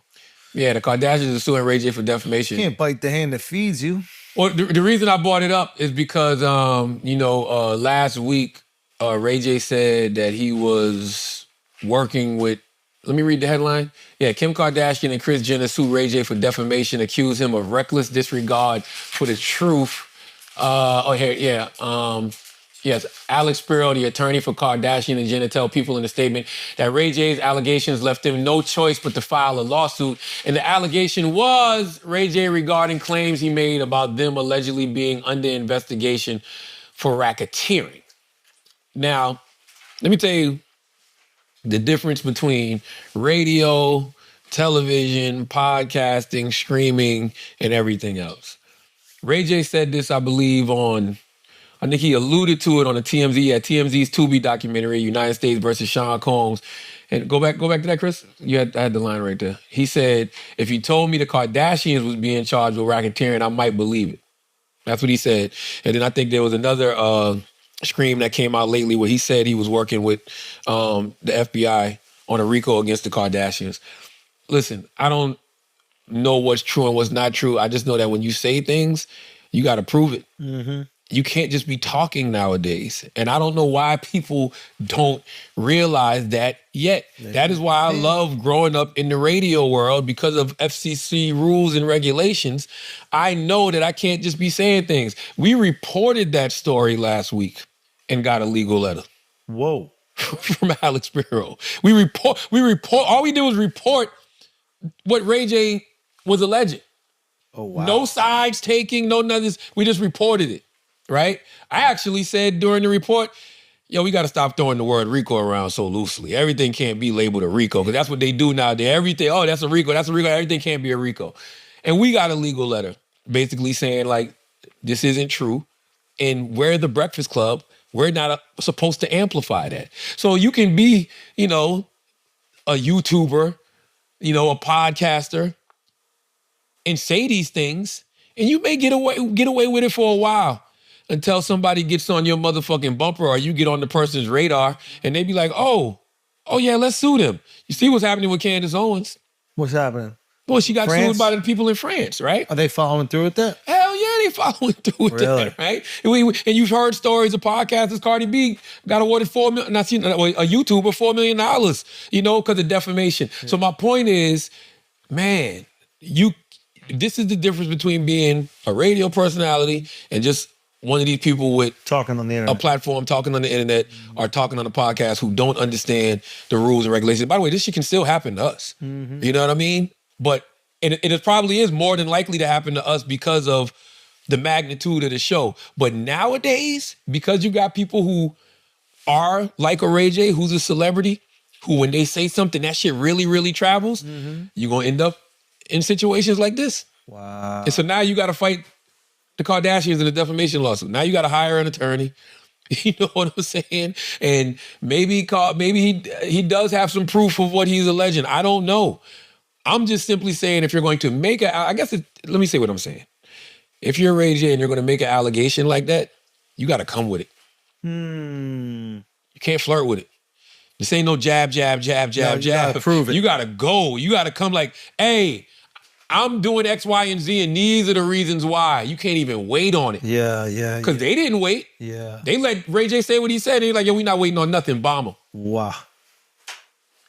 Yeah, the Kardashians are suing Ray J for defamation. You can't bite the hand that feeds you. Well, the reason I brought it up is because, last week, Ray J said that he was working with, let me read the headline. Yeah, Kim Kardashian and Kris Jenner sue Ray J for defamation, accuse him of reckless disregard for the truth. Yes, Alex Spiro, the attorney for Kardashian and Jenner, tell People in a statement that Ray J's allegations left him no choice but to file a lawsuit. And the allegation was Ray J regarding claims he made about them allegedly being under investigation for racketeering. Now, let me tell you the difference between radio, television, podcasting, streaming, and everything else. Ray J said this, I believe, I think he alluded to it on the TMZ's Tubi documentary, United States versus Sean Combs. And go back to that, Chris. I had the line right there. He said, if you told me the Kardashians was being charged with racketeering, I might believe it. That's what he said. And then I think there was another scream that came out lately where he said he was working with the FBI on a RICO against the Kardashians. Listen, I don't know what's true and what's not true. I just know that when you say things, you got to prove it. Mm-hmm. You can't just be talking nowadays. And I don't know why people don't realize that yet. That is why I love growing up in the radio world, because of FCC rules and regulations. I know that I can't just be saying things. We reported that story last week and got a legal letter. Whoa. From Alex Spiro. We report, all we did was report what Ray J was alleging. Oh, wow. No sides taking, no nothing. We just reported it. Right? I actually said during the report, we got to stop throwing the word RICO around so loosely. Everything can't be labeled a RICO, because that's what they do nowadays. Everything, that's a RICO, everything can't be a RICO. And we got a legal letter basically saying, like, this isn't true. And we're the Breakfast Club. We're not supposed to amplify that. So you can be, a YouTuber, a podcaster, and say these things, and you may get away with it for a while, until somebody gets on your motherfucking bumper or you get on the person's radar and they be like, oh yeah, let's sue them. You see what's happening with Candace Owens? What's happening? Well, she got sued by the people in France, right? Are they following through with that? Hell yeah, they following through with that, right? And you've heard stories of podcasters. Cardi B got awarded a YouTuber $4 million, because of defamation. Yeah. So my point is, man, this is the difference between being a radio personality and just one of these people with talking on the internet, a platform, talking on the internet, or talking on a podcast, who don't understand the rules and regulations. By the way, this shit can still happen to us. Mm-hmm. You know what I mean? But it probably is more than likely to happen to us because of the magnitude of the show. But nowadays, because you got people who are like a Ray J, who's a celebrity, who when they say something, that shit really, really travels, you're going to end up in situations like this. Wow. And so now you got to fight the Kardashians in a defamation lawsuit. Now you got to hire an attorney. You know what I'm saying? And maybe he does have some proof of what he's alleging. I don't know. I'm just simply saying, if you're going to make let me say what I'm saying. If you're Ray J and you're going to make an allegation like that, you got to come with it. You can't flirt with it. This ain't no jab. You gotta prove it. You got to go. You got to come like, hey, I'm doing X, Y, and Z, and these are the reasons why. You can't even wait on it. Yeah. Because they didn't wait. Yeah. They let Ray J say what he said. They're like, we're not waiting on nothing. Bomb him. Wow.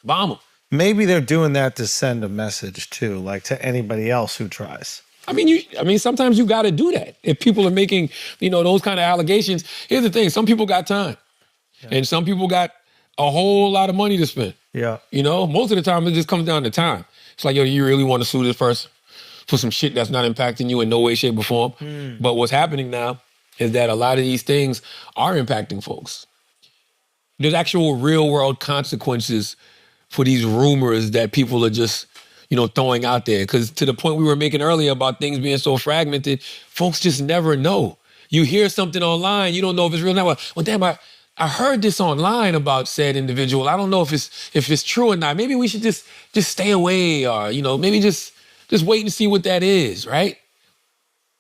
Bomb him. Maybe they're doing that to send a message, too, like to anybody else who tries. I mean, sometimes you got to do that. If people are making, those kind of allegations, here's the thing. Some people got time. Yeah. And some people got a whole lot of money to spend. Yeah. Most of the time it just comes down to time. It's like, yo, you really want to sue this person for some shit that's not impacting you in no way, shape, or form? But what's happening now is that a lot of these things are impacting folks. There's actual real world consequences for these rumors that people are just, throwing out there. Because to the point we were making earlier about things being so fragmented, folks just never know. You hear something online, you don't know if it's real now. Well, damn, I heard this online about said individual. I don't know if it's true or not. Maybe we should just stay away, or maybe just wait and see what that is, right?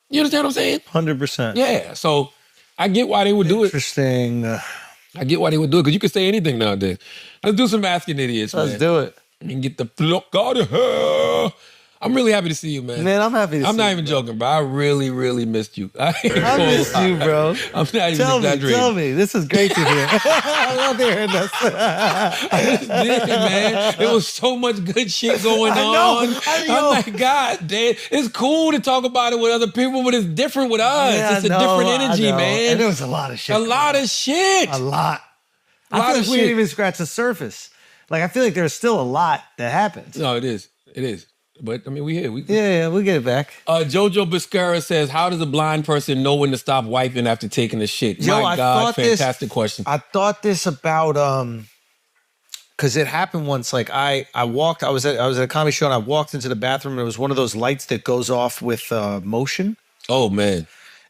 You understand what I'm saying? 100%. Yeah. So I get why they would do it. Interesting. I get why they would do it, because you can say anything nowadays. Let's do some Asking Idiots, man. Let's do it. And get the fuck out of here. I'm really happy to see you, man. Man, I'm happy to see you. I'm not even joking, bro. I really, really missed you. I missed you, bro. I'm not even exaggerating. Tell me. This is great to hear. I love hearing this. I just did, man. There was so much good shit going on. I know. I'm like, God, damn. It's cool to talk about it with other people, but it's different with us. Yeah, it's a different energy, man. And there was a lot of shit. A lot of shit. A lot. I feel like we didn't even scratch the surface. Like, I feel like there's still a lot that happens. No, it is. It is. But, I mean, we here. Yeah, we'll get it back. Jojo Biscara says, how does a blind person know when to stop wiping after taking a shit? My God, fantastic question. I thought this about, because it happened once. Like, I was at a comedy show, and I walked into the bathroom, and it was one of those lights that goes off with motion. Oh, man.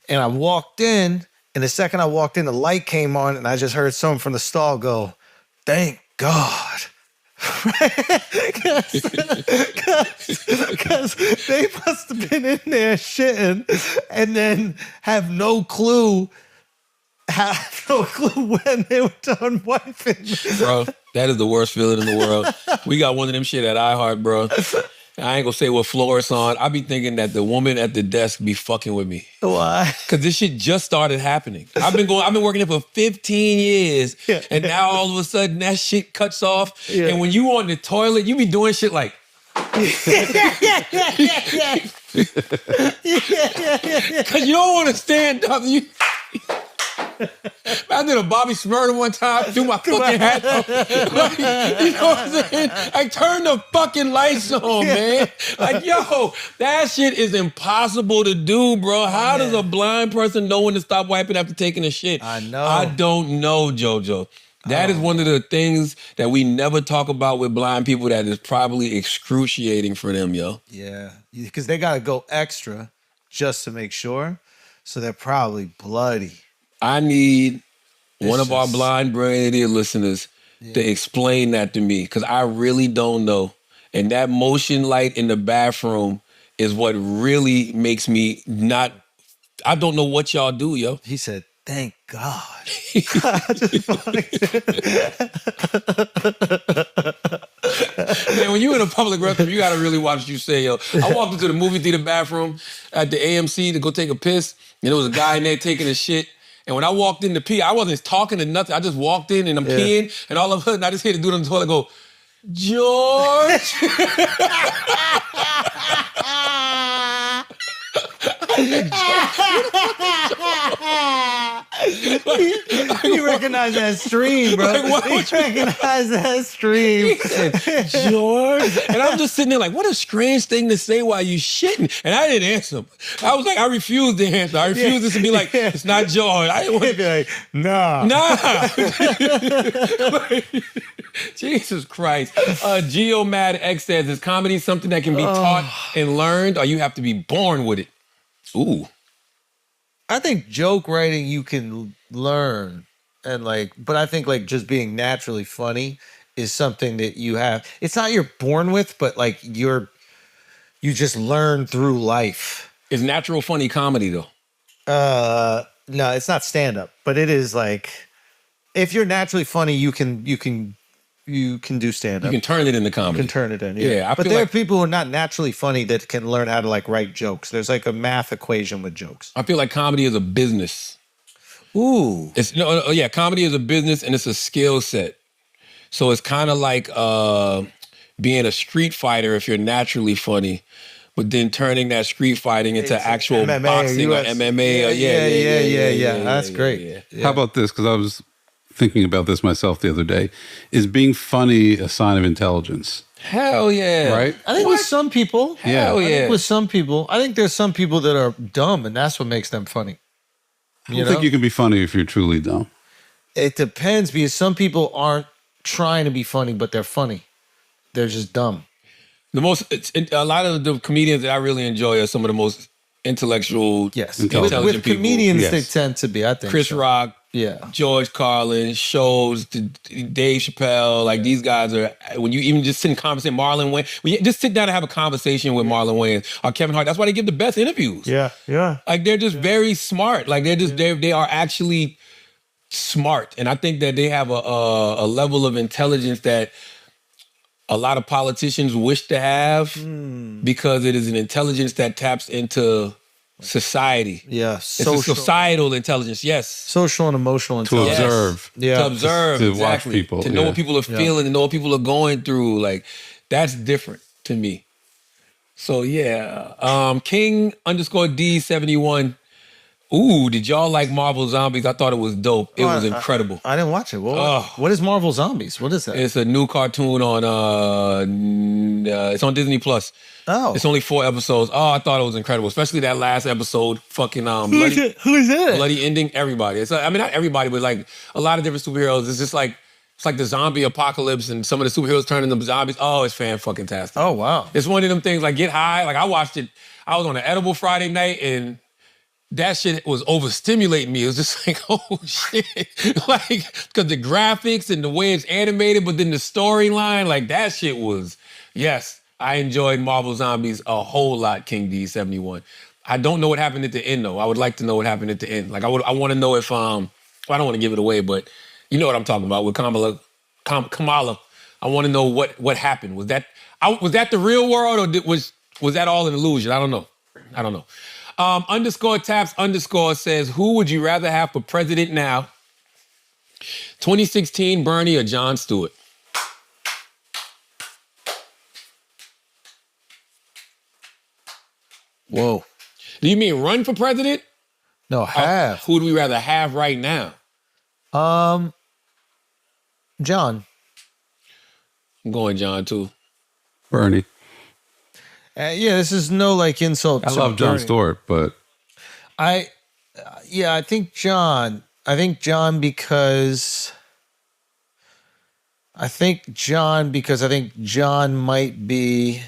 And I walked in, and the second I walked in, the light came on, and I just heard someone from the stall go, thank God. Because they must have been in there shitting and then have no clue when they were done wiping. Bro, that is the worst feeling in the world. We got one of them shit at iHeart, bro. I ain't gonna say what floor it's on. I be thinking that the woman at the desk be fucking with me. Why? Because this shit just started happening. I've been working here for 15 years, and now all of a sudden that shit cuts off. Yeah. And when you on the toilet, you be doing shit like. Because you don't want to stand up. I did a Bobby Smurda one time, threw my fucking hat off. Like, you know what I'm saying? I turned the fucking lights on, man. Like, yo, that shit is impossible to do, bro. How does a blind person know when to stop wiping after taking a shit? I know. I don't know, JoJo. That is one of the things that we never talk about with blind people that is probably excruciating for them, yo. Yeah, because they got to go extra just to make sure. So they're probably bloody. I need one of our blind brain idiot listeners to explain that to me, because I really don't know. And that motion light in the bathroom is what really makes me not. I don't know what y'all do, yo. He said, thank God. Man, when you in a public restroom, you gotta really watch what you say, yo. I walked into the movie theater bathroom at the AMC to go take a piss, and there was a guy in there taking a shit. And when I walked in to pee, I wasn't talking to nothing. I just walked in and I'm peeing, and all of a sudden I just hear the dude on the toilet go, George. You recognize that stream, bro. You recognize that stream. He said, George. And I'm just sitting there like, what a strange thing to say while you shitting. And I didn't answer him. I was like, I refused to answer. I refused this to be like, it's not George. I didn't want to be like, nah. Jesus Christ. Geomad X says, is comedy something that can be taught and learned, or you have to be born with it? Ooh. I think joke writing you can learn, and but I think just being naturally funny is something that you have. It's not you're born with, but you just learn through life. Is natural funny comedy though? No, it's not stand up, but it is if you're naturally funny, you can do stand up. You can turn it into comedy. You can turn it in. Yeah. But there are people who are not naturally funny that can learn how to write jokes. There's a math equation with jokes. I feel like comedy is a business. Ooh. Comedy is a business and it's a skill set. So it's kind of like being a street fighter if you're naturally funny. but then turning that street fighting into actual MMA, boxing or US. MMA. Yeah. That's great. Yeah. How about this? Because I was thinking about this myself the other day. Is being funny a sign of intelligence? Hell yeah. Right? I think with some people, Hell I think yeah. with some people, I think there's some people that are dumb, and that's what makes them funny. I don't think you can be funny if you're truly dumb. It depends, because some people aren't trying to be funny, but they're funny. They're just dumb. A lot of the comedians that I really enjoy are some of the most intellectual, intelligent With people. comedians, they tend to be. I think Chris so. Rock, Yeah. George Carlin, Shows, Dave Chappelle. Like these guys are, when you even just sit and conversate, Marlon Wayne, when you just sit down and have a conversation with Marlon Wayne or Kevin Hart, that's why they give the best interviews. Yeah. Like they're just very smart. Like they are actually smart. And I think that they have a level of intelligence that a lot of politicians wish to have because it is an intelligence that taps into society. Yeah. It's a societal intelligence, yes. Social and emotional To intelligence. observe. Yeah. To observe, To watch exactly. people, To know yeah. what people are feeling, to know what people are going through. Like, that's different to me. So, yeah. King _ D71. Ooh, did y'all like Marvel Zombies? I thought it was dope. It was incredible. I didn't watch it. What is Marvel Zombies? What is that? It's a new cartoon on it's on Disney Plus. Oh. It's only 4 episodes. Oh, I thought it was incredible, especially that last episode. Fucking bloody, Who is it? bloody ending. Everybody. It's I mean, not everybody, but like a lot of different superheroes. It's just like the zombie apocalypse, and some of the superheroes turn into zombies. Oh, it's fan-fucking-tastic. Oh, wow. It's one of them things like get high. Like I watched it. I was on an edible Friday night, and that shit was overstimulating me. It was just like, oh shit. Like, because the graphics and the way it's animated, but then the storyline, like that shit was, yes, I enjoyed Marvel Zombies a whole lot, King D71. I don't know what happened at the end though. I would like to know what happened at the end. Like I want to know if, well, I don't want to give it away, but you know what I'm talking about with Kamala. I want to know what happened. Was that the real world, or was that all an illusion? I don't know. _taps_ says, who would you rather have for president now? 2016 Bernie or Jon Stewart? Whoa. Do you mean run for president? No, have. Who would we rather have right now? John. I'm going John too. Bernie. Yeah, this is no like insult. I love Jon Stewart, but I think John. I think John because I think John might be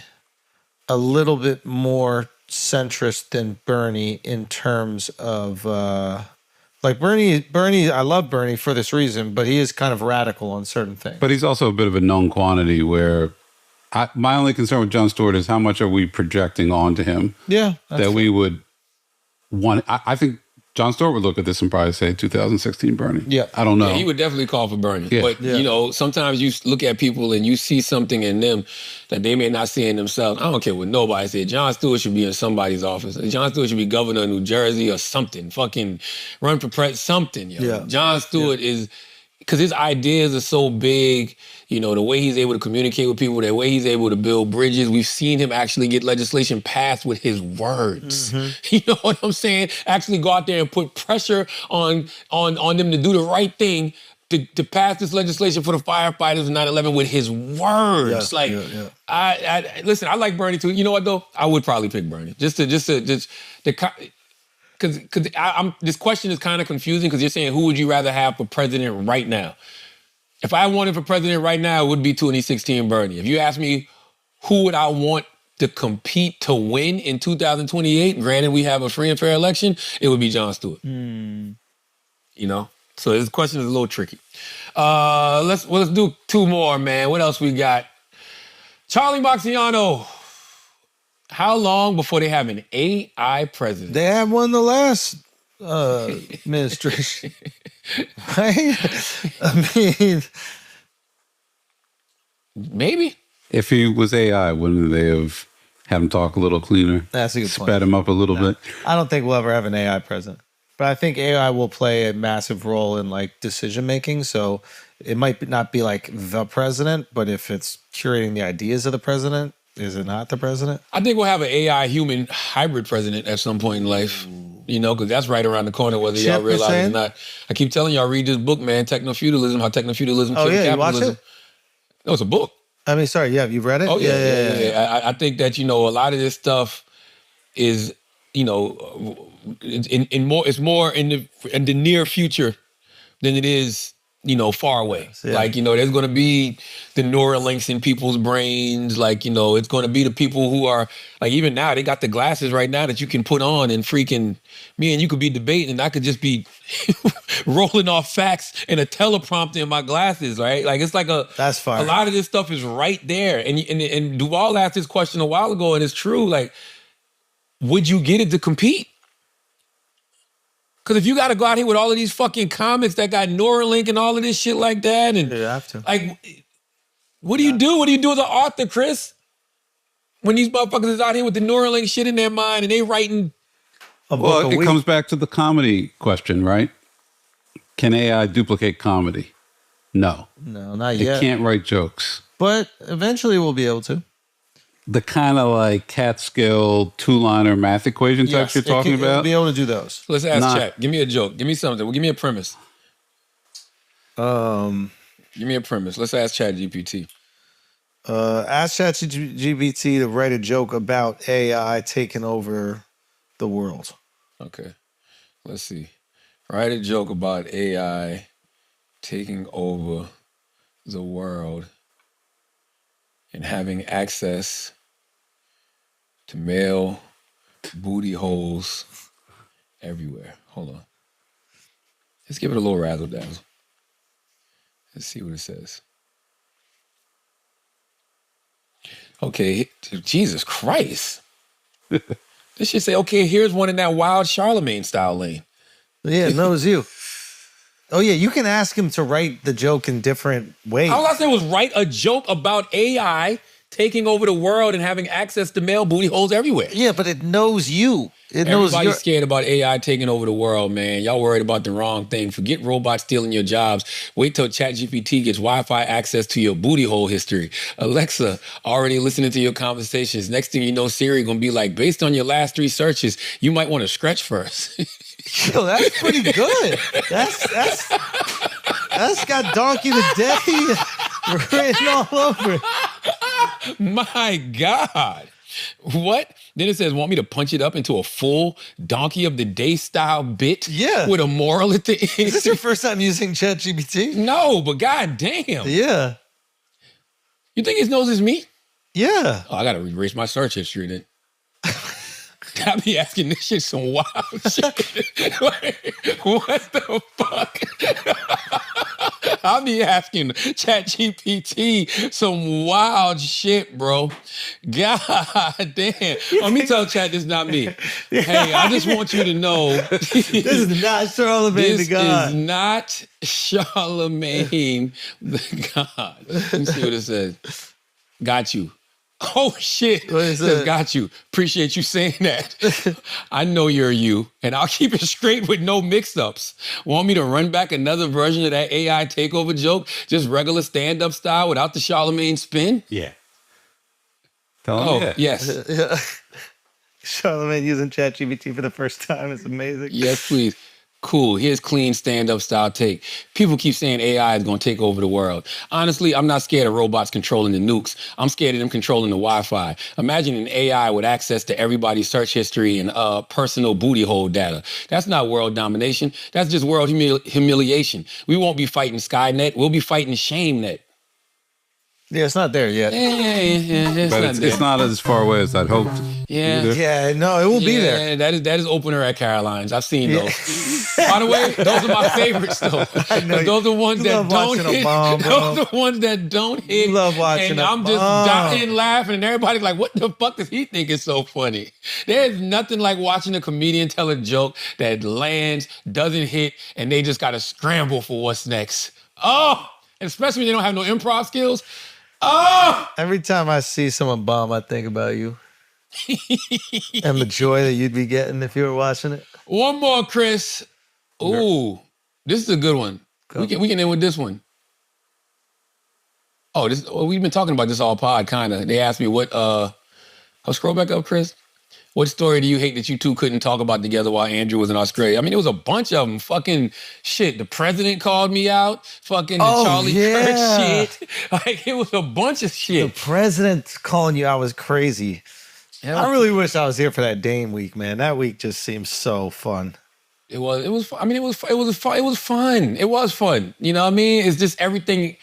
a little bit more centrist than Bernie in terms of like Bernie. I love Bernie for this reason, but he is kind of radical on certain things. But he's also a bit of a known quantity where my only concern with Jon Stewart is how much are we projecting onto him? Yeah. That we would want. I think Jon Stewart would look at this and probably say 2016 Bernie. Yeah. I don't know. Yeah, he would definitely call for Bernie. Yeah. But, you know, sometimes you look at people and you see something in them that they may not see in themselves. I don't care what nobody said. Jon Stewart should be in somebody's office. Jon Stewart should be governor of New Jersey or something. Fucking run for president, something, yo. Yeah. Jon Stewart is, because his ideas are so big, you know, the way he's able to communicate with people, the way he's able to build bridges. We've seen him actually get legislation passed with his words. You know what I'm saying? Actually go out there and put pressure on them to do the right thing to pass this legislation for the firefighters in 9/11 with his words. I listen, I like Bernie too. You know what though? I would probably pick Bernie. Because this question is kind of confusing because you're saying who would you rather have for president right now? If I wanted for president right now, it would be 2016 Bernie. If you ask me who would I want to compete to win in 2028, granted we have a free and fair election, it would be Jon Stewart. You know? So this question is a little tricky. Let's do 2 more, man. What else we got? Charlie Marciano. How long before they have an AI president? They had one the last administration. Right? I mean, maybe. If he was AI, wouldn't they have had him talk a little cleaner? That's a good point. Sped him up a little bit. I don't think we'll ever have an AI president, but I think AI will play a massive role in like decision making. So it might not be like the president, but if it's curating the ideas of the president, Is it not the president? I think we'll have an AI human hybrid president at some point in life. You know, because that's right around the corner, whether y'all realize it or not. I keep telling y'all, read this book, man, Techno-Feudalism, how Techno-Feudalism killed You capitalism. watch it? No, it's a book. I mean, sorry, you've read it? Oh, yeah. I think that, you know, a lot of this stuff is, you know, it's more in the near future than it is, you know, far away. Yeah. Like, you know, there's going to be the neural links in people's brains. Like, you know, it's going to be the people who are, like, even now, they got the glasses right now that you can put on and freaking, me and you could be debating and I could just be rolling off facts and a teleprompter in my glasses, right? Like, it's like that's fine. A lot of this stuff is right there. And Duval asked this question a while ago, and it's true. Like, would you get it to compete? Because if you got to go out here with all of these fucking comics that got Neuralink and all of this shit like that, and you have to. Like, what do you do? What do you do as an author, Chris? When these motherfuckers is out here with the Neuralink shit in their mind and they writing a book Well, it comes back to the comedy question, right? Can AI duplicate comedy? No. No, not yet. It can't write jokes. But eventually we'll be able to. The kind of like Catskill two-liner math equation types you're talking about? It'll be able to do those. Let's ask chat. Give me a joke. Give me something. Well, give me a premise. Give me a premise. Let's ask Chat GPT. Ask Chat GPT to write a joke about AI taking over the world. Okay. Let's see. Write a joke about AI taking over the world and having access to male booty holes everywhere. Hold on. Let's give it a little razzle dazzle. Let's see what it says. Okay, Jesus Christ. This should say, okay, here's one in that wild Charlemagne style lane. Yeah, it knows you. Oh, yeah, you can ask him to write the joke in different ways. All I said was write a joke about AI taking over the world and having access to male booty holes everywhere. Yeah, but it knows you. Everybody's scared about AI taking over the world, man. Y'all worried about the wrong thing. Forget robots stealing your jobs. Wait till ChatGPT gets Wi-Fi access to your booty hole history. Alexa, already listening to your conversations. Next thing you know, Siri gonna be like, based on your last 3 searches, you might want to stretch first. Yo, that's pretty good. That's got Donkey the Day written all over it. My God. What? Then it says, want me to punch it up into a full Donkey of the Day style bit? Yeah. With a moral at the end? Is this your first time using ChatGPT? No, but God damn. Yeah. You think it knows it's me? Yeah. Oh, I got to erase my search history then. I be asking this shit some wild shit. Like, what the fuck? I'll be asking ChatGPT some wild shit, bro. God damn. Let me tell Chat this is not me. Hey, I just want you to know. This is not Charlemagne the God. This is not Charlemagne the God. Let me see what it says. Got you. Oh, shit. What is Says, that? got you. Appreciate you saying that. I know you're you, and I'll keep it straight with no mix-ups. Want me to run back another version of that AI takeover joke, just regular stand-up style without the Charlemagne spin? Yeah. Tell him Oh, yes. Yeah. Charlemagne using ChatGPT for the first time is amazing. Yes, please. Cool. Here's clean stand-up style take. People keep saying AI is going to take over the world. Honestly, I'm not scared of robots controlling the nukes. I'm scared of them controlling the Wi-Fi. Imagine an AI with access to everybody's search history and personal booty hole data. That's not world domination. That's just world humiliation. We won't be fighting Skynet. We'll be fighting ShameNet. Yeah, it's not there yet. It's not as far away as I'd hoped. Yeah. either. Yeah, no, it will be there. That is opener at Caroline's. I've seen those. By the way, those are my favorites though. I know. Those are the ones that love don't watching a hit. bomb, bro. Those are the ones that don't hit. You love watching and a I'm just bomb. dying laughing, and everybody's like, "What the fuck does he think is so funny?" There's nothing like watching a comedian tell a joke that lands, doesn't hit, and they just got to scramble for what's next. Oh, and especially when they don't have no improv skills. Oh! Every time I see someone bomb, I think about you. And the joy that you'd be getting if you were watching it. One more, Chris. Ooh, this is a good one. We can end with this one. we've been talking about this all pod, kind of. They asked me what, I'll scroll back up, Chris. What story do you hate that you two couldn't talk about together while Andrew was in Australia? I mean, it was a bunch of them. Fucking shit. The president called me out. Fucking the Charlie Kirk shit. Like, it was a bunch of shit. The president calling you out was crazy. Yeah. I really wish I was here for that Dame week, man. That week just seems so fun. It was. I mean, it was fun. It was fun. You know what I mean? It's just everything.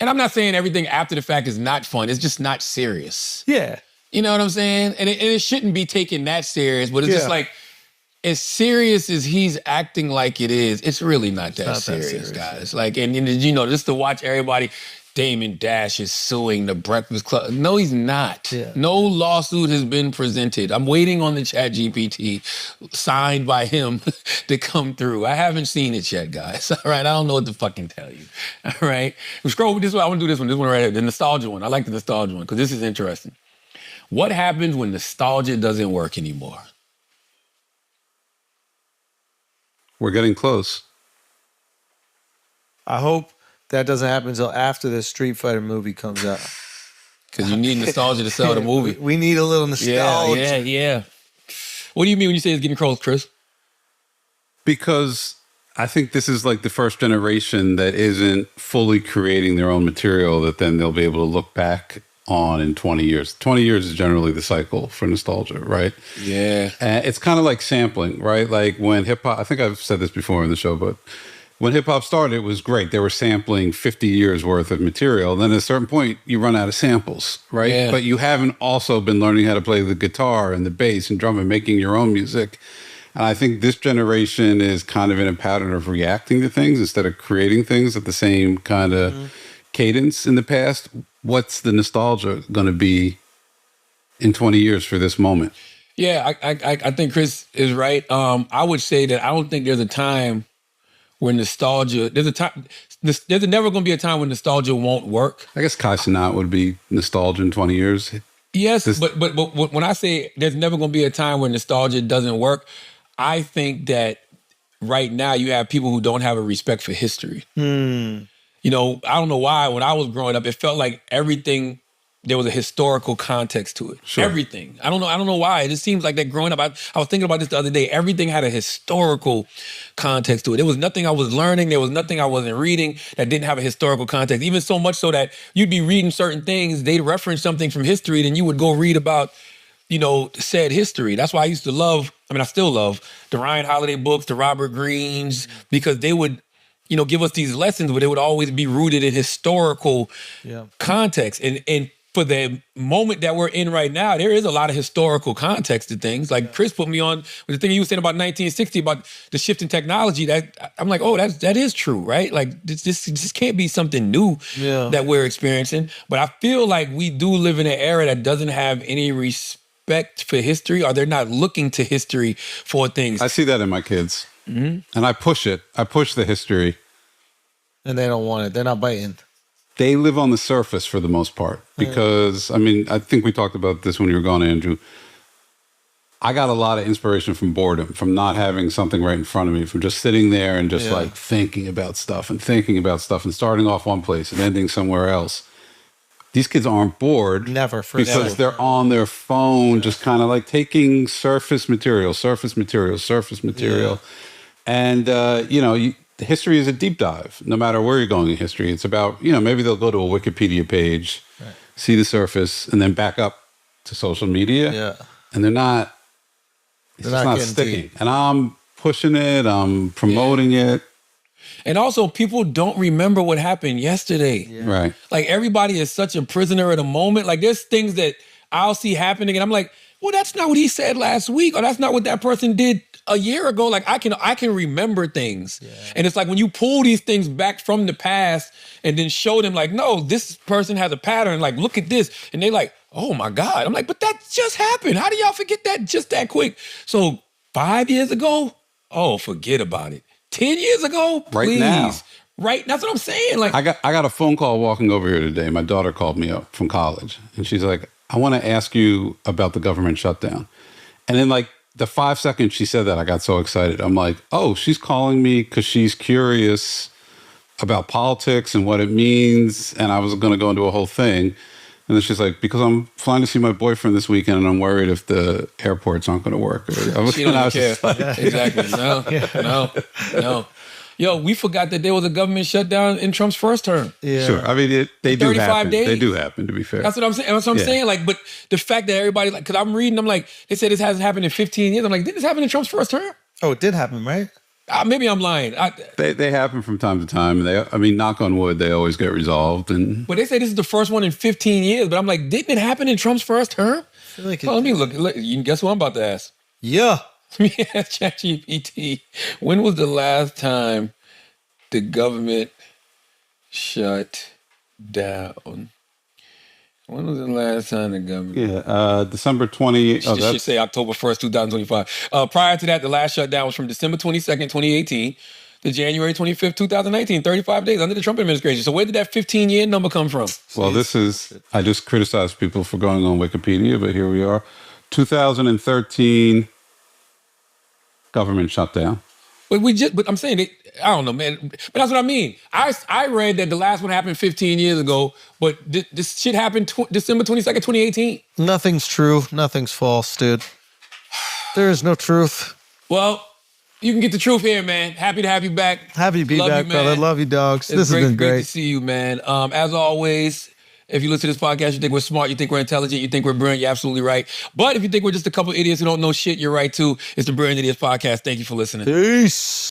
And I'm not saying everything after the fact is not fun. It's just not serious. Yeah. You know what I'm saying? And it shouldn't be taken that serious, but it's just like, as serious as he's acting like it is, it's really not that serious, guys. Like, and you know, just to watch everybody, Damon Dash is suing the Breakfast Club. No, he's not. Yeah. No lawsuit has been presented. I'm waiting on the ChatGPT signed by him to come through. I haven't seen it yet, guys. All right, I don't know what to fucking tell you. All right, scroll this one. I want to do this one right here, the nostalgia one. I like the nostalgia one because this is interesting. What happens when nostalgia doesn't work anymore? We're getting close. I hope that doesn't happen until after the Street Fighter movie comes out. Because you need nostalgia to sell the movie. We need a little nostalgia. Yeah. What do you mean when you say it's getting close, Chris? Because I think this is like the first generation that isn't fully creating their own material that then they'll be able to look back on in 20 years. 20 years is generally the cycle for nostalgia, right? Yeah. It's kind of like sampling, right? Like when hip hop, I think I've said this before in the show, but when hip hop started, it was great. They were sampling 50 years worth of material. Then at a certain point, you run out of samples, right? Yeah. But you haven't also been learning how to play the guitar and the bass and drum and making your own music. And I think this generation is kind of in a pattern of reacting to things instead of creating things at the same kind of cadence in the past. What's the nostalgia going to be in 20 years for this moment? Yeah, I think Chris is right. I would say that I don't think there's a time where nostalgia, there's never going to be a time when nostalgia won't work. I guess Kai Cenat would be nostalgia in 20 years. Yes, but when I say there's never going to be a time when nostalgia doesn't work, I think that right now you have people who don't have a respect for history. You know, I don't know why. When I was growing up, it felt like everything, there was a historical context to it. Sure. Everything. I don't know why. It just seems like that growing up. I was thinking about this the other day. Everything had a historical context to it. There was nothing I was learning. There was nothing I wasn't reading that didn't have a historical context. Even so much so that you'd be reading certain things, they'd reference something from history, then you would go read about, you know, said history. That's why I used to love, I still love the Ryan Holiday books, the Robert Greens, because they would, you know, give us these lessons, but it would always be rooted in historical context. And for the moment that we're in right now, there is a lot of historical context to things. Like Chris put me on with the thing you were saying about 1960, about the shift in technology. That I'm like, oh, that is true, right? Like this can't be something new that we're experiencing. But I feel like we do live in an era that doesn't have any respect for history, or they're not looking to history for things. I see that in my kids. And I push it. I push the history. And they don't want it. They're not biting. They live on the surface for the most part. Because, I mean, I think we talked about this when you were gone, Andrew. I got a lot of inspiration from boredom, from not having something right in front of me, from just sitting there and just like thinking about stuff and starting off one place and ending somewhere else. These kids aren't bored. Never. Because they're on their phone, just kind of like taking surface material. And, you know, history is a deep dive, no matter where you're going in history. It's about, you know, maybe they'll go to a Wikipedia page, see the surface, and then back up to social media. And they're not sticking. Deep. And I'm pushing it, I'm promoting it. And also, people don't remember what happened yesterday. Right. Like, everybody is such a prisoner of the moment. Like, there's things that I'll see happening, and I'm like, well, that's not what he said last week, or that's not what that person did a year ago. Like, I can remember things. And it's like when you pull these things back from the past and then show them like, no, this person has a pattern. Like, look at this. And they like, oh my God. I'm like, but that just happened. How do y'all forget that just that quick? So 5 years ago? Oh, forget about it. 10 years ago? Please. Right now. Right. That's what I'm saying. Like, I got a phone call walking over here today. My daughter called me up from college and she's like, I want to ask you about the government shutdown. And then like the 5 seconds she said that, I got so excited. I'm like, oh, she's calling me because she's curious about politics and what it means, and I was going to go into a whole thing. And then she's like, because I'm flying to see my boyfriend this weekend, and I'm worried if the airports aren't going to work. She don't care. Exactly. No. Yo, we forgot that there was a government shutdown in Trump's first term. Yeah. Sure. I mean, they do 35 happen. days. They do happen, to be fair. That's what I'm saying. That's what I'm saying. Like, but the fact that everybody, like, because I'm reading, I'm like, they said this hasn't happened in 15 years. I'm like, did this happen in Trump's first term? Oh, it did happen, right? Maybe I'm lying. They happen from time to time. I mean, knock on wood, they always get resolved. But they say this is the first one in 15 years. But I'm like, didn't it happen in Trump's first term? I feel like let me look. You can guess what I'm about to ask. Yeah. Let me ask ChatGPT. When was the last time the government shut down? When was the last time the government? Yeah, December 20. It should say October 1st, 2025. Prior to that, the last shutdown was from December 22nd, 2018 to January 25th, 2019. 35 days under the Trump administration. So where did that 15-year number come from? Well, this is, I just criticized people for going on Wikipedia, but here we are. 2013 government shutdown. But I'm saying, I don't know, man. But that's what I mean. I read that the last one happened 15 years ago, but this shit happened December 22nd, 2018. Nothing's true. Nothing's false, dude. There is no truth. Well, you can get the truth here, man. Happy to have you back. Happy to be back, brother. Love you, dogs. This has been great. Great to see you, man. As always, if you listen to this podcast, you think we're smart, you think we're intelligent, you think we're brilliant, you're absolutely right. But if you think we're just a couple idiots who don't know shit, you're right too. It's the Brilliant Idiots Podcast. Thank you for listening. Peace.